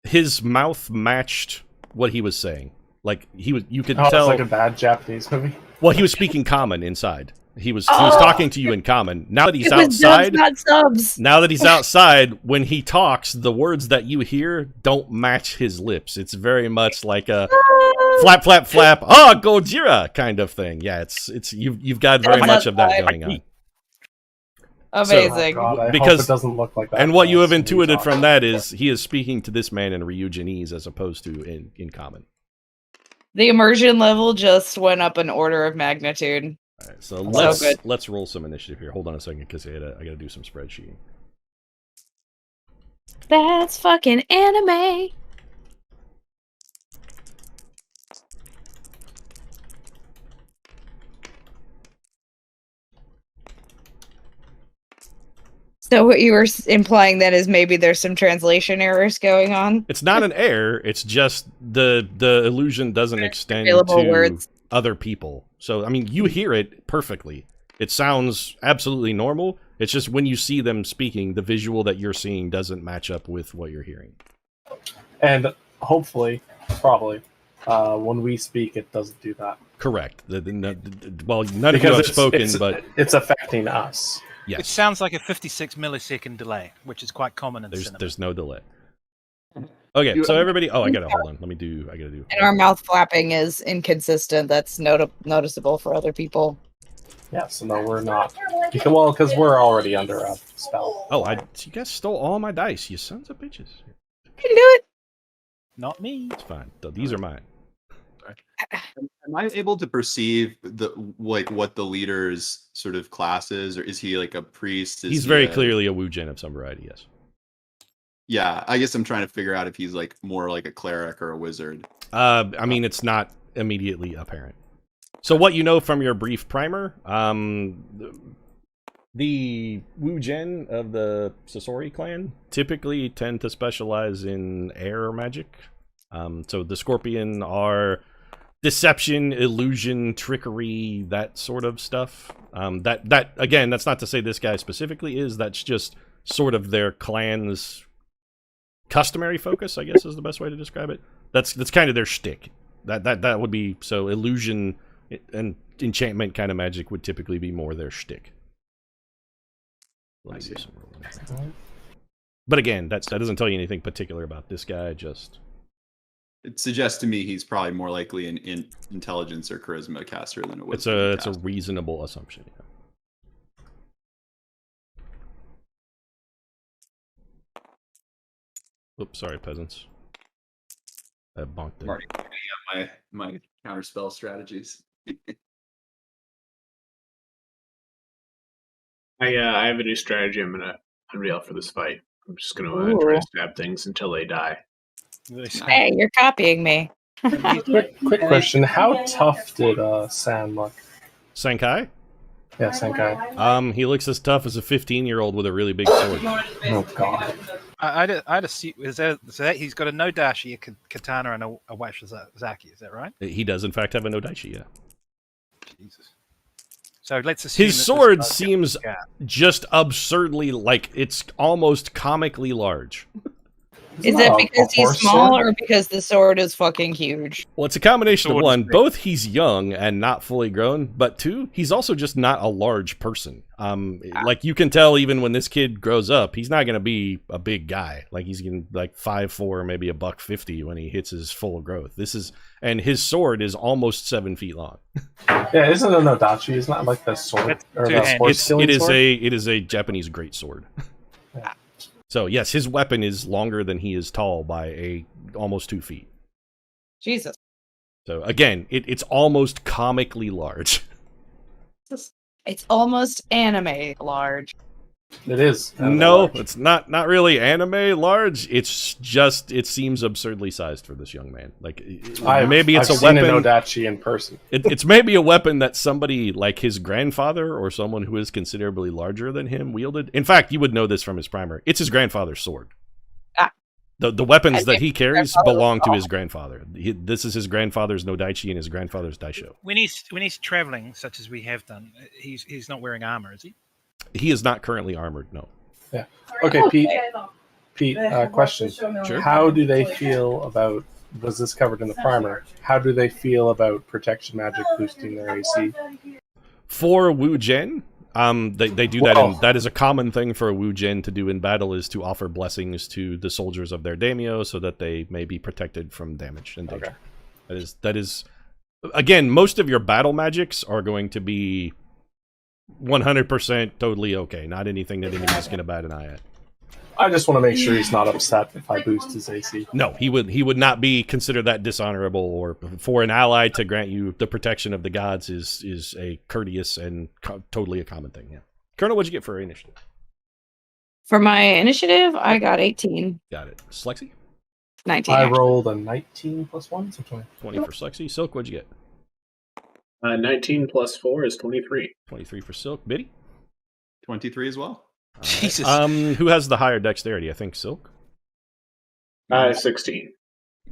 his mouth matched what he was saying. Like you could tell. It's like a bad Japanese movie. Well, he was speaking common inside. He was talking to you in common. Now that he's outside, dubs, not subs. now that he's outside, when he talks, the words that you hear don't match his lips. It's very much like a flap, flap, flap. Oh, Gojira kind of thing. Yeah, it's you've got very much of that going on. Amazing. Oh, God, Because- hope it doesn't look like that. And what you have when intuited talk. from that is he is speaking to this man in Ryujanese as opposed to in common. The immersion level just went up an order of magnitude. All right, so good. let's roll some initiative here. Hold on a second, because I gotta do some spreadsheeting. That's fucking anime. So what you were implying then is maybe there's some translation errors going on. It's not an error. It's just the illusion doesn't extend Available to words. other people. So I mean, you hear it perfectly. It sounds absolutely normal. It's just when you see them speaking, the visual that you're seeing doesn't match up with what you're hearing. And hopefully, probably, when we speak, it doesn't do that. Correct. Well, none of you have spoken, but it's affecting us. yes. It sounds like a 56 millisecond delay, which is quite common in cinema. There's no delay. Okay, so everybody. Oh, I gotta hold on. I gotta do. And our mouth flapping is inconsistent. That's noticeable for other people. Yeah, so no, we're not. Well, because we're already under a spell. Oh, you guys stole all my dice, you sons of bitches. You can do it. Not me. It's fine. These are mine. Am I able to perceive what the leader's sort of class is, or is he like a priest? He's very clearly a Reugen of some variety. Yes. Yeah, I guess I'm trying to figure out if he's like more like a cleric or a wizard. I mean, it's not immediately apparent. So what you know from your brief primer, the Reugen of the Sasori clan typically tend to specialize in air magic. So the Scorpion are deception, illusion, trickery, that sort of stuff. That again, that's not to say this guy specifically is. That's just sort of their clan's customary focus, I guess is the best way to describe it. That's kind of their shtick. That would be so illusion and enchantment kind of magic would typically be more their shtick. Let me do some rolling. But again, that doesn't tell you anything particular about this guy. Just it suggests to me he's probably more likely an intelligence or charisma caster than a it's wisdom. a reasonable assumption. Yeah. Oops, sorry, peasants. I bonked it. Marty, my counterspell strategies. I have a new strategy I'm gonna unveil for this fight. I'm just gonna try to stab things until they die. Hey, you're copying me. Quick question: how tough did San look? Sankai? Yeah, Sankai. He looks as tough as a 15-year-old with a really big sword. Oh god. I'd assume so that he's got a no dashi, a katana, and a washizaki. Is that right? He does, in fact, have a no daichi. Yeah. Jesus. So let's assume his sword seems just absurdly like it's almost comically large. Is it because he's small or because the sword is fucking huge? Well, it's a combination of one. Both he's young and not fully grown, but two, he's also just not a large person. Like you can tell even when this kid grows up, he's not going to be a big guy. Like he's going to like 5'4", maybe $150 when he hits his full growth. And his sword is almost 7 feet long. Yeah, isn't it a nodachi? Isn't that like the sword or the sports stealing sword? It is a Japanese greatsword. Yeah. So yes, his weapon is longer than he is tall by almost 2 feet. Jesus. So again, it's almost comically large. It's almost anime large. It is. No, large. it's not really anime large. It's just it seems absurdly sized for this young man. Like maybe it's I've a weapon. Seen a nodachi in person. It's maybe a weapon that somebody like his grandfather or someone who is considerably larger than him wielded. In fact, you would know this from his primer. It's his grandfather's sword. The weapons that he carries belong to his grandfather. This is his grandfather's nodaichi and his grandfather's daisho. When he's traveling, such as we have done, he's not wearing armor, is he? He is not currently armored. No. Yeah. Okay, Pete. Question. Sure. How do they feel about? Was this covered in the primer? How do they feel about protection magic boosting their AC? For Wu Gen, they do that. And that is a common thing for a Wu Gen to do in battle, is to offer blessings to the soldiers of their daimyo so that they may be protected from damage and danger. Okay. That is again, most of your battle magics are going to be 100% totally okay. Not anything that anybody's going to bat an eye at. I just want to make sure he's not upset if I boost his AC. No, he would not be considered that dishonorable, or for an ally to grant you the protection of the gods is a courteous and totally a common thing. Yeah. Colonel, what'd you get for initiative? For my initiative, I got 18. Got it. Slexy? 19. I rolled a 19 plus 1, so 20. 20 for Slexy. Silk, what'd you get? 19 plus 4 is 23. 23 for Silk. Biddy? 23 as well. Jesus. Who has the higher dexterity? I think Silk. 16.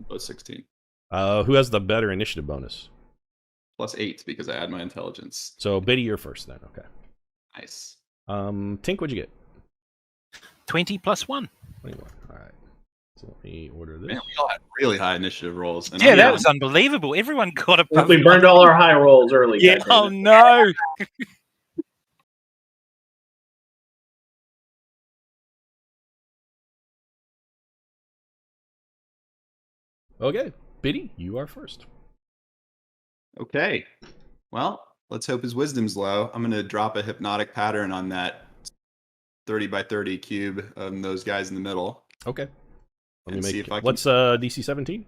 Plus 16. Who has the better initiative bonus? Plus 8 because I add my intelligence. So Biddy, you're first then. Okay. Nice. Tink, what'd you get? 20 plus 1. 21. All right. So let me order this. Man, we all had really high initiative rolls. And Yeah, I'm that on- was unbelievable. Everyone got a We burned all our high rolls early. Yeah, God damn oh it. no. Okay, Biddy, you are first. Okay. Well, let's hope his wisdom's low. I'm going to drop a hypnotic pattern on that 30 by 30 cube of those guys in the middle. Okay. Let me And see make if I can- what's DC 17?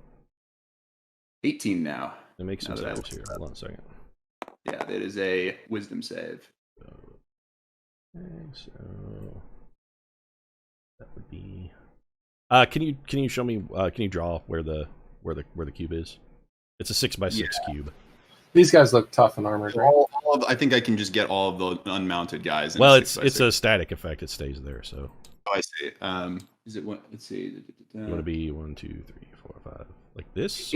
18 now. Let me make some Now that I saves here. looked it Hold on a second. Yeah, it is a wisdom save. Okay, so that would be. Can you show me? Can you draw where the cube is? It's a 6x6 cube. These guys look tough and armored, right? I think I can just get all of the unmounted guys. In Well, a it's 6x6. a static effect. It stays there. So. Oh, I see. Is it one? Let's see. You want to be 1, 2, 3, 4, 5, like this?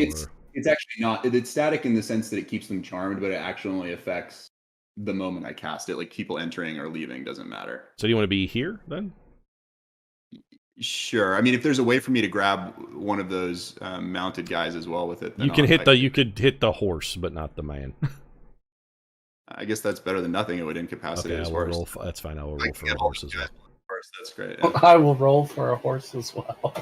It's actually not. It's static in the sense that it keeps them charmed, but it actually only affects the moment I cast it. Like people entering or leaving doesn't matter. So do you want to be here then? Sure. I mean, if there's a way for me to grab one of those mounted guys as well with it, then You can you could hit the horse, but not the man. I guess that's better than nothing. It would incapacitate his horse. That's fine. I will roll for a horse as well. That's great. I will roll for a horse as well.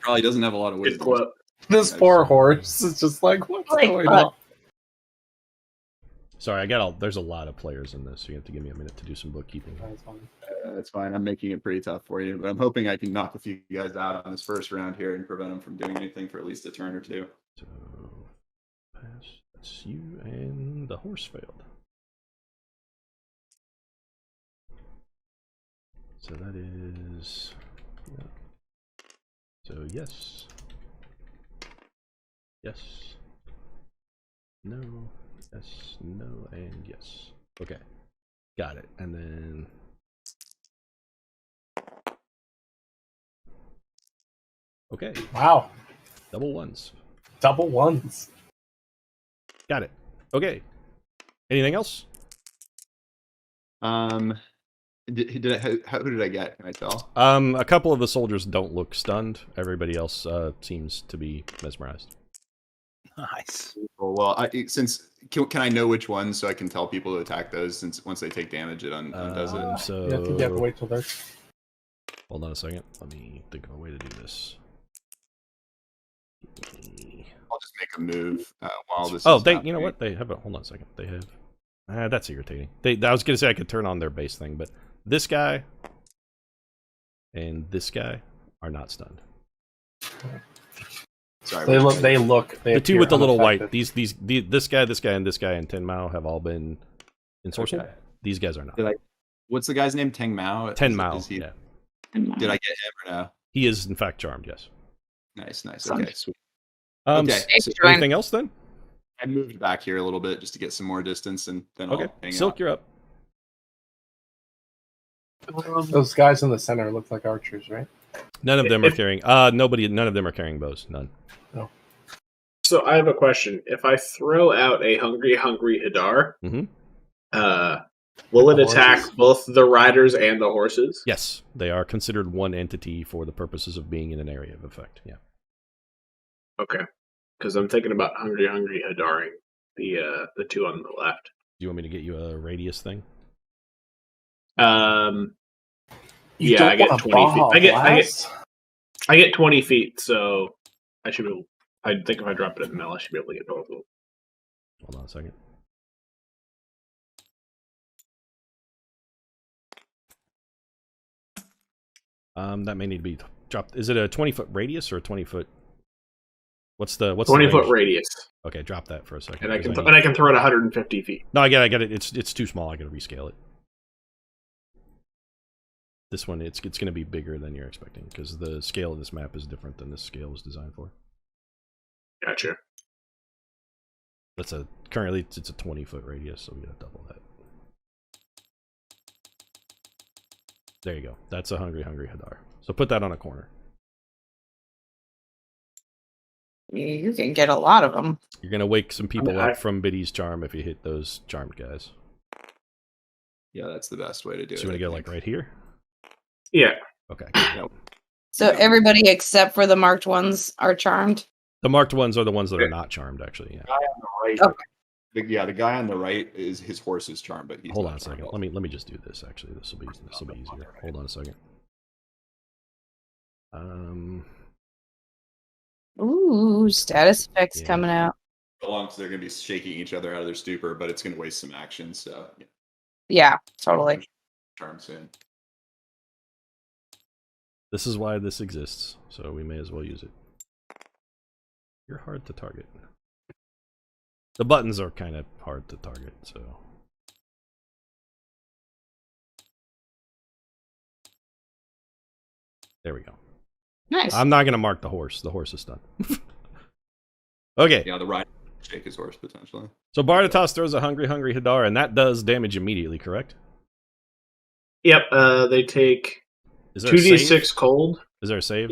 Probably doesn't have a lot of Good wisdom. quote. This poor horse is just like, what's going on? Sorry, there's a lot of players in this, so you have to give me a minute to do some bookkeeping. That's fine. I'm making it pretty tough for you, but I'm hoping I can knock a few guys out on this first round here and prevent them from doing anything for at least a turn or two. So, pass. That's you, and the horse failed. So that is. Yeah. So yes. Yes. No. Yes. No. And yes. Okay. Got it. And then. Okay. Wow. Double ones. Double ones. Got it. Okay. Anything else? Who did I get? Can I tell? A couple of the soldiers don't look stunned. Everybody else seems to be mesmerized. Nice. Well, can I know which ones so I can tell people to attack those? Since once they take damage, it undoes it. So You have to wait till they're. hold on a second. Let me think of a way to do this. I'll just make a move while this. Oh, is you know happening. what? They have a. Hold on a second. They have. That's irritating. I was gonna say I could turn on their base thing, but this guy and this guy are not stunned. Sorry, They look. The two with the little white. unaffected. This guy, and this guy, and Ten Mao have all been ensorcelled. Okay. These guys are not. What's the guy's name? Teng Mao. Ten Mao. Is he, Yeah, Did I get him or no? he is in fact charmed. Yes. Nice. Okay, sweet. Okay. So Anything else then? I moved back here a little bit just to get some more distance, and then I'll hang Silk, out. you're up. Those guys in the center look like archers, right? None of them are carrying. None of them are carrying bows. None. No. So I have a question. If I throw out a hungry Hadar, will it attack both the riders and the horses? Yes, they are considered one entity for the purposes of being in an area of effect. Yeah. Okay. Because I'm thinking about hungry Hadaring the two on the left. Do you want me to get you a radius thing? You Yeah, don't I get want a 20 feet. Baja Blast? I get 20 feet, so I should be able. I think if I drop it in Mel, I should be able to get both of them. Hold on a second. That may need to be dropped. Is it a 20-foot radius or a 20-foot? What's the 20-foot radius? Okay, drop that for a second. And I can throw it 150 feet. No, I get it. It's too small. I got to rescale it. This one, it's going to be bigger than you're expecting because the scale of this map is different than this scale was designed for. Gotcha. Currently it's a 20-foot radius, so we got to double that. There you go. That's a hungry Hadar. So put that on a corner. You can get a lot of them. You're going to wake some people up from Biddy's charm if you hit those charmed guys. Yeah, that's the best way to do it. So you want to go like right here? Yeah. Okay. So everybody except for the marked ones are charmed? The marked ones are the ones that are not charmed, actually. Yeah. Okay. The guy on the right is his horse is charmed, but he's Hold not on a second. charmed. Let me just do this. Actually, this will be easier. Hold on a second. Ooh, status effects coming out. Along, so they're going to be shaking each other out of their stupor, but it's going to waste some action. So Yeah, totally. Charm soon. This is why this exists, so we may as well use it. You're hard to target. The buttons are kind of hard to target, so. There we go. Nice. I'm not going to mark the horse. The horse is stunned. Okay. Yeah, the rider shake his horse potentially. So Bardatos throws a hungry Hadar, and that does damage immediately, correct? Yep. They take Is there a 2d6 save? cold. Is there a save?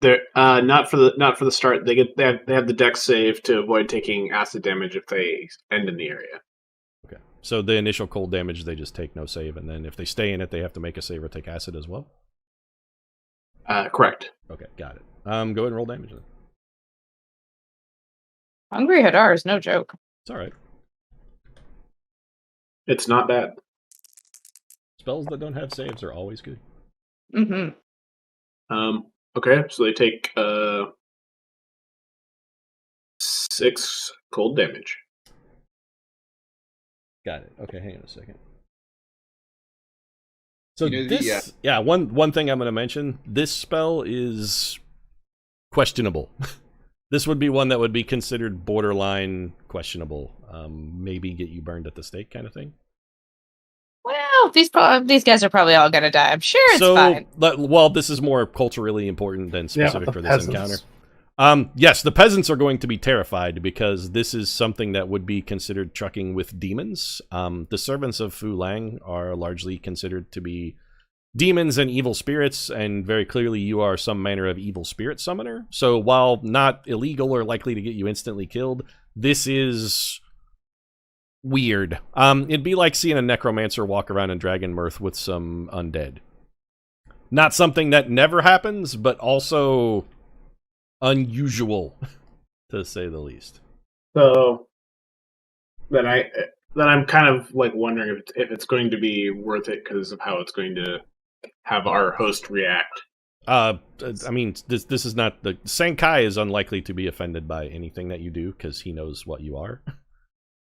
They're not for the start. They have the dex save to avoid taking acid damage if they end in the area. Okay. So the initial cold damage, they just take no save, and then if they stay in it, they have to make a save or take acid as well? Correct. Okay, got it. Go ahead and roll damage then. Hungry Hadar is no joke. It's alright. It's not bad. Spells that don't have saves are always good. Mm-hmm. Okay, so they take 6 cold damage. Got it. Okay, hang on a second. So You know, this, one thing I'm going to mention, this spell is questionable. This would be one that would be considered borderline questionable. Maybe get you burned at the stake kind of thing. Well, these guys are probably all gonna die. I'm sure it's fine. Well, this is more culturally important than specific for this peasants. encounter. Yes, the peasants are going to be terrified because this is something that would be considered trucking with demons. The servants of Fu Lang are largely considered to be demons and evil spirits, and very clearly you are some manner of evil spirit summoner. So while not illegal or likely to get you instantly killed, this is weird. It'd be like seeing a necromancer walk around in Dragonmyrth with some undead. Not something that never happens, but also unusual, to say the least. So then I'm kind of like wondering if it's going to be worth it because of how it's going to have our host react. I mean, this is not the Sankai is unlikely to be offended by anything that you do because he knows what you are.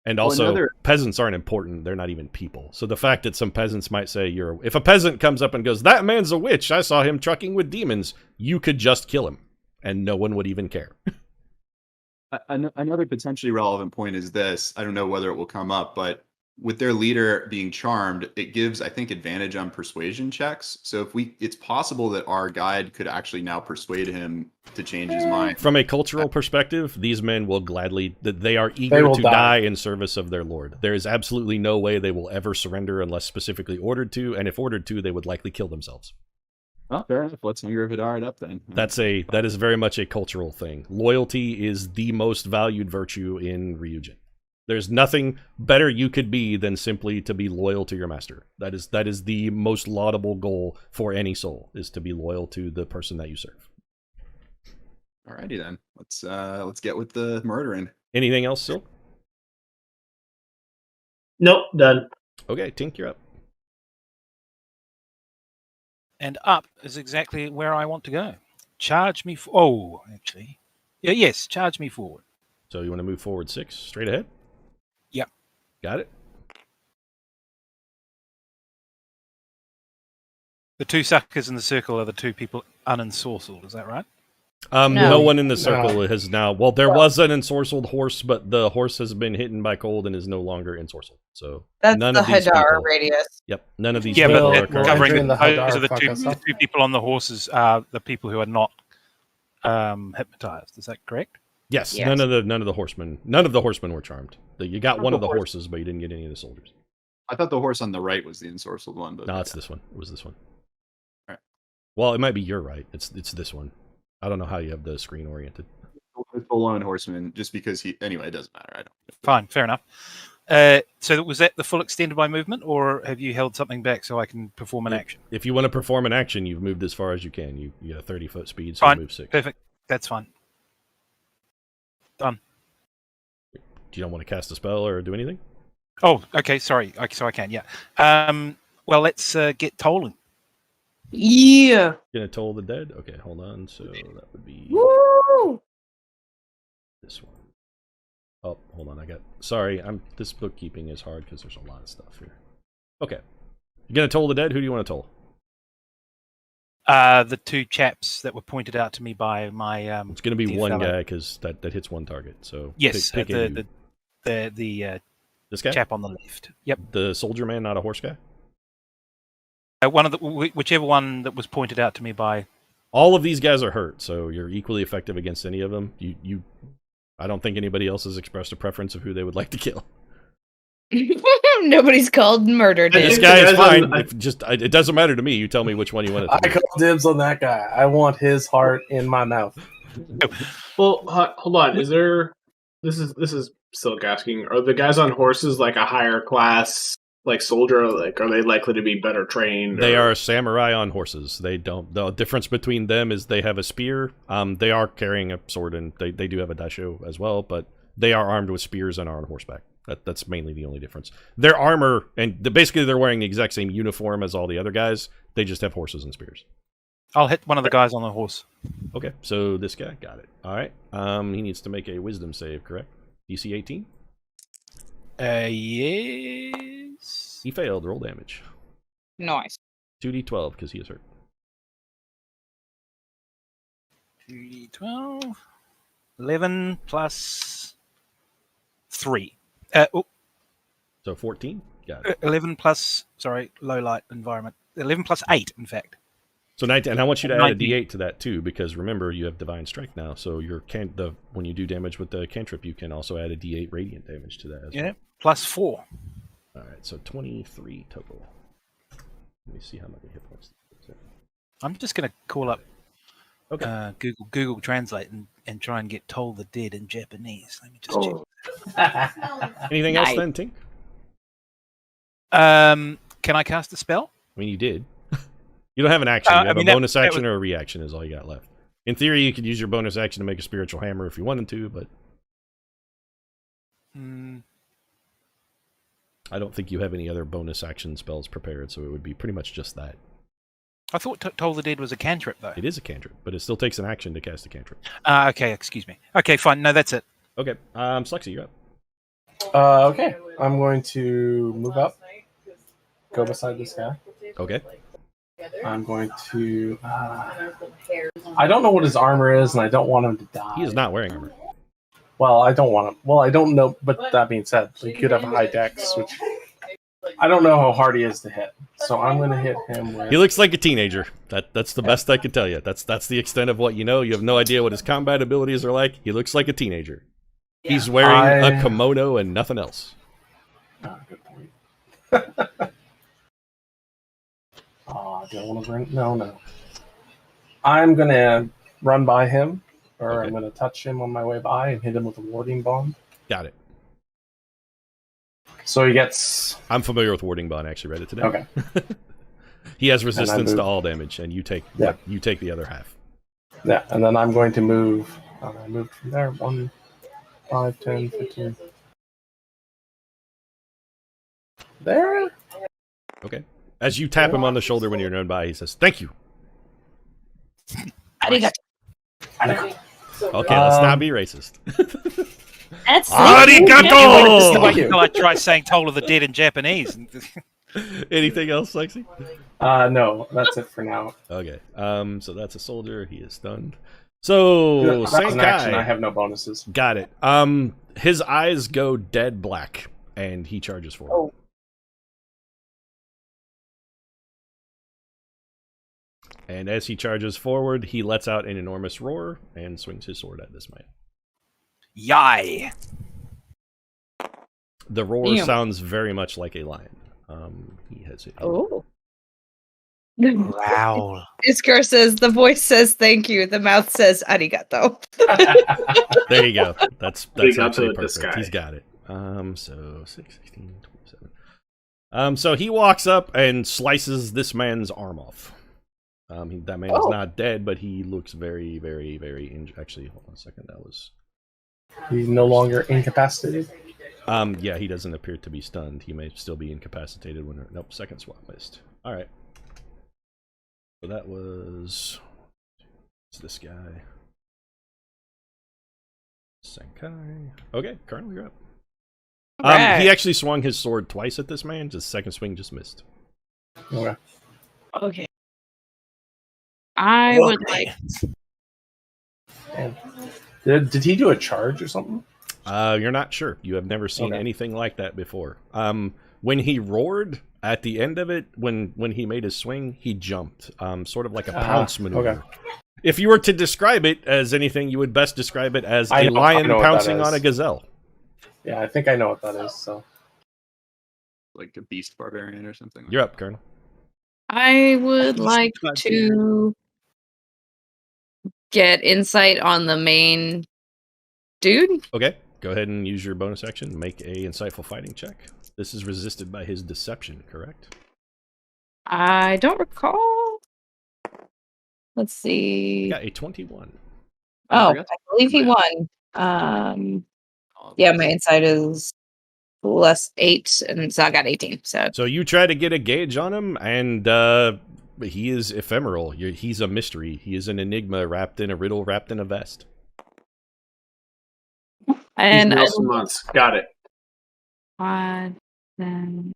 And also, peasants aren't important. They're not even people. So the fact that some peasants might say if a peasant comes up and goes, "That man's a witch, I saw him trucking with demons," you could just kill him and no one would even care. Another potentially relevant point is this. I don't know whether it will come up, but with their leader being charmed, it gives, I think, advantage on persuasion checks. So it's possible that our guide could actually now persuade him to change his mind. From a cultural perspective, these men will gladly, they are eager to die in service of their lord. There is absolutely no way they will ever surrender unless specifically ordered to, and if ordered to, they would likely kill themselves. Oh, fair enough. Let's Hunger Vidar it up then. That is very much a cultural thing. Loyalty is the most valued virtue in Reugen. There's nothing better you could be than simply to be loyal to your master. That is the most laudable goal for any soul, is to be loyal to the person that you serve. Alrighty then. Let's get with the murdering. Anything else, Silk? Nope, done. Okay, Tink, you're up. And up is exactly where I want to go. Charge me. Yes, charge me forward. So you want to move forward 6, straight ahead? Yep. Got it. The 2 suckers in the circle are the 2 people unensorcelled, is that right? No one in the circle has now. Well, there was an ensorcelled horse, but the horse has been hitten by cold and is no longer ensorcelled. So that's none the of these Hadar people, radius. Yep, none of these Yeah, people but are currently covering the Hadar, those are the fuck us up. 2 people on the horses are the people who are not hypnotized. Is that correct? Yes, Yes. none of the horsemen were charmed. You got one of the horses, but you didn't get any of the soldiers. I thought the horse on the right was the ensorcelled one, but No, it's this one. It was this one. All right. Well, it might be your right. It's this one. I don't know how you have the screen oriented. the lone horseman, just because he. Anyway, it doesn't matter. I don't. Fine, fair enough. So was that the full extent of my movement, or have you held something back so I can perform an action? If you want to perform an action, you've moved as far as you can. You get a 30-foot speed, so Fine. you move 6. Perfect. That's fine. Done. Do you don't want to cast a spell or do anything? Oh, okay. Sorry. So I can. Yeah. Well, let's get tolling. Yeah. Gonna toll the dead? Okay, hold on. So that would be Woo! this one. Oh, hold on. This bookkeeping is hard because there's a lot of stuff here. Okay. You gonna toll the dead? Who do you want to toll? The 2 chaps that were pointed out to me by my. It's gonna be dear one fellow. guy because that hits one target. So Yes, pick a dude. the This guy, chap on the left. Yep. the soldier man, not a horse guy. One of the whichever one that was pointed out to me by. All of these guys are hurt, so you're equally effective against any of them. I don't think anybody else has expressed a preference of who they would like to kill. Nobody's called murdered. This think guy the is guys fine. on- It doesn't matter to me. You tell me which one you want I to. call dibs on that guy. I want his heart in my mouth. Well, hold on. Is there? This is Silk asking. Are the guys on horses like a higher class, like soldier? Like, are they likely to be better trained? They or- are samurai on horses. They don't. The difference between them is they have a spear. They are carrying a sword, and they do have a daisho as well. But they are armed with spears and are on horseback. That's mainly the only difference. Their armor and basically they're wearing the exact same uniform as all the other guys. They just have horses and spears. I'll hit one of the guys on the horse. Okay, so this guy got it. All right. He needs to make a wisdom save, correct? DC 18. Yes. He failed. Roll damage. Nice. 2d12 because he is hurt. 2d12. 11 plus 3. So 14. Got it. 11 plus, sorry, low light environment. 11 plus 8, in fact. So 19, and I want you to add 19. a d8 to that too, because remember you have divine strike now. So when you do damage with the cantrip, you can also add a d8 radiant damage to that as Yeah, well. plus 4. All right, so 23 total. Let me see how many hit points. I'm just going to call up Okay. Google Translate and try and get Toll the Dead in Japanese. Let me just Anything else then, Tink? check. Can I cast a spell? I mean, you did. You don't have an action. You have a bonus that action or a reaction is all you got left. In theory, you could use your bonus action to make a spiritual hammer if you wanted to, but I don't think you have any other bonus action spells prepared, so it would be pretty much just that. I thought Toll the Dead was a cantrip, though. It is a cantrip, but it still takes an action to cast a cantrip. Okay, excuse me. Okay, fine. No, that's it. Okay, Slexy, you're up. Okay, I'm going to move up, go beside this guy. Okay. I'm going to. I don't know what his armor is, and I don't want him to die. He is not wearing armor. Well, I don't want him. Well, I don't know, but that being said, he could have a high dex, which I don't know how hard he is to hit. So I'm going to hit him with. He looks like a teenager. That's the best I can tell you. That's the extent of what you know. You have no idea what his combat abilities are like. He looks like a teenager. He's wearing a kimono and nothing else. Oh, good point. Do I want to bring? No. I'm going to run by him, or Okay. I'm going to touch him on my way by and hit him with a warding bomb. Got it. So he gets. I'm familiar with warding bond. I actually read it today. Okay. He has resistance move. to all damage, and you take the other half. Yeah, and then I'm going to move. I moved from there. 1, 5, 10, 15. There? Okay. As you tap him on the shoulder when you're known by, he says, "Thank you." Arigato. Okay, let's not be racist. That's Arigato! Thank you. I try saying Toll of the Dead in Japanese. Anything else, Lexi? No, that's it for now. Okay. So that's a soldier. He is stunned. So That was an action. I Senkai have no bonuses. got it. His eyes go dead black, and he charges forward. Oh. And as he charges forward, he lets out an enormous roar and swings his sword at this man. Yai. The roar Damn. sounds very much like a lion. He has it. Oh. Growl. Iskar says, the voice says thank you, the mouth says arigato. There you go. That's Arigato actually in the perfect. sky. He's got it. So 6, 16, 27. So he walks up and slices this man's arm off. That man is not dead, but he looks very, very, very injured. Actually, hold on a second. That was... He's no longer incapacitated. Yeah, he doesn't appear to be stunned. He may still be incapacitated when... Nope, second swap missed. All right. So that was... It's this guy. Senkai. Okay, Colonel, you're up. Right. He actually swung his sword twice at this man. Just second swing just missed. Okay. Okay. I would like... And did he do a charge or something? You're not sure. You have never seen anything like that before. When he roared at the end of it, when he made his swing, he jumped, sort of like a pounce maneuver. Okay. If you were to describe it as anything, you would best describe it as a lion pouncing on a gazelle. Yeah, I think I know what that is. So, Like a beast barbarian or something. You're up, Colonel. I would like to get insight on the main dude. Okay, go ahead and use your bonus action. Make a insightful fighting check. This is resisted by his deception, correct? I don't recall. Let's see. Got a 21. Oh, I believe he won. Yeah, my insight is +8, and so I got 18. So you try to get a gauge on him, and he is ephemeral. He's a mystery. He is an enigma wrapped in a riddle, wrapped in a vest. And Nelson Months. Got it. 5, 10,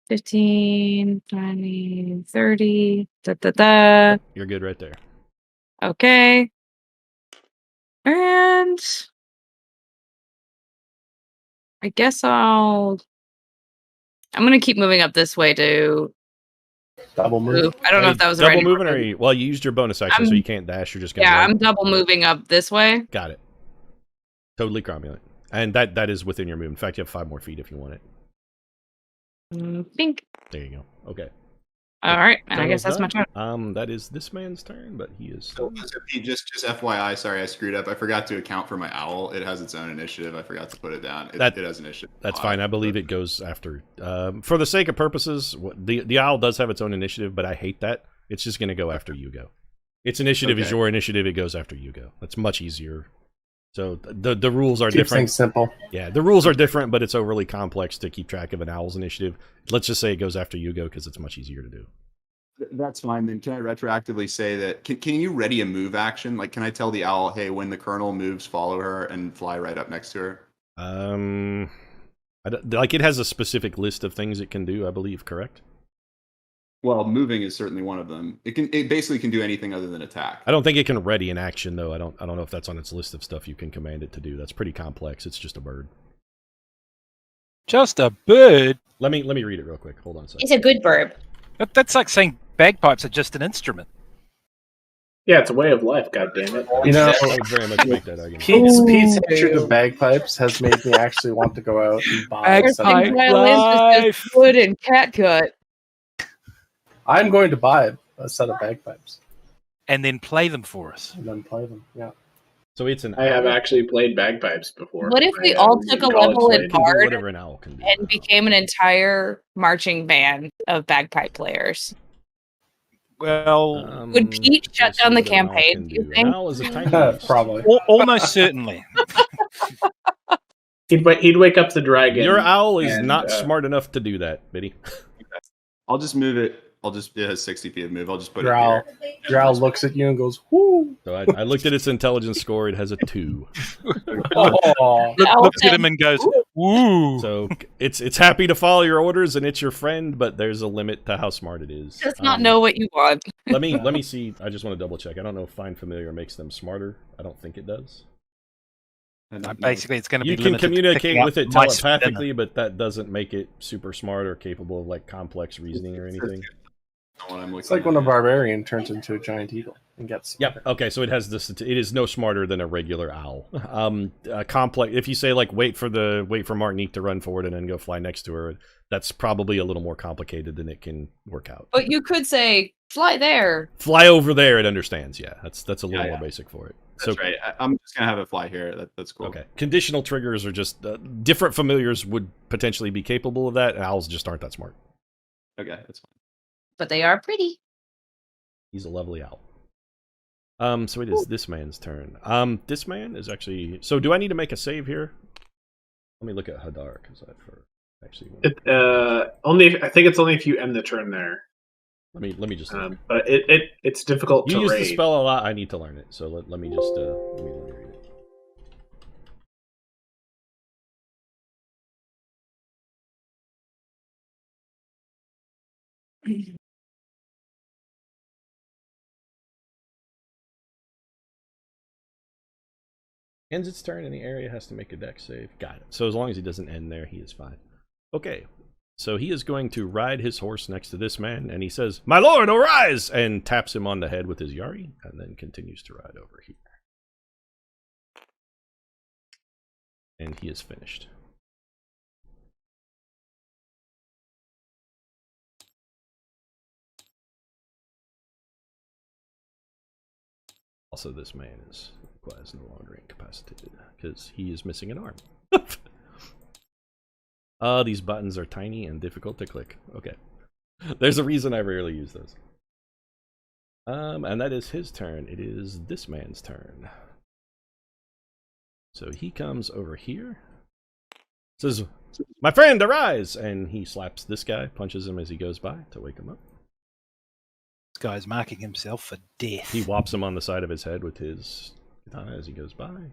15, 20, 30. You're good right there. Okay. And I guess I'm going to keep moving up this way to double move. I don't know if that was double right. moving, or you used your bonus action, so you can't dash. You're just going to I'm double moving up this way. Got it. Totally cromulent. And that is within your move. In fact, you have 5 more feet if you want it. Think. There you go. Okay. All right. I guess that's my turn. That is this man's turn, but he is. So just FYI, sorry, I screwed up. I forgot to account for my owl. It has its own initiative. I forgot to put it down. It has initiative. That's fine. I believe it goes after. For the sake of purposes, the owl does have its own initiative, but I hate that. It's just going to go after you go. Its initiative is your initiative. It goes after you go. That's much easier. So the rules are Keeps different. things simple. Yeah, the rules are different, but it's overly complex to keep track of an owl's initiative. Let's just say it goes after you go because it's much easier to do. That's fine. Then can I retroactively say that? Can you ready a move action? Like, can I tell the owl, hey, when the colonel moves, follow her and fly right up next to her? It has a specific list of things it can do, I believe. Correct? Well, moving is certainly one of them. It basically can do anything other than attack. I don't think it can ready an action though. I don't know if that's on its list of stuff you can command it to do. That's pretty complex. It's just a bird. Just a bird? Let me read it real quick. Hold on a second. It's a good bird. That's like saying bagpipes are just an instrument. Yeah, it's a way of life, goddammit. You know, I would very much make that argument. Pete's hatred of bagpipes has made me actually want to go out and buy Bagpipe Violins with wood and catgut. I'm going to buy a set of bagpipes And then play them for us. and then play them. Yeah. So it's an. I have actually played bagpipes before. What if we I, all in took a college level in played. Bard Whatever an owl can do. and became an entire marching band of bagpipe players? Well, Would Pete shut down the campaign, do you think? An owl is a tiny beast. Probably. almost certainly. He'd wake up the dragon. Your owl is and, not smart enough to do that, Biddy. I'll just move it. It has 60 feet of move. I'll just put Your it owl, here. your owl looks at you and goes, "Whoo!" So I looked at its intelligence score. It has a 2. Oh, Looks at him and goes, "Ooh." So it's happy to follow your orders and it's your friend, but there's a limit to how smart it is. Does not know what you want. Let me see. I just want to double check. I don't know if Find Familiar makes them smarter. I don't think it does. Basically, it's going to be You can limited to communicate picking with up it mice for telepathically, but that doesn't make it super smart or capable of like complex reasoning or anything. What I'm it's like when a barbarian turns into a giant eagle. and get some. Yep. Okay, so it has this. It is no smarter than a regular owl. Complex. If you say like wait for Martinique to run forward and then go fly next to her, that's probably a little more complicated than it can work out. But you could say fly there. Fly over there. It understands. Yeah, that's a little more basic for it. That's right. I'm just gonna have it fly here. That's cool. Okay. Conditional triggers are just different familiars would potentially be capable of that. Owls just aren't that smart. Okay, that's fine. But they are pretty. He's a lovely owl. So it is this man's turn. This man is actually. So do I need to make a save here? Let me look at Hadar because I've actually. Only I think it's only if you end the turn there. Let me just. But it's difficult to You use raid. the spell a lot. I need to learn it. So let me just let me read it. Ends its turn and the area has to make a dex save. Got it. So as long as he doesn't end there, he is fine. Okay. So he is going to ride his horse next to this man, and he says, "My lord, arise!" and taps him on the head with his yari, and then continues to ride over here. And he is finished. Also, this man is no longer incapacitated because he is missing an arm. These buttons are tiny and difficult to click. Okay. There's a reason I rarely use those. And that is his turn. It is this man's turn. So he comes over here. Says, "My friend, arise!" And he slaps this guy, punches him as he goes by to wake him up. This guy's marking himself for death. He whops him on the side of his head with his katana as he goes by.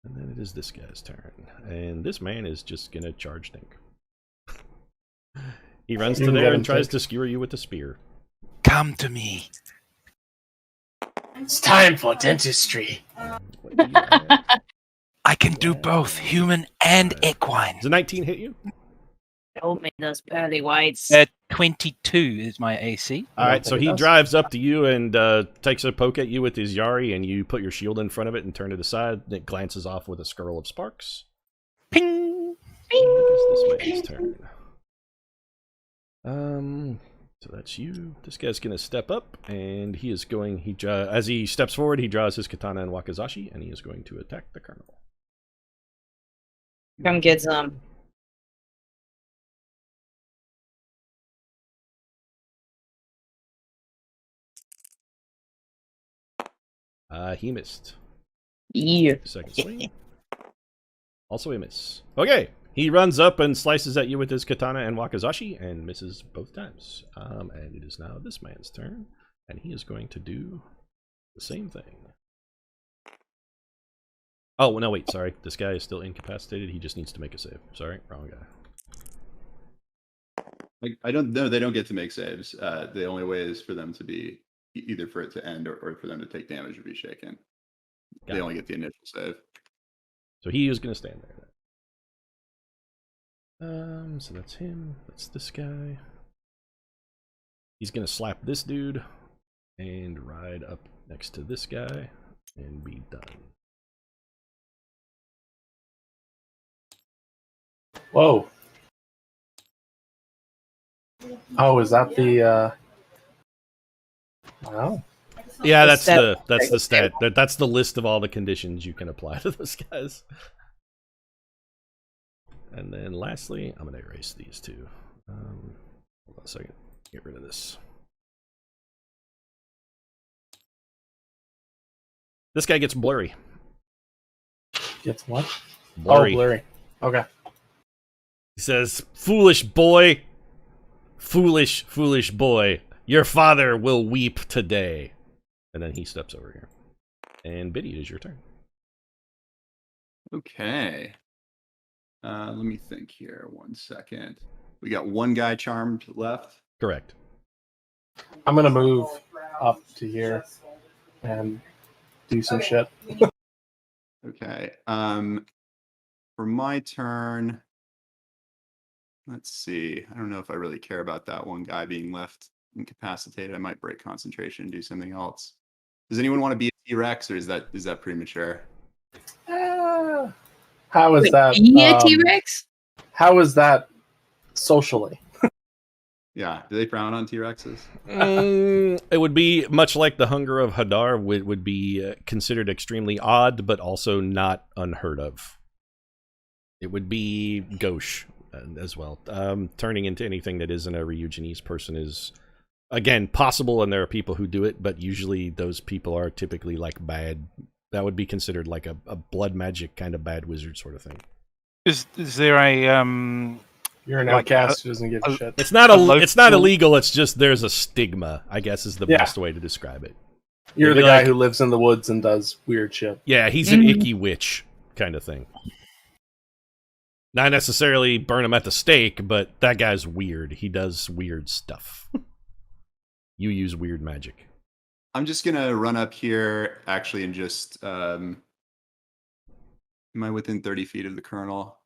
And then it is this guy's turn. And this man is just gonna charge Dink. He runs to there and tries to skewer you with the spear. Come to me. It's time for dentistry. I can do both human and equine. Does a 19 hit you? Show me those pearly whites. 22 is my AC. Alright, so he drives up to you and takes a poke at you with his yari, and you put your shield in front of it and turn it aside, and it glances off with a skirl of sparks. Ping! It is this man's turn. So that's you. This guy's gonna step up, and he is going. As he steps forward, he draws his katana and wakizashi, and he is going to attack the colonel. Come get some. He missed. Yeah. Second swing. Also a miss. Okay. He runs up and slices at you with his katana and wakizashi and misses both times. And it is now this man's turn. And he is going to do the same thing. Oh, no, wait, sorry. This guy is still incapacitated. He just needs to make a save. Sorry, wrong guy. I don't know. They don't get to make saves. The only way is for them to be either for it to end or for them to take damage or be shaken. They only get the initial save. So he is going to stand there. So that's him. That's this guy. He's going to slap this dude and ride up next to this guy and be done. Whoa. Oh, is that the Oh. Yeah, that's the stat. That's the list of all the conditions you can apply to those guys. And then lastly, I'm going to erase these two. Hold on a second. Get rid of this. This guy gets blurry. Gets what? Blurry. Oh, blurry. Okay. He says, "Foolish boy, foolish, foolish boy, your father will weep today." And then he steps over here. And Biddy, it is your turn. Okay. Let me think here. 1 second. We got one guy charmed left. Correct. I'm gonna move up to here and do some shit. Okay. For my turn, let's see. I don't know if I really care about that one guy being left incapacitated, I might break concentration and do something else. Does anyone want to be a T-Rex, or is that premature? How is that? Be a T-Rex? How is that socially? Yeah, do they frown on T-Rexes? It would be much like the hunger of Hadar would be considered extremely odd, but also not unheard of. It would be gauche as well. Turning into anything that isn't a Reugenese person is, again, possible, and there are people who do it, but usually those people are typically like bad. That would be considered like a blood magic kind of bad wizard sort of thing. Is there a You're an like outcast who doesn't give a shit. It's not local- it's not illegal. It's just there's a stigma, I guess, is the Yeah. best way to describe it. You're It'd the be guy like- who lives in the woods and does weird shit. Yeah, he's an icky witch kind of thing. Not necessarily burn him at the stake, but that guy's weird. He does weird stuff. You use weird magic. I'm just gonna run up here, actually, and just am I within 30 feet of the Colonel?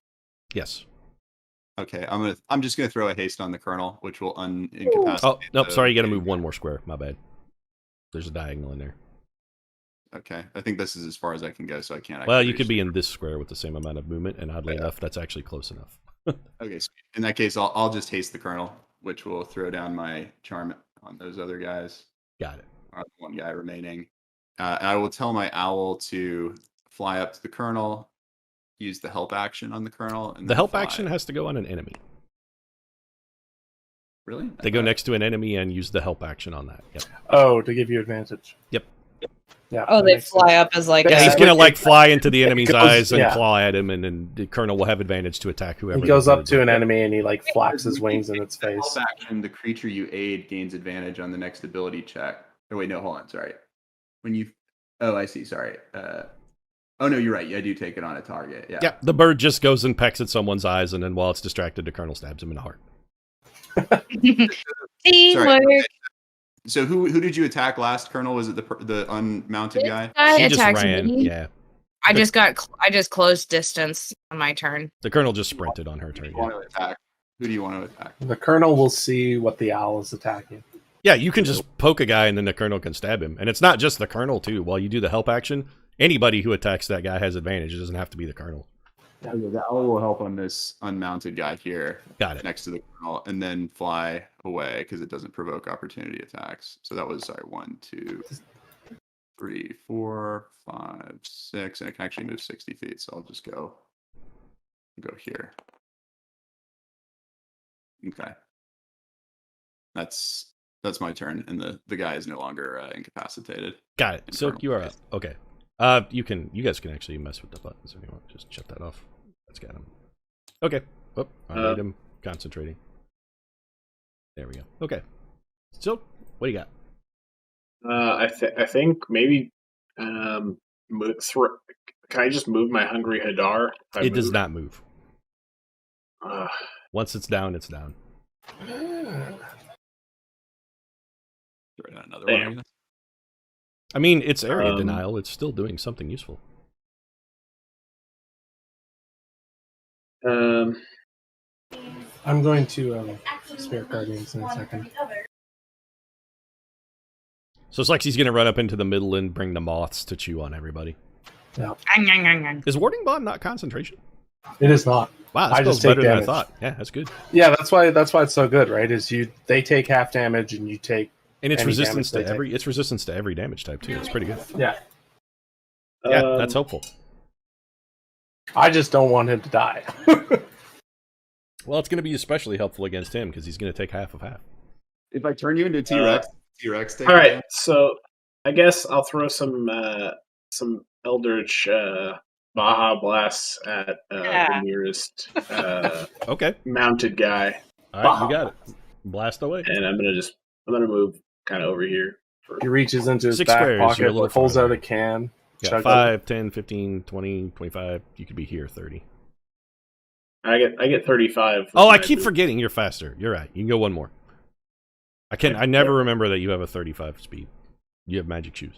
Yes. Okay, I'm just gonna throw a haste on the Colonel, which will incapacitate. Oh, nope, the- sorry, you gotta move one more square. My bad. There's a diagonal in there. Okay, I think this is as far as I can go, so I can't. Well, actually you could reach be the- in this square with the same amount of movement, and oddly enough, that's actually close enough. Okay, so in that case, I'll just haste the Colonel, which will throw down my charm on those other guys. Got it. Or the one guy remaining. And I will tell my owl to fly up to the Colonel, use the help action on the Colonel, and The then help fly. action has to go on an enemy. Really? They go next to an enemy and use the help action on that. Yep. Oh, to give you advantage. Yep. Yeah. Oh, that they makes fly sense. up as like Yeah, He's a... gonna like fly into the enemy's goes- eyes and yeah. claw at him, and then the Colonel will have advantage to attack whoever. He goes they up to an target. enemy and he like flaps his wings in its The help face. action, the creature you aid gains advantage on the next ability check. Oh wait, no, hold on, sorry. When you, oh, I see, sorry. Oh no, you're right. I do take it on a target. Yeah. Yeah, the bird just goes and pecks at someone's eyes, and then while it's distracted, the Colonel stabs him in the heart. Teamwork. Okay. So who did you attack last, Colonel? Was it the unmounted This guy? guy He just attacks ran. me. Yeah, I just closed distance on my turn. the Colonel just sprinted on her Who do turn. you Yeah. want to attack? Who do you want to attack? The Colonel will see what the owl is attacking. Yeah, you can just poke a guy and then the Colonel can stab him. And it's not just the Colonel, too. While you do the help action, anybody who attacks that guy has advantage. It doesn't have to be the Colonel. Okay, the owl will help on this unmounted guy here. Got it. Next to the Colonel, and then fly away because it doesn't provoke opportunity attacks. So that was, sorry, 1, 2, 3, 4, 5, 6, and it can actually move 60 feet. So I'll just go here. Okay. That's my turn, and the guy is no longer incapacitated. Got it. Silk, you are up. Okay. You guys can actually mess with the buttons if you want. Just shut that off. That's got him. Okay. Oh, I made him concentrating. There we go. Okay. Silk, what do you got? I think maybe can I just move my hungry Hadar? if I It does move? not move. Uh, Once it's down, it's down. Throw down another Damn. one. I guess. I mean, it's area Um, denial. It's still doing something useful. I'm going to Spirit Guardians in a second. So it's like he's going to run up into the middle and bring the moths to chew on everybody. Is Warding Bond not concentration? It is not. Wow, I that just spells better take than I damage. thought. Yeah, that's good. Yeah, that's why it's so good, right? Is they take half damage and you take And it's any resistance damage to they every it's resistance to every damage type too. It's pretty good. Yeah. Yeah, that's hopeful. I just don't want him to die. Well, it's going to be especially helpful against him because he's going to take half of half. If I turn you into T-Rex, T-Rex take all right, damage? so I guess I'll throw some Eldritch Baja blasts at the nearest Okay. mounted guy, All right, you got it. Blast away. and I'm gonna move kind of over here. He reaches into his 6 back squares, you're a pocket, little pulls farther. out a can. Yeah, chugs it. 5, 10, 15, 20, 25. You could be here 30. I get 35. Oh, I with my keep move. forgetting you're faster. You're right. You can go one more. I never remember that you have a 35 speed. You have magic shoes.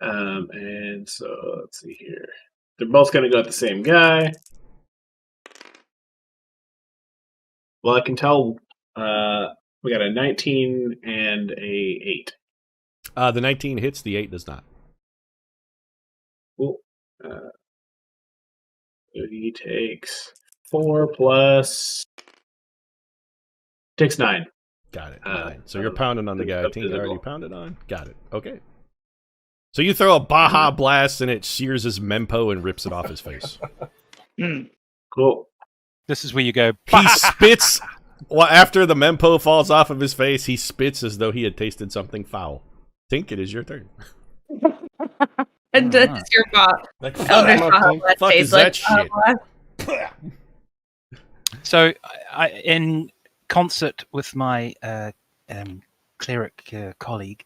And so let's see here. They're both gonna go at the same guy. Well, I can tell We got a 19 and a 8. The 19 hits, the 8 does not. Cool. He takes 4 plus... Takes 9. Got it. 9. So you're pounding on the guy. Tink, you already visible. pounded on? Got it. Okay. So you throw a Baja Blast and it sears his mempo and rips it off his face. Cool. This is where you go. He spits. Well, after the mempo falls off of his face, he spits as though he had tasted something foul. Tink, it is your turn. And that's your bot. Like, Fuck is that shit? So, in concert with my cleric colleague,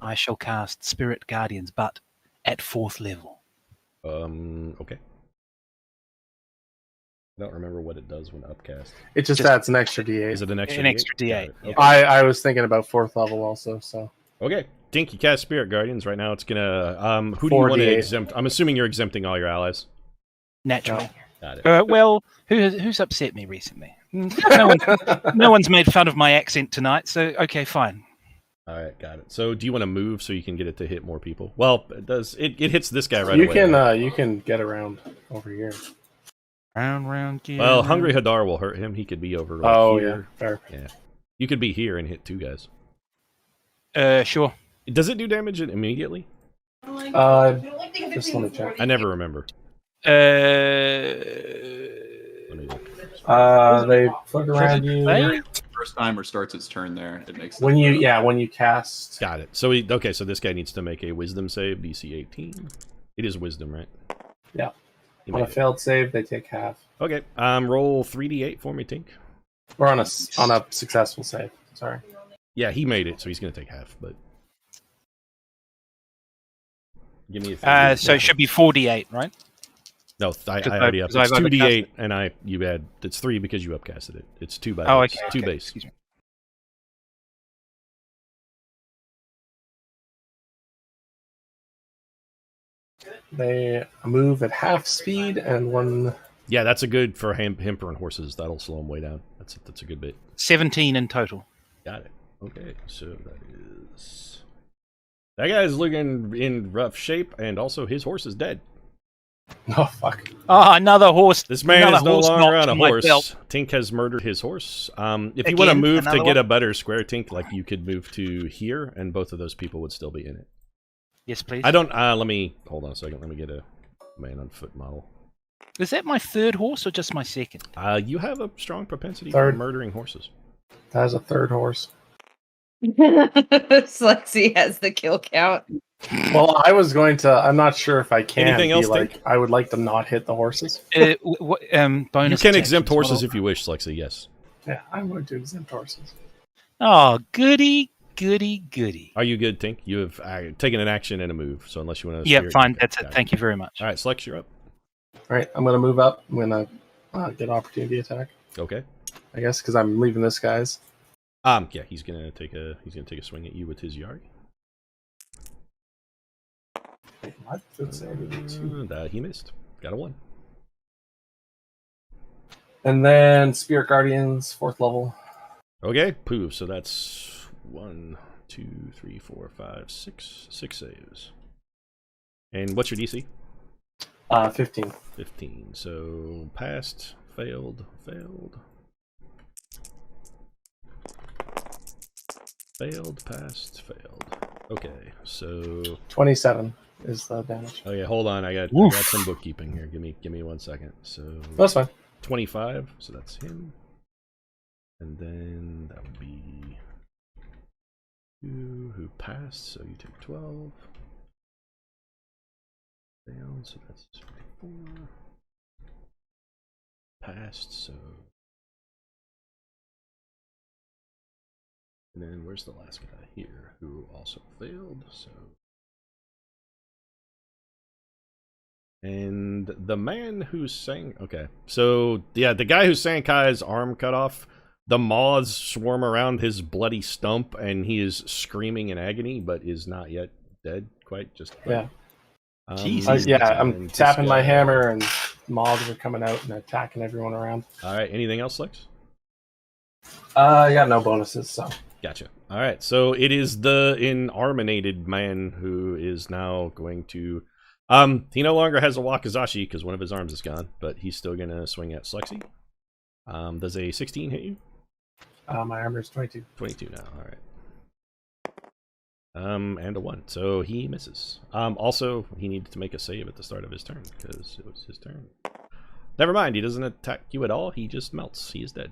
I shall cast Spirit Guardians, but at 4th level. Okay. I don't remember what it does when upcast. It just adds an extra D8. Is it an extra An extra D8. Okay. I was thinking about 4th level also, so. Okay. Tink, you cast Spirit Guardians. Right now it's gonna... who do you want to exempt? I'm assuming you're exempting all your allies. Naturally. Got it. Well, who's upset me recently? No one's made fun of my accent tonight, so okay, fine. All right, got it. So do you want to move so you can get it to hit more people? Well, it does. It hits this guy right you away. You can get around over here. Round, yeah. Well, Hungry Hadar will hurt him. He could be over here. Yeah, fair. Yeah. You could be here and hit 2 guys. Sure. Does it do damage immediately? Just let me check. I never remember. Let me look. They float around you. First timer starts its turn there. It makes When you cast. Got it. So so this guy needs to make a Wisdom save, DC 18. It is Wisdom, right? Yeah. He On a made it. failed save, they take half. Okay. Roll 3d8 for me, Tink. Or on a successful save. Sorry. Yeah, he made it, so he's going to take half. But give me a So it should be 4d8, right? No, I already up. It's 2d8, and you add. It's 3 because you upcasted it. It's 2 by base. Okay. 2 base. Excuse me. They move at half speed and 1. Yeah, that's a good for Hemper and horses. That'll slow them way down. That's a good bit. 17 in total. Got it. Okay, so that guy's looking in rough shape, and also his horse is dead. Oh fuck! Oh, another horse. This man is no longer on a horse. Belt. Tink has murdered his horse. If you Again, want to move to another get one? a better square, Tink, like you could move to here, and both of those people would still be in it. Yes, please. I don't. Let me hold on a second. Let me get a man on foot model. Is that my 3rd horse or just my 2nd? You have a strong propensity Third. for murdering horses. That is a 3rd horse. Slexy has the kill count. Well, I was going to. I'm not sure if I can. Anything else, like, I would like to not hit the horses. Bonus. You can attack exempt as well. horses if you wish, Lexi. Yes. Yeah, I'm going to exempt horses. Oh, goody. Are you good, Tink? You have taken an action and a move. So unless you want to. Yeah, fine. That's it. Thank you very much. All right, Slex, you're up. All right, I'm going to move up. I'm going to get opportunity attack. Okay. I guess because I'm leaving this guy's. Yeah, he's gonna take a swing at you with his Yari. What? He missed. Got a 1. And then Spirit Guardians, 4th level. Okay, poof. So that's 1, 2, 3, 4, 5, 6 saves. And what's your DC? 15. 15. So passed, failed. Failed, passed, failed. Okay, so 27 is the damage. oh yeah, hold on. I got some bookkeeping here. Give me 1 second. So That's fine. 25. So that's him, and then that would be you who passed. So you take 12. Failed. So that's 24. Passed. So. And then where's the last guy here who also failed? So, and the man who's saying so yeah, the guy who's saying Kai's arm cut off. The moths swarm around his bloody stump, and he is screaming in agony, but is not yet dead. Quite just yeah. Jesus. I'm tapping my hammer, and moths are coming out and attacking everyone around. All right. Anything else, Lex? I got no bonuses, so. Gotcha. All right, so it is the inarminated man who is now going to. He no longer has a wakizashi because one of his arms is gone, but he's still going to swing at Slexi. Does a 16 hit you? My armor is 22. 22 now. All right. And a 1, so he misses. Also, he needed to make a save at the start of his turn because it was his turn. Never mind, he doesn't attack you at all. He just melts. He is dead.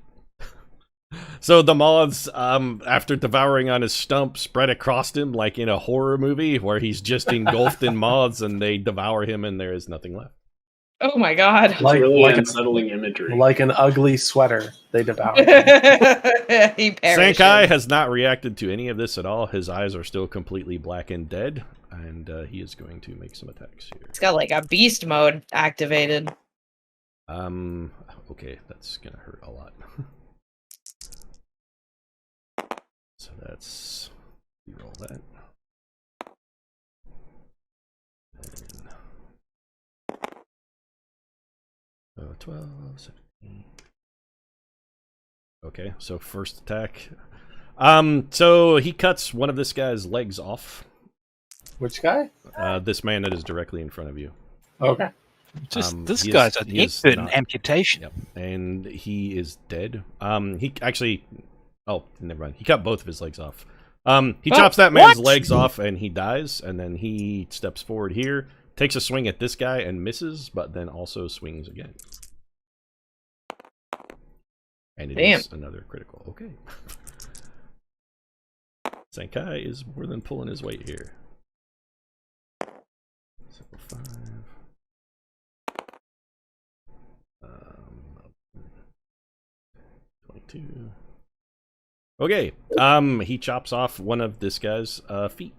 So the moths, after devouring on his stump, spread across him like in a horror movie where he's just engulfed in moths and they devour him and there is nothing left. Oh my god. It's really unsettling imagery. Like an ugly sweater, they devour. He perishes. Sankai has not reacted to any of this at all. His eyes are still completely black and dead, and he is going to make some attacks here. It's got like a beast mode activated. Okay, that's gonna hurt a lot. So that's, you roll that. And 12, 17. Okay, so first attack. So he cuts one of this guy's legs off. Which guy? This man that is directly in front of you. Okay. This guy's an expert in amputation. Yep, and he is dead. He actually... Oh, never mind. He cut both of his legs off. He chops that man's legs off, and he dies, and then he steps forward here, takes a swing at this guy, and misses, but then also swings again. And it is another critical. Okay. Sankai is more than pulling his weight here. 5. 22. Okay, he chops off one of this guy's feet.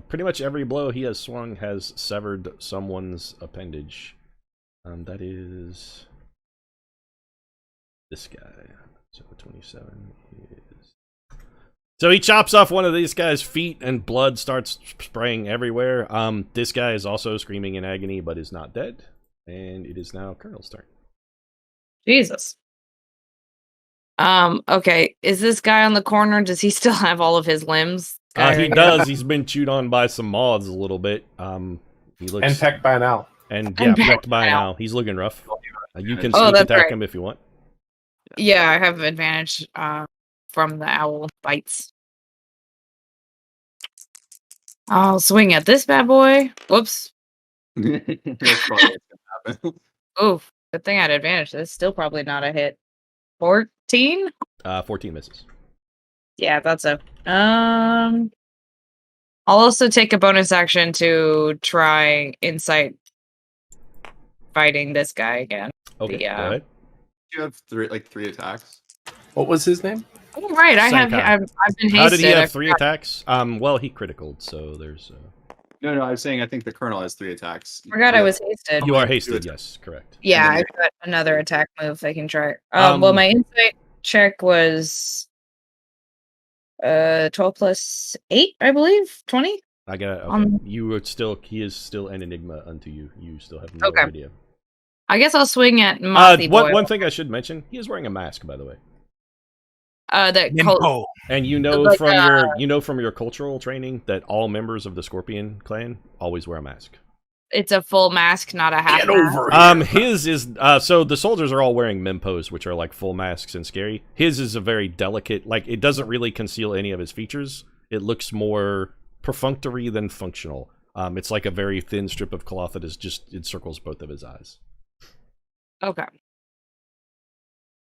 Pretty much every blow he has swung has severed someone's appendage. That is this guy. So 27 is... So he chops off one of these guy's feet and blood starts spraying everywhere. This guy is also screaming in agony but is not dead. And it is now Colonel's turn. Jesus. Okay. Is this guy on the corner? Does he still have all of his limbs? He does. He's been chewed on by some moths a little bit. He looks and pecked by an owl. And yeah, pecked by an owl. He's looking rough. You can sneak attack him if you want. Yeah, I have advantage from the owl bites. I'll swing at this bad boy. Whoops. Oh, good thing I had advantage. That's still probably not a hit. 14? 14 misses. Yeah, that's a... I'll also take a bonus action to try insight fighting this guy again. Okay, go ahead. You have three attacks. What was his name? Oh, right, I've been hasted. How did he have 3 attacks? Well, he criticaled, so there's... No, I was saying I think the Colonel has 3 attacks. I forgot I was hasted. You are hasted, yes, correct. Yeah, I've got another attack move I can try. Well, my insight check was 12 plus 8, I believe. 20? I got it. Okay. He is still an enigma unto you. You still have no idea. I guess I'll swing at Mothy Boy. One thing I should mention, he is wearing a mask, by the way. And you know from your cultural training that all members of the Scorpion clan always wear a mask. It's a full mask, not a half mask. His is so the soldiers are all wearing Mimpos, which are like full masks and scary. His is a very delicate, like it doesn't really conceal any of his features. It looks more perfunctory than functional. It's like a very thin strip of cloth that is just encircles both of his eyes. Okay.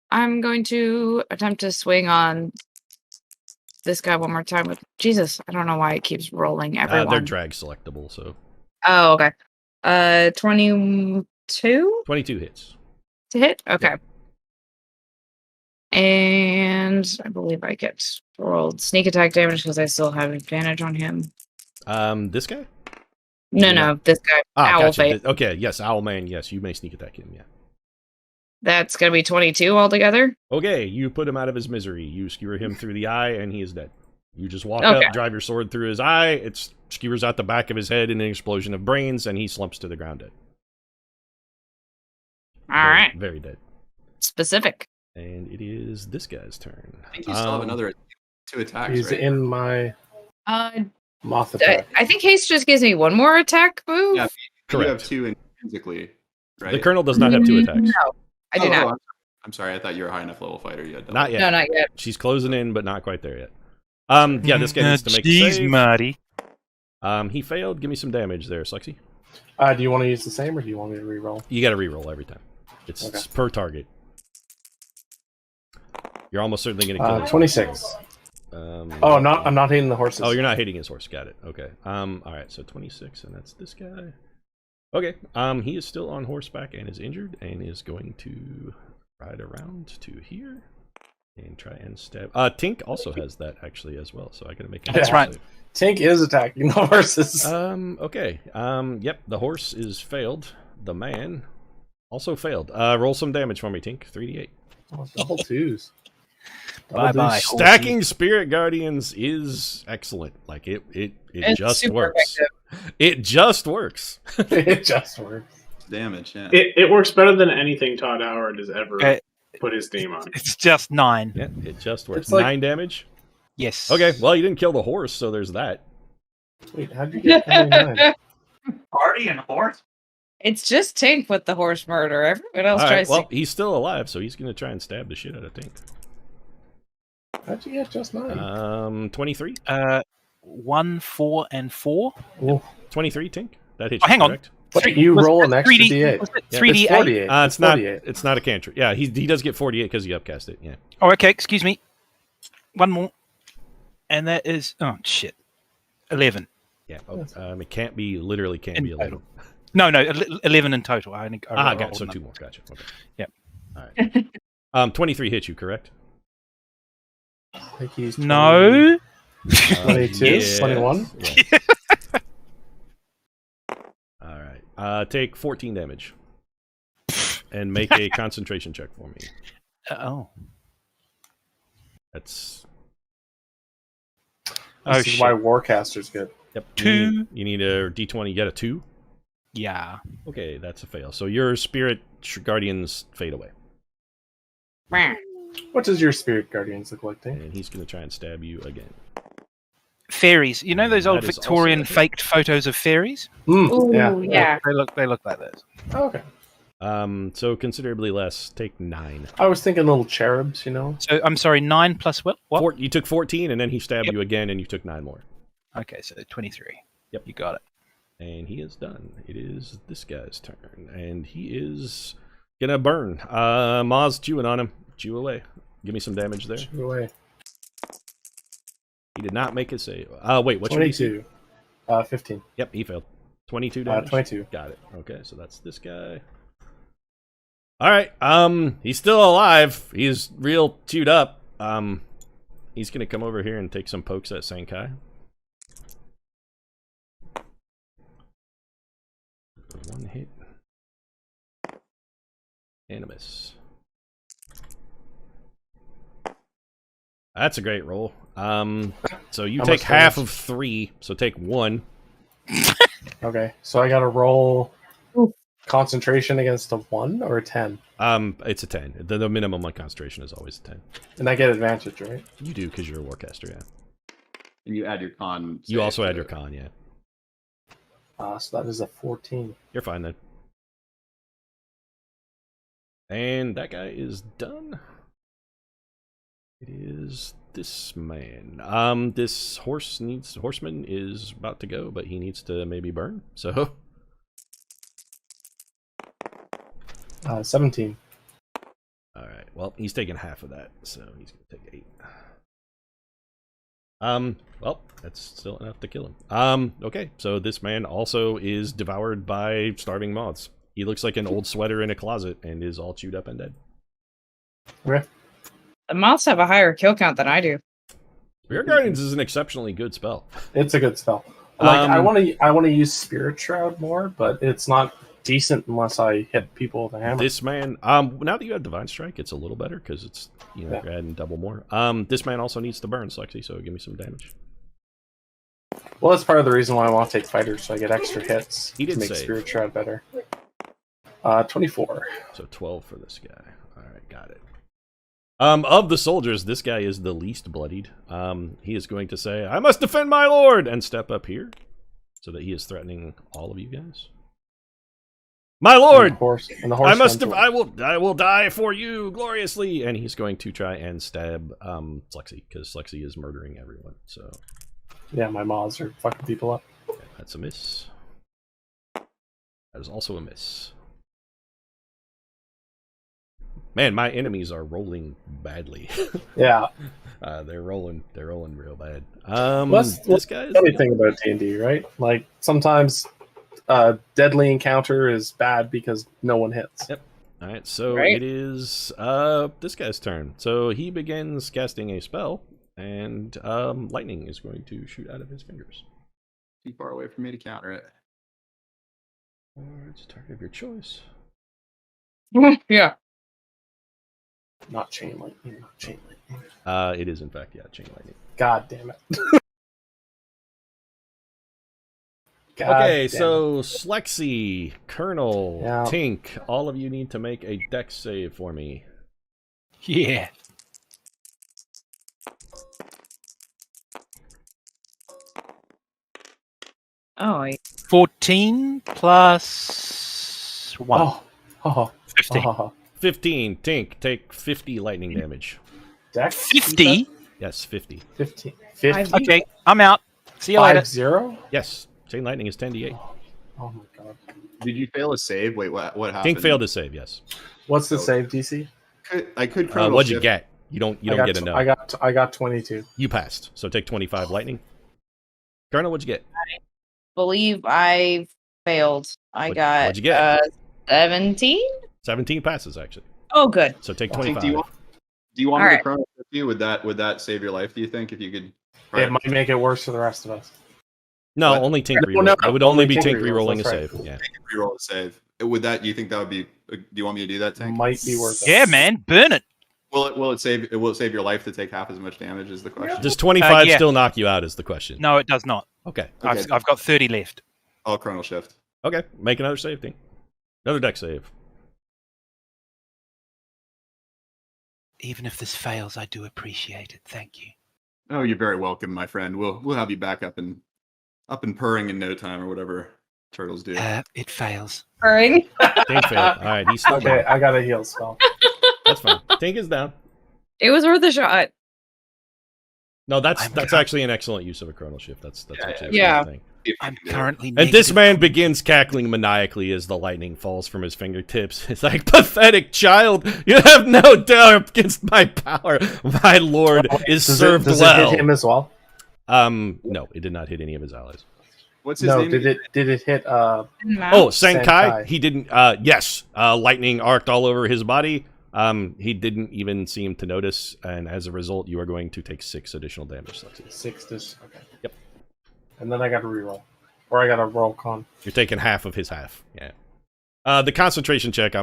I'm going to attempt to swing on this guy one more time with Jesus. I don't know why it keeps rolling everyone. They're drag selectable, so. Oh, okay. 22? 22 hits. To hit? Okay. Yep. And I believe I get rolled sneak attack damage because I still have advantage on him. This guy? No, this guy. Owl gotcha. Face. Okay, yes, Owlman, yes, you may sneak attack him, yeah. That's going to be 22 altogether? Okay, you put him out of his misery. You skewer him through the eye, and he is dead. You just walk up, drive your sword through his eye, it skewers out the back of his head in an explosion of brains, and he slumps to the ground dead. All right. Very dead. Specific. And it is this guy's turn. I think you still have another 2 attacks, He's right? in my Uh, moth attack. I think haste just gives me one more attack move. Yeah, you have Correct. 2 intrinsically, right? The Colonel does not have 2 attacks. No, I do not. I'm sorry. I thought you were a high enough level fighter. You had double. Not yet. No, not yet. She's closing in, but not quite there yet. Yeah, this guy needs to make a save. Marty. He failed. Give me some damage there, Slexy. Do you want to use the same, or do you want me to reroll? You got to reroll every time. It's per target. You're almost certainly going to kill him. 26. Oh, I'm not hitting the horses. Oh, you're not hitting his horse. Got it. Okay. All right. So 26, and that's this guy. Okay. He is still on horseback and is injured, and is going to ride around to here and try and stab. Tink also has that actually as well, so I got to make. That's right. Tink is attacking the horses. Okay. Yep. The horse is failed. The man also failed. Roll some damage for me, Tink. 3d8. Oh, double 2s. Bye-bye. Stacking Spirit Guardians is excellent. Like it It's just super works. It just works. It just works. Damage, yeah. It works better than anything Todd Howard has ever Okay. put his name on. It's just 9. Yeah, it just works. It's like- 9 damage. Yes. Okay, well you didn't kill the horse, so there's that. Wait, how'd you get 29? Party and horse. It's just Tink with the horse murder. Everyone else All right, tries well to. he's still alive, so he's gonna try and stab the shit out of Tink. How'd you get just 9? 23. 1, 4, and 4. 23, Tink. That hits Oh, you, hang on. correct? Wait, you Was roll it an extra 3D d8. was it Yeah, 3d8? It's 48. It's not. 48. It's not a cantrip. Yeah, he does get 48 because he upcast it. Yeah. Oh, okay. Excuse me. One more. And that is... Oh, shit. 11. Yeah. Oh, it can't be. Literally can't In be 11. total. No, 11 in total. I Got rolled it. So them. 2 more. Gotcha. Okay. Yep. All right. 23 hits you, correct? I think he's No. 22? Yes. 21? Yeah. All right. Take 14 damage. And make a concentration check for me. Oh. That's... This is why Warcaster's good. Yep. 2. You need a d20. You get a 2? Yeah. Okay, that's a fail. So your spirit guardians fade away. What does your spirit guardians look like, Tink? And he's going to try and stab you again. Fairies. You know those old That is also Victorian a hit. faked photos of fairies? Ooh, Yeah. yeah. They look like those. Oh, okay. So considerably less. Take 9. I was thinking little cherubs, you know? So I'm sorry, 9 plus what? You took 14, and then he stabbed Yep. you again, and you took 9 more. Okay, so 23. Yep. You got it. And he is done. It is this guy's turn, and he is gonna burn. Maz chewing on him. Chew away. Give me some damage there. Chew away. He did not make a save. Wait, what's your DC? 22. 15. Yep, he failed. 22 damage. 22. Got it. Okay, so that's this guy. All right. He's still alive. He's real chewed up. He's gonna come over here and take some pokes at Sankai. One hit. Animus. That's a great roll. So you How take much half damage? of 3, so take 1. Okay, so I gotta roll Ooh. concentration against a 1 or a 10? It's a 10. The minimum on concentration is always a 10. And I get advantage, right? You do because you're a warcaster, yeah. And you add your con. You save also to add your it. con, yeah. So that is a 14. You're fine then. And that guy is done. It is this man. This horseman is about to go, but he needs to maybe burn. So 17. all right. Well, he's taking half of that, so he's gonna take 8. Well, that's still enough to kill him. Okay, so this man also is devoured by starving moths. He looks like an old sweater in a closet and is all chewed up and dead. Okay. The moths have a higher kill count than I do. Spirit Guardians is an exceptionally good spell. It's a good spell. Like I Um, want to use Spirit Shroud more, but it's not decent unless I hit people with a hammer. This man, now that you have Divine Strike, it's a little better because it's you're adding double more. This man also needs to burn, Slexy, so give me some damage. Well, that's part of the reason why I want to take fighters, so I get extra hits He did to make save. Spirit Shroud better. 24. So 12 for this guy. All right, got it. Of the soldiers, this guy is the least bloodied. He is going to say, "I must defend my lord," and step up here, so that he is threatening all of you guys. My lord, And the horse I will die for you gloriously, and he's going to try and stab Slexi, because Slexi is murdering everyone. So yeah, my mods are fucking people up. yeah, that's a miss. That is also a miss. Man, my enemies are rolling badly. Yeah. They're rolling real bad. This guy is funny thing about D&D, right? Like sometimes deadly encounter is bad because no one hits. Yep. All right, so it is this guy's turn. So he begins casting a spell, and lightning is going to shoot out of his fingers. Too far away for me to counter it. Or it's a target of your choice. Yeah. Not chain lightning. Not chain lightning. It is in fact, yeah, chain lightning. God damn it. Okay, so Slexi, Colonel, Tink, all of you need to make a dex save for me. Yeah. Oh, 14 plus 1. 15. 15. Tink, take 50 lightning damage. Dex? 50? Yes, 50. 50. Okay, I'm out. See you later. 5-0? Yes. Chain lightning is 10d8. Oh my god. Did you fail a save? Wait, what happened? Tink failed to save, yes. What's the save DC? I could chronal what'd you shift. get? You don't get a no. I got 22. You passed. So take 25 lightning. Colonel, what'd you get? I believe I failed. What'd you get? 17? 17 passes, actually. Oh, good. So take Tink, 25. do you want me All to chronal shift you? Would that save your life, do you think, if you could? It might make it worse for the rest of us. No, What? only Tink No, reroll. no, It would only be Tink Tink rerolls, rerolling a that's right. save. Yeah. Reroll a save. Would that? You think that would be? Do you want me to do that, Tink? Might be worth it. Yeah, man, burn it. Will it save your life to take half as much damage? Is the question. Does 25 yeah. still knock you out? Is the question. No, it does not. Okay. I've got 30 left. I'll chronal shift. Okay. Make another save, Tink. Another deck save. Even if this fails, I do appreciate it. Thank you. Oh, you're very welcome, my friend. We'll have you back up and purring in no time, or whatever turtles do. It fails. Purring. Tink failed. All right, he's still Okay, down. I got a heal spell. That's fine. Tink is down. It was worth a shot. No, that's actually an excellent use of a chronal shift. That's actually Yeah. a good thing. I'm currently And this man begins cackling maniacally as the lightning falls from his fingertips. It's like, pathetic child, you have no doubt against my power. My lord is served does well. it hit him as well? No, it did not hit any of his allies. What's his No, name? did it hit Oh, Senkai? Senkai. He didn't yes. Lightning arced all over his body. He didn't even seem to notice, and as a result, you are going to take 6 additional damage. Lexi. 6 this okay. Yep. And then I got to reroll. Or I got to roll con. You're taking half of his half. Yeah. The concentration check.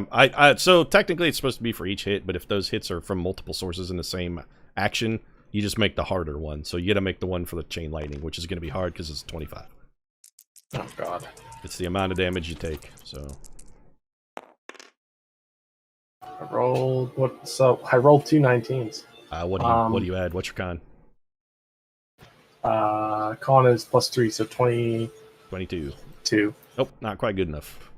So technically it's supposed to be for each hit, but if those hits are from multiple sources in the same action, you just make the harder one. So you got to make the one for the chain lightning, which is going to be hard because it's 25. Oh god. It's the amount of damage you take. So I rolled what? So I rolled 2 19s. what do you add? What's your con? Con is +3, so 22. 22. Nope, not quite good enough.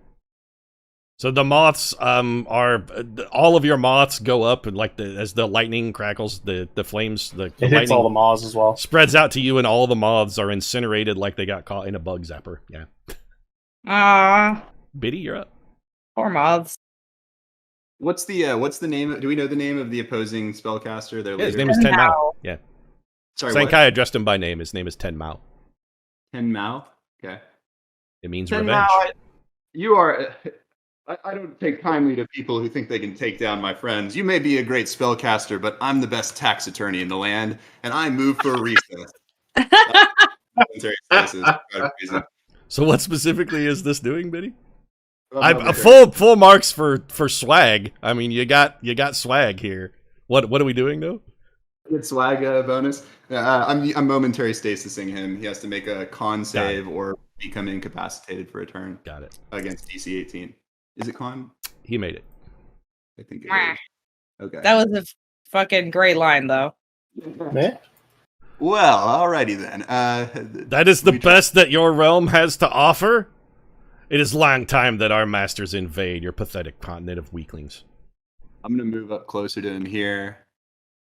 So the moths are all of your moths go up, and like as the lightning crackles, the flames, the It hits lightning all the moths as well. spreads out to you, and all the moths are incinerated like they got caught in a bug zapper. Yeah. Biddy, you're up. Poor moths. What's the name? Do we know the name of the opposing spellcaster? Their Yeah, his leader? name is Ten Mao. Yeah. Sorry, Senkai what? addressed him by name. His name is Ten Mao. Ten Mao. Okay. It means Ten revenge. Mao, you are. I don't take kindly to people who think they can take down my friends. You may be a great spellcaster, but I'm the best tax attorney in the land, and I move for a recess. So what specifically is this doing, Biddy? Well, Full marks for swag. I mean, you got swag here. What are we doing though? Good swag bonus. I'm momentary stasising him. He has to make a con save or become incapacitated for a turn. Got it. Against DC 18. Is it con? He made it. I think it is. Okay. That was a fucking great line, though. Meh? Well, alrighty then. That is the we try- best that your realm has to offer? It is long time that our masters invade your pathetic continent of weaklings. I'm gonna move up closer to him here.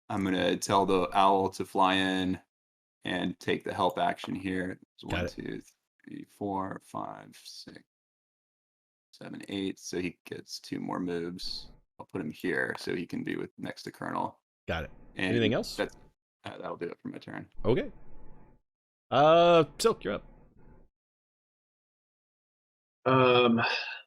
I'm gonna tell the owl to fly in and take the help action here. Got 1, it. 2, 3, 4, 5, 6, 7, 8. So he gets 2 more moves. I'll put him here so he can be next to Colonel. Got it. And Anything else? That'll do it for my turn. Okay. Silk, you're up.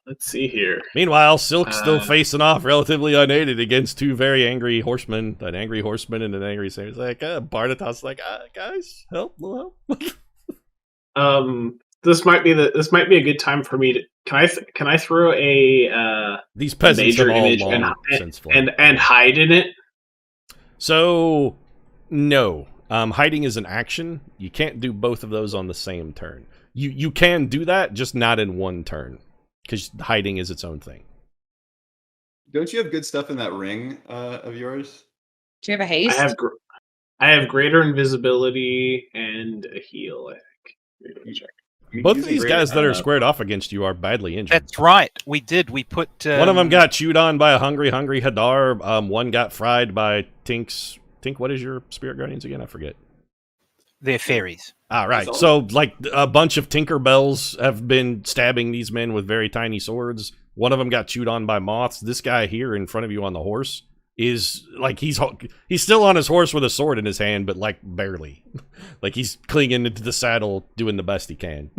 Let's see here. Meanwhile, Silk's still facing off relatively unaided against 2 very angry horsemen. An angry horseman and an angry sailor. It's like, Barnatas like, guys, help, little help. This might be a good time for me to. Can I throw a These peasants major have all image long since fled. and hide in it? So, no. Hiding is an action. You can't do both of those on the same turn. You can do that, just not in one turn. Because hiding is its own thing. Don't you have good stuff in that ring of yours? Do you have a haste? I have greater invisibility and a heal, I think. Let me check. Both of these guys that are squared off against you are badly injured. That's right. We did. We put one of them got chewed on by a hungry Hadar. One got fried by Tink's. Tink, what is your spirit guardians again? I forget. They're fairies. Ah, right. So, like, a bunch of Tinkerbells have been stabbing these men with very tiny swords. One of them got chewed on by moths. This guy here in front of you on the horse is, like, he's still on his horse with a sword in his hand, but, like, barely. Like, he's clinging into the saddle, doing the best he can.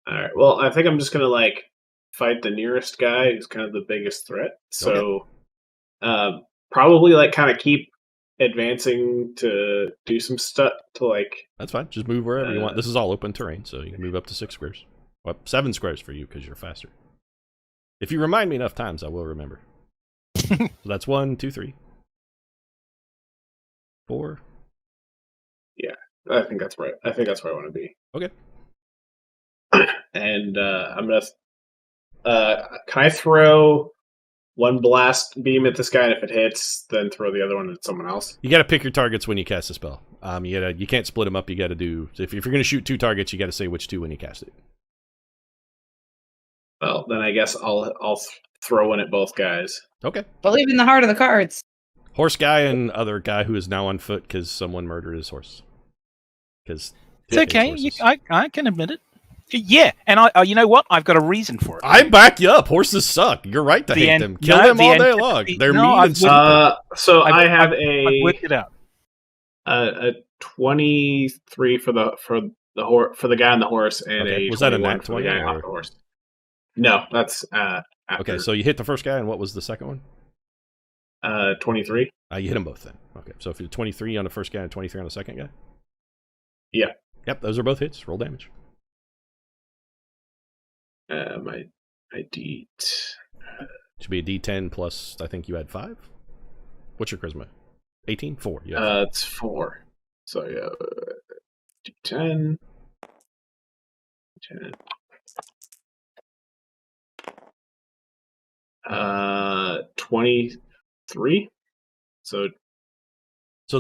Alright, well, I think I'm just gonna, like, fight the nearest guy who's kind of the biggest threat. So, probably, like, kind of keep advancing to do some stuff to, like... That's fine. Just move wherever you want. This is all open terrain, so you can move up to 6 squares. Well, 7 squares for you, because you're faster. If you remind me enough times, I will remember. So that's 1, 2, 3. 4. Yeah, I think that's right. I think that's where I want to be. Okay. And I'm gonna... can I throw one blast beam at this guy, and if it hits, then throw the other one at someone else? You got to pick your targets when you cast a spell. You can't split them up. You got to do... If you're going to shoot 2 targets, you got to say which 2 when you cast it. Well, then I guess I'll throw one at both guys. Okay. Believe in the heart of the cards. Horse guy and other guy who is now on foot because someone murdered his horse. Because it's okay. I can admit it. Yeah, and you know what? I've got a reason for it. I back you up. Horses suck. You're right to hate them. Kill them all day long. They're mean and stupid. So I have I worked it out. A 23 for the guy on the horse, and okay. a was that a 21 nat 20 for the guy on the horse. No, that's after. Okay, so you hit the first guy, and what was the second one? 23. You hit them both then. Okay, so if you're 23 on the first guy and 23 on the second guy. Yeah. Yep, those are both hits. Roll damage. My D. Should be a D10 plus. I think you had 5. What's your charisma? 18? 4. It's 4. So yeah, D10. 23. So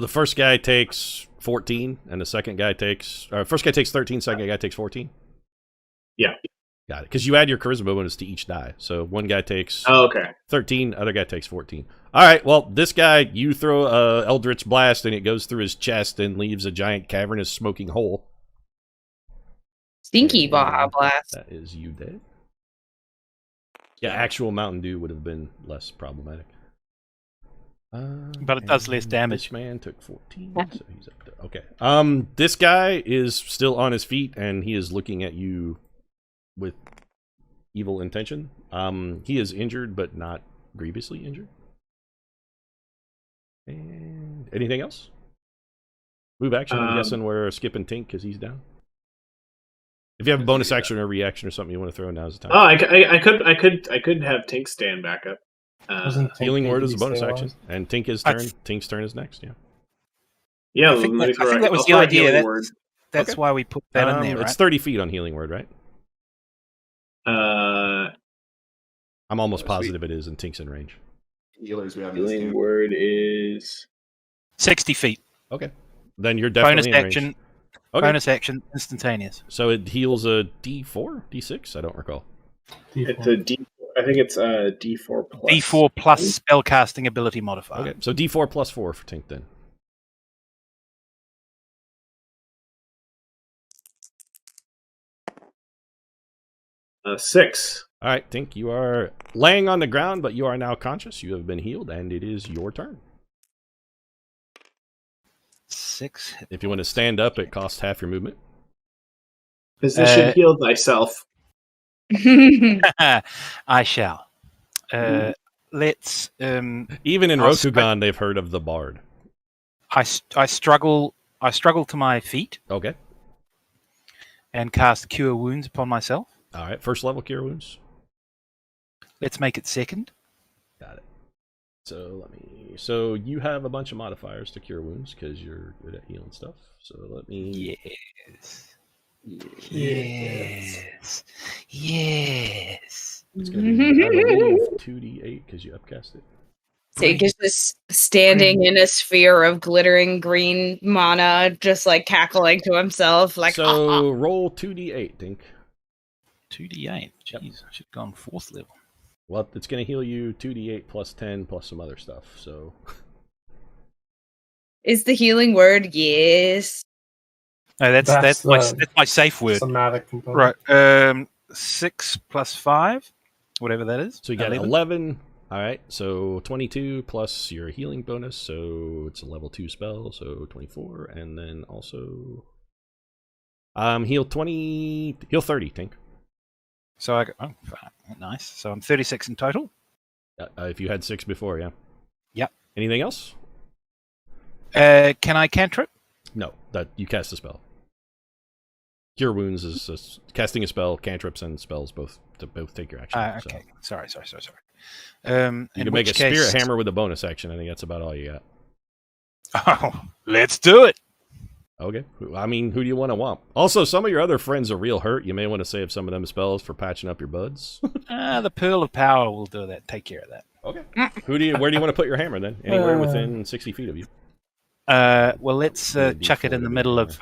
the first guy takes 14, and the second guy takes... first guy takes 13, second guy takes 14? Yeah. Got it. Because you add your charisma bonus to each die. So one guy takes 13, other guy takes 14. All right, well, this guy, you throw a Eldritch Blast, and it goes through his chest and leaves a giant cavernous smoking hole. Stinky Baja Blast. That is you dead. Yeah, actual Mountain Dew would have been less problematic. But it does less damage. This man took 14, so he's up there. Okay. This guy is still on his feet, and he is looking at you with evil intention. He is injured, but not grievously injured. And anything else? Move action. I'm guessing we're skipping Tink because he's down. If you have a bonus action or reaction or something you want to throw, now's the time. Oh, I could have Tink stand back up. Healing word is a bonus action, and Tink's turn is next. Yeah. Yeah, I think that was the idea. That's why we put that in there. Right? It's 30 feet on healing word, right? I'm almost Oh, positive it is, and Tink's in range. Healers we have in this Healing game. word is 60 feet. Okay. Then you're definitely Bonus in action. range. Okay. Bonus action, instantaneous. So it heals a D4, D6. I don't recall. it's a D. I think it's a D4 plus. D4 plus spellcasting ability modifier. Okay. So D4 plus 4 for Tink then. Six. All right, Tink, you are laying on the ground, but you are now conscious. You have been healed, and it is your turn. 6. If you want to stand up, it costs half your movement. Position heal thyself. I shall. Let's. Even in I'll Rokugan, they've heard of the Bard. I struggle. I struggle to my feet Okay. and cast Cure Wounds upon myself. All right. First level Cure Wounds. Let's make it second. Got it. So So you have a bunch of modifiers to Cure Wounds because you're good at healing stuff. So let me. Yes. Yes. Yes. It's gonna be, I believe, 2d8 because you upcast it. Tink is just standing in a sphere of glittering green mana, just like cackling to himself, like. So roll 2d8, Tink. 2d8. Jeez, I should have gone 4th level. Well, it's going to heal you 2d8 plus 10 plus some other stuff. So Is the healing word yes? No, that's my safe word. Somatic component. Right. 6 plus 5, whatever that is. So you got 11. All right. So 22 plus your healing bonus. So it's a level 2 spell. So 24. And then also heal 30, Tink. So I go, oh, nice. So I'm 36 in total. If you had 6 before, yeah. Yep. Anything else? Can I cantrip? No, that you cast a spell. Cure Wounds is casting a spell. Cantrips and spells both take your action. Okay. So. Sorry. You can make a Spirit Hammer with a bonus action. I think that's about all you got. Oh, let's do it. Okay. I mean, who do you want to whomp? Also, some of your other friends are real hurt. You may want to save some of them spells for patching up your buds. The Pearl of Power will do that. Take care of that. Okay. Where do you want to put your hammer then? Anywhere within 60 feet of you. Well, let's chuck it in the middle of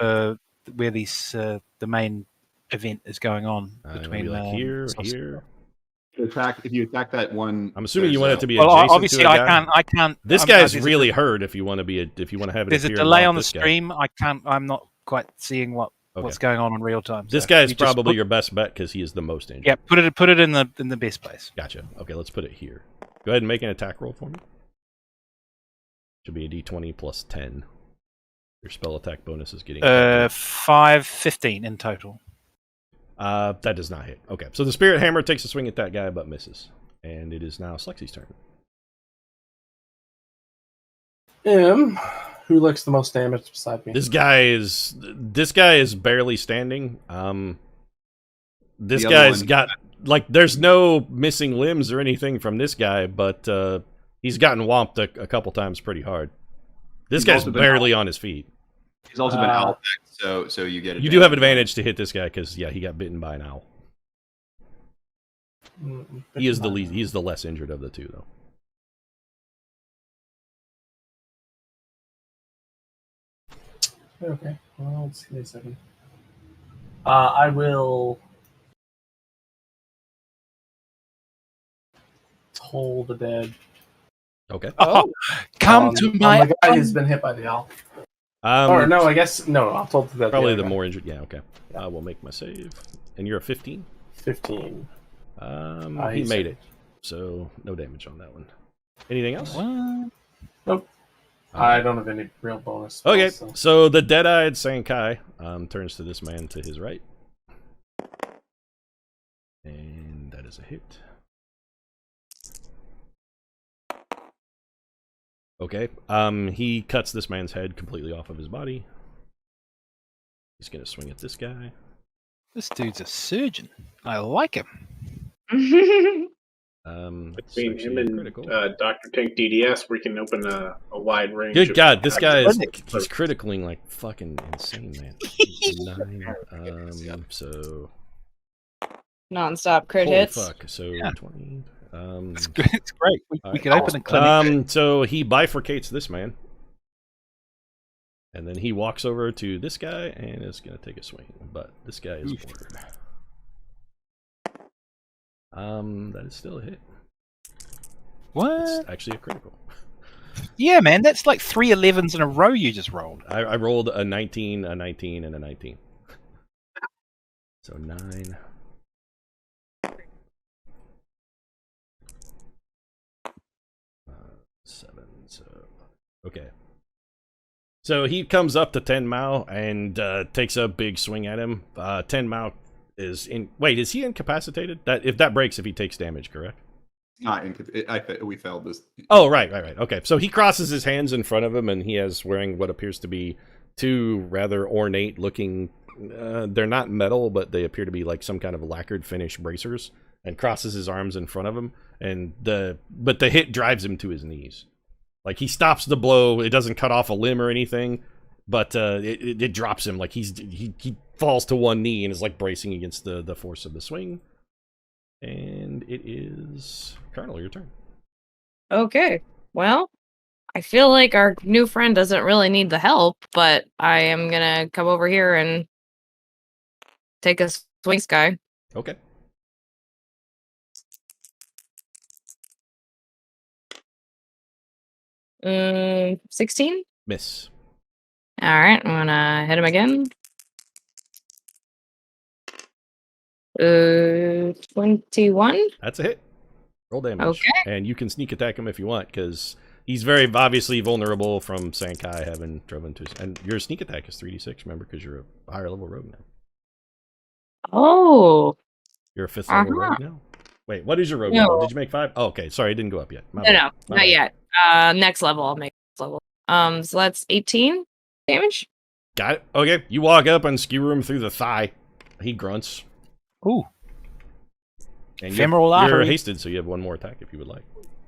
where the main event is going on between like here. If you attack that one, I'm assuming you want it to be well, adjacent obviously to a guy. I can't. This guy's really hurt. If you want to have it. There's a delay on the stream. I can't. I'm not quite seeing what's going on in real time. This guy is probably your best bet because he is the most injured. Yeah, put it in the best place. Gotcha. Okay, let's put it here. Go ahead and make an attack roll for me. Should be a d20 plus 10. Your spell attack bonus is getting 15 in total. That does not hit. Okay, so the Spirit Hammer takes a swing at that guy but misses, and it is now Slexy's turn. Who looks the most damaged beside me? This guy is barely standing. This guy's got there's no missing limbs or anything from this guy, but he's gotten whomped a couple times pretty hard. This guy's barely on his feet. He's also been owl attacked, so you get. You do have advantage to hit this guy because he got bitten by an owl. He is the less injured of the two, though. Okay, well, let's give me a second. I will toll the dead. Okay. Come to my. The guy who's been hit by the owl. Or no, I guess no. I'll toll the dead. Probably the more injured. Yeah. Okay. I will make my save. And you're a 15. 15. He made it, so no damage on that one. Anything else? Nope. I don't have any real bonus spells, okay, so the dead-eyed Sankai turns to this man to his right. And that is a hit. Okay, he cuts this man's head completely off of his body. He's going to swing at this guy. This dude's a surgeon. I like him. Between him and Dr. Tank DDS, we can open a wide range. Good God, this guy he's critically like fucking insane, man. 9, so non-stop crit hits. Fuck, so 20. It's good. It's great. We could open a clinic. So he bifurcates this man. And then he walks over to this guy and is going to take a swing. But this guy is ordered. That is still a hit. What? It's actually a critical. Yeah, man, that's like 3 11s in a row you just rolled. I rolled a 19, a 19, and a 19. So 9. Seven. So okay. So he comes up to Tenmao and takes a big swing at him. Tenmao is in. Wait, is he incapacitated? If that breaks, if he takes damage, correct? Not we failed this. Oh, right. Okay, so he crosses his hands in front of him, and he is wearing what appears to be 2 rather ornate-looking. They're not metal, but they appear to be like some kind of lacquered finish bracers. And crosses his arms in front of him, and the hit drives him to his knees. Like he stops the blow. It doesn't cut off a limb or anything, but it drops him. Like he falls to one knee and is like bracing against the force of the swing. And it is Colonel, your turn. Okay. Well, I feel like our new friend doesn't really need the help, but I am gonna come over here and take a swing, guy. Okay. 16? Miss. Alright, I'm gonna hit him again. 21? That's a hit. Roll damage. Okay. And you can sneak attack him if you want, because he's very obviously vulnerable from Sankai having driven to... And your sneak attack is 3d6, remember, because you're a higher level rogue now. Oh. You're a 5th level rogue now? Wait, what is your rogue level? Did you make 5? Oh, okay, sorry, it didn't go up yet. No, not yet. Next level, I'll make next level. So that's 18 damage. Got it. Okay, you walk up and skewer him through the thigh. He grunts. Ooh. And Femoral you're artery. hasted, so you have one more attack if you would like.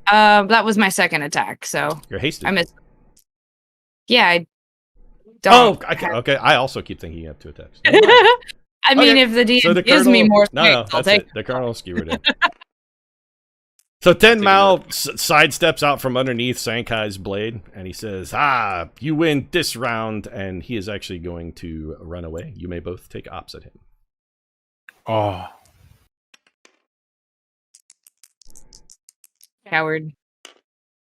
That was my second attack, so You're hasted. I missed. Yeah, I don't. Okay. I also keep thinking you have 2 attacks. I mean, Okay, if the DM so the gives me colonel- more No, strength, I'll that's take it. The colonel skewered it. So Tenmao sidesteps out from underneath Sankai's blade, and he says, you win this round, and he is actually going to run away. You may both take opposite him. Oh. Coward.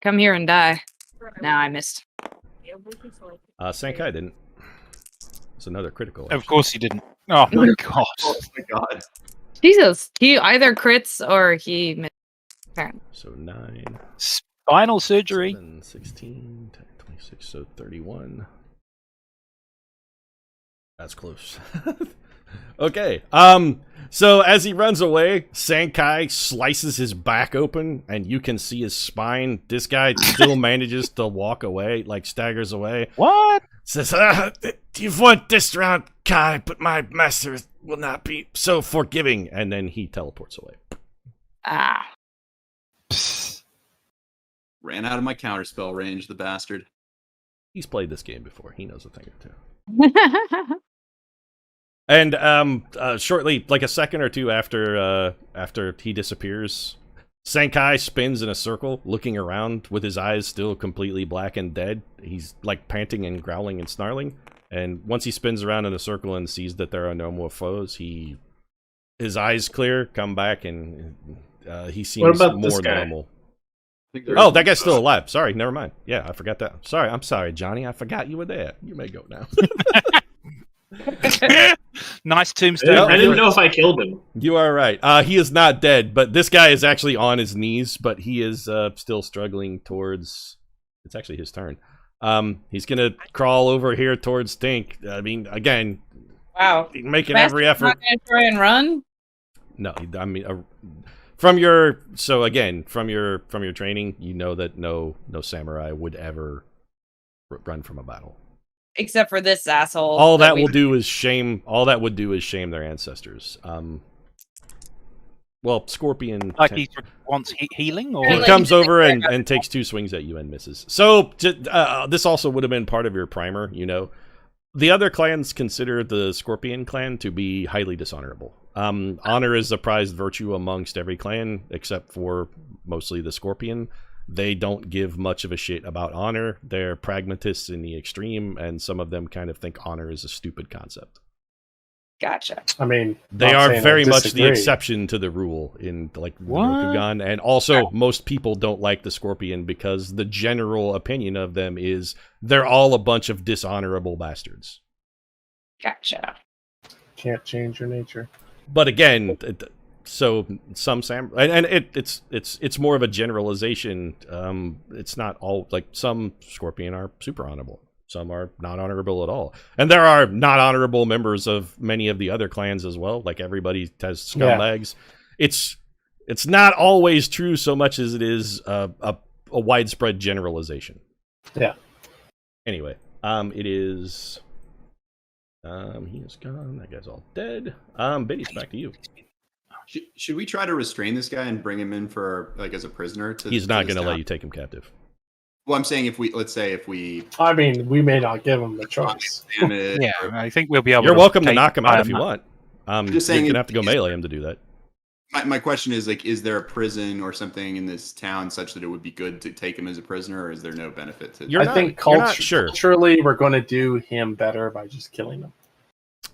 Come here and die. Now I missed. Sankai didn't. It's another critical. Of course he didn't. Oh my gosh. Oh my god. Jesus. He either crits or he missed. So 9. Spinal surgery. 7, 16, 10, 26, so 31. That's close. Okay. So as he runs away, Sankai slices his back open, and you can see his spine. This guy still manages to walk away, like staggers away. What? Says, you've won this round, Kai, but my master will not be so forgiving. And then he teleports away. Ran out of my counterspell range, the bastard. He's played this game before. He knows a thing or two. And shortly, like a second or two after he disappears, Sankai spins in a circle, looking around with his eyes still completely black and dead. He's like panting and growling and snarling. And once he spins around in a circle and sees that there are no more foes, his eyes clear, come back, and he seems about this more guy? normal. Oh, that guy's still alive. Sorry, never mind. Yeah, I forgot that. Sorry, I'm sorry, Johnny. I forgot you were there. You may go now. Nice tombstone. I didn't know if I killed him. You are right. He is not dead, but this guy is actually on his knees, but he is still struggling towards... It's actually his turn. He's going to crawl over here towards Tink. I mean, again... Wow. Making every effort. Not going to try and run? No, I mean... From your training, you know that no samurai would ever run from a battle. Except for this asshole. All that will do is shame. All that would do is shame their ancestors. Well, Scorpion. Like he wants healing, or He comes over and takes 2 swings at you and misses. So this also would have been part of your primer. You know, the other clans consider the Scorpion clan to be highly dishonorable. Honor is a prized virtue amongst every clan, except for mostly the Scorpion. They don't give much of a shit about honor. They're pragmatists in the extreme, and some of them kind of think honor is a stupid concept. Gotcha. I mean, They not are saying I very much the disagree. exception to the rule in like the What? Rokugan, and also most people don't like the Scorpion because the general opinion of them is they're all a bunch of dishonorable bastards. Gotcha. Can't change your nature. But again, so some it's more of a generalization. It's not all like some Scorpion are super honorable. Some are not honorable at all. And there are not honorable members of many of the other clans as well. Like everybody has scumbags. Yeah. It's not always true so much as it is a widespread generalization. Yeah. Anyway, it is... he is gone. That guy's all dead. Benny's back to you. Should we try to restrain this guy and bring him in for, like, as a prisoner? He's not going to let you take him captive. Well, I'm saying let's say if we... I mean, we may not give him the choice. Yeah, I think we'll be able You're to... welcome to knock him out if you want. Just saying you're going to have to go melee him to do that. My question is, like, is there a prison or something in this town such that it would be good to take him as a prisoner, or is there no benefit to... I think culturally we're going to do him better by just killing him.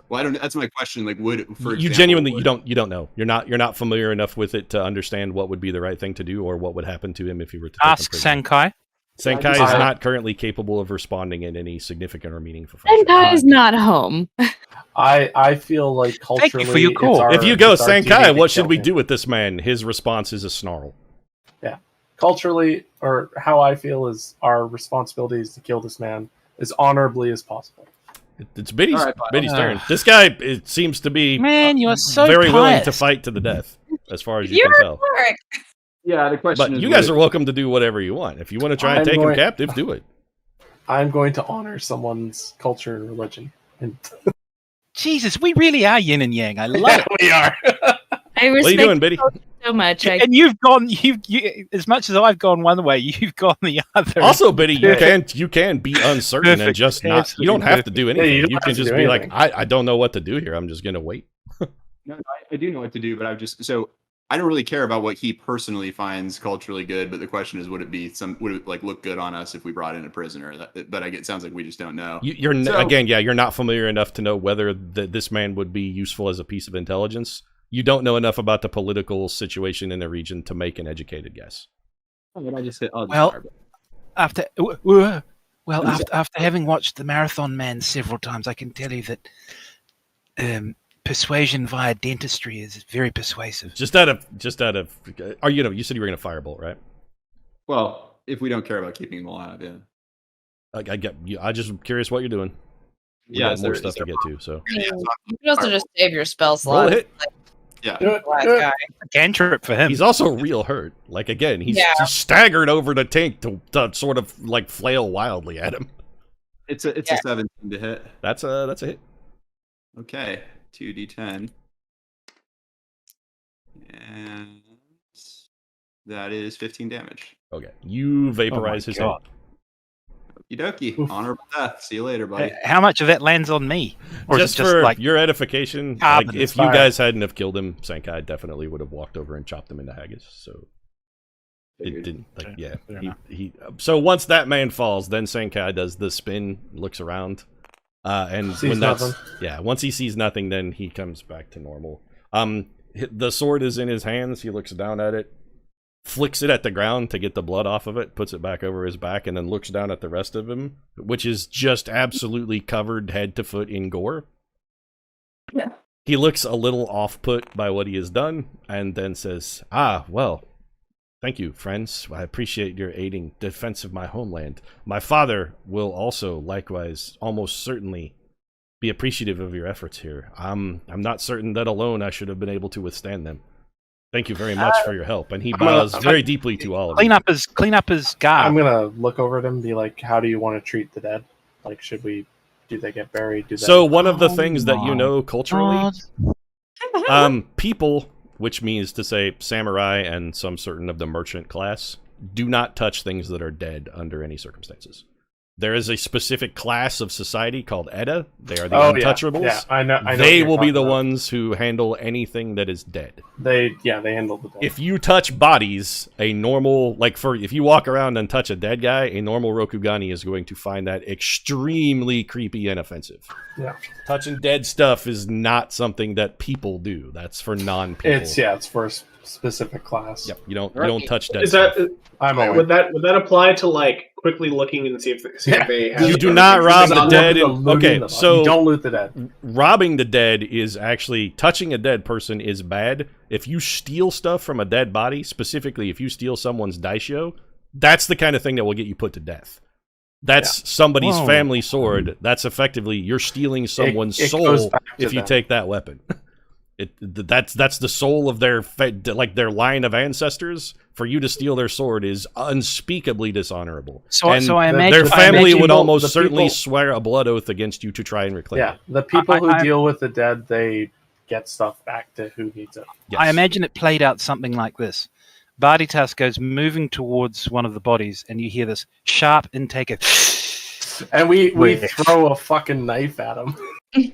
Well, I don't. That's my question. Like, you genuinely you don't know. You're not familiar enough with it to understand what would be the right thing to do or what would happen to him if you were to ask Senkai. Senkai is not currently capable of responding in any significant or meaningful fashion. Senkai is not home. I feel like culturally, thank you for your call. If you go, Senkai, what should we do with this man? His response is a snarl. Yeah, culturally, or how I feel is our responsibility is to kill this man as honorably as possible. It's Biddy's turn. This guy it seems to be you are so very pious. willing to fight to the death, as far as you can tell. Yeah, the question but is... you guys are welcome to do whatever you want. If you want to try and take him captive, do it. I'm going to honor someone's culture and religion. Jesus, we really are yin and yang. I love it. We are. I what are you doing, Biddy? So much. And you've gone. You as much as I've gone one way, you've gone the other. Also, Biddy, you can be uncertain and just not. You don't have to do anything. Yeah, you can just be like, I don't know what to do here. I'm just gonna wait. No, I do know what to do, but I don't really care about what he personally finds culturally good. But the question is, would it like look good on us if we brought in a prisoner? But it sounds like we just don't know. You're not familiar enough to know whether this man would be useful as a piece of intelligence. You don't know enough about the political situation in the region to make an educated guess. After having watched the Marathon Man several times, I can tell you that persuasion via dentistry is very persuasive. Just out of, you said you were going to firebolt, right? Well, if we don't care about keeping him alive, yeah. I get you. I just curious what you're doing. We got more stuff to get to, so. You can also just save your spell slot. Roll a hit. Yeah. A cantrip for him. He's also real hurt. Like, again, he's staggered over the tank to sort of, like, flail wildly at him. It's a 17 to hit. That's a hit. Okay. 2d10. And that is 15 damage. Okay. You vaporize his head. Okie dokie. Honorable death. See you later, buddy. How much of that lands on me? Or just for like your edification, like if you fire. guys hadn't have killed him, Senkai definitely would have walked over and chopped him into haggis. So it didn't. Like, yeah. So once that man falls, then Senkai does the spin, looks around, and sees when that's nothing. once he sees nothing, then he comes back to normal. The sword is in his hands. He looks down at it, flicks it at the ground to get the blood off of it, puts it back over his back, and then looks down at the rest of him, which is just absolutely covered head to foot in gore. Yeah. He looks a little off-put by what he has done, and then says, well, thank you, friends. I appreciate your aiding defense of my homeland. My father will also, likewise, almost certainly be appreciative of your efforts here. I'm not certain that alone I should have been able to withstand them. Thank you very much for your help. And he bows very deeply to all of you. Clean up his garb. I'm gonna look over at him and be like, how do you want to treat the dead? Like, do they get buried? So one of the things that you know culturally, people, which means to say samurai and some certain of the merchant class, do not touch things that are dead under any circumstances. There is a specific class of society called Edda. They are the Oh, untouchables. Yeah, I know. They what will be you're the talking about. ones who handle anything that is dead. They handle the dead. If you touch bodies, a normal, if you walk around and touch a dead guy, a normal Rokugani is going to find that extremely creepy and offensive. Yeah. Touching dead stuff is not something that people do. That's for non-people. It's for a specific class. Yep, you don't touch dead Is stuff. that I'm aware. would that apply to like quickly looking and see if they have You do not rob the dead. Okay, so you don't loot the dead. Robbing the dead is actually touching a dead person is bad. If you steal stuff from a dead body, specifically if you steal someone's daisho, that's the kind of thing that will get you put to death. That's somebody's family sword. That's effectively you're stealing someone's soul if you take that weapon. That's the soul of their line of ancestors. For you to steal their sword is unspeakably dishonorable. So I imagine their family would almost the certainly people- swear a blood oath against you to try and reclaim it. The people who deal with the dead, they get stuff back to who needs it. Yes. I imagine it played out something like this. Barditas goes moving towards one of the bodies, and you hear this sharp intake of... And we throw a fucking knife at him.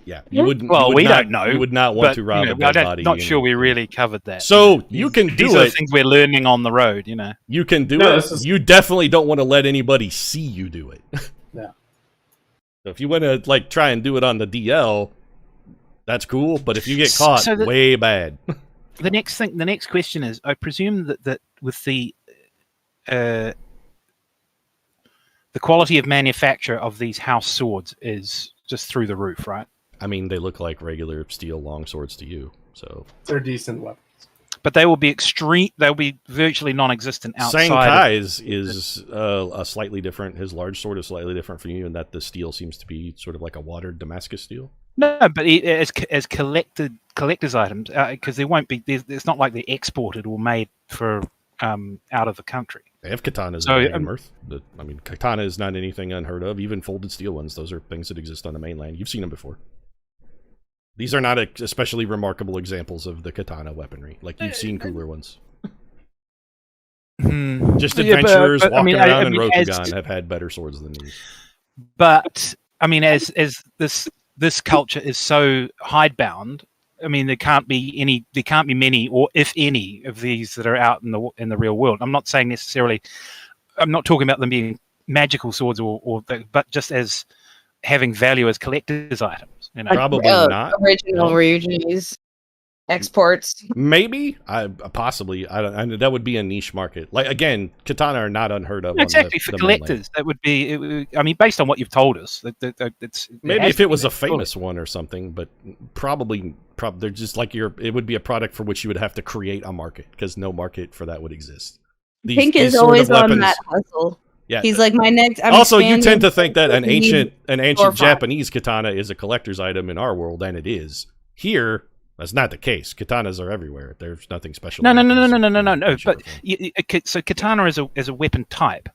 Yeah, you wouldn't. Well, we not, don't know. You would not want to rob a dead body. I'm not sure we really covered that. So you can do These are the it. things we're learning on the road, you know. You can do it. You definitely don't want to let anybody see you do it. Yeah. So if you want to try and do it on the DL, that's cool. But if you get caught, way bad. The next question is: I presume that with the quality of manufacture of these house swords is just through the roof, right? I mean, they look like regular steel longswords to you, so they're decent weapons. But they will be extreme. They'll be virtually non-existent outside. Sankai's is a slightly different. His large sword is slightly different from you, in that the steel seems to be sort of like a watered Damascus steel. No, but as collector's items, because they won't be. It's not like they're exported or made for out of the country. They have katanas So, in Dragonmyrth. I mean, katana is not anything unheard of. Even folded steel ones; those are things that exist on the mainland. You've seen them before. These are not especially remarkable examples of the katana weaponry. Like, you've seen cooler ones. Just adventurers walking around in Rokugan have had better swords than these. But I mean, as this culture is so hidebound, I mean, there can't be many, or if any, of these that are out in the real world. I'm not saying necessarily. I'm not talking about them being magical swords, but just as having value as collector's items. You know? Probably not. Original Reugenese exports. Maybe, possibly. That would be a niche market. Like, again, katana are not unheard of. Exactly, for collectors, that would be. I mean, based on what you've told us, it's maybe if it was a famous one or something, but probably they're just like it would be a product for which you would have to create a market, because no market for that would exist. Pink is always on that hustle. Yeah. He's like, my next. Also, you tend to think that an ancient Japanese katana is a collector's item in our world, and it is. Here, that's not the case. Katanas are everywhere. There's nothing special. No. But so katana as a weapon type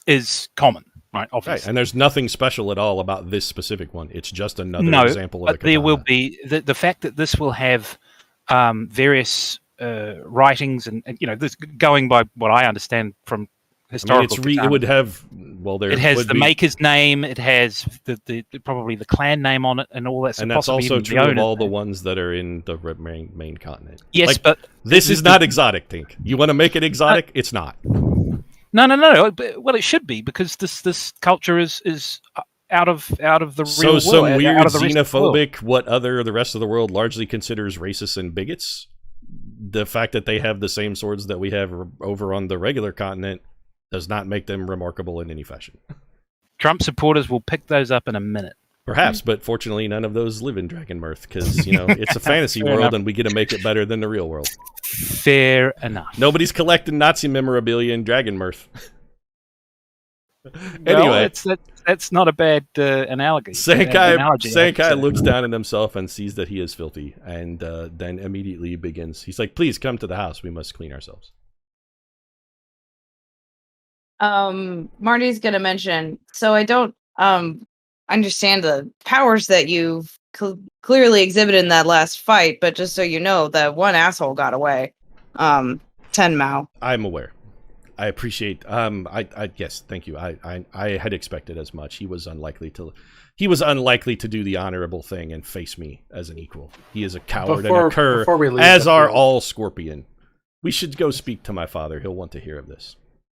is common, right? Obviously, right. And there's nothing special at all about this specific one. It's just another example of a katana. But there will be the fact that this will have various writings, and this going by what I understand from historical. I mean, it would have. Well, it has the maker's name. It has the probably the clan name on it, and all that. And that's also true of all the ones that are in the main continent. Yes, but this is not exotic, Tink. You want to make it exotic? It's not. No. Well, it should be, because this culture is out of the real world. So some weird xenophobic, what the rest of the world largely considers racist and bigots. The fact that they have the same swords that we have over on the regular continent does not make them remarkable in any fashion. Trump supporters will pick those up in a minute. Perhaps, but fortunately none of those live in Dragonmyrth, because, it's a fantasy world enough. And we get to make it better than the real world. Fair enough. Nobody's collecting Nazi memorabilia in Dragonmyrth. Anyway. That's not a bad analogy. Sankai looks down at himself and sees that he is filthy, and then immediately begins. He's like, please come to the house. We must clean ourselves. Marty's gonna mention, so I don't understand the powers that you've clearly exhibited in that last fight, but just so you know, that one asshole got away. Tenmao. I'm aware. I appreciate. I yes, thank you. I had expected as much. He was unlikely to do the honorable thing and face me as an equal. He is a coward and a cur, before we leave as the are field- all Scorpion. We should go speak to my father. He'll want to hear of this.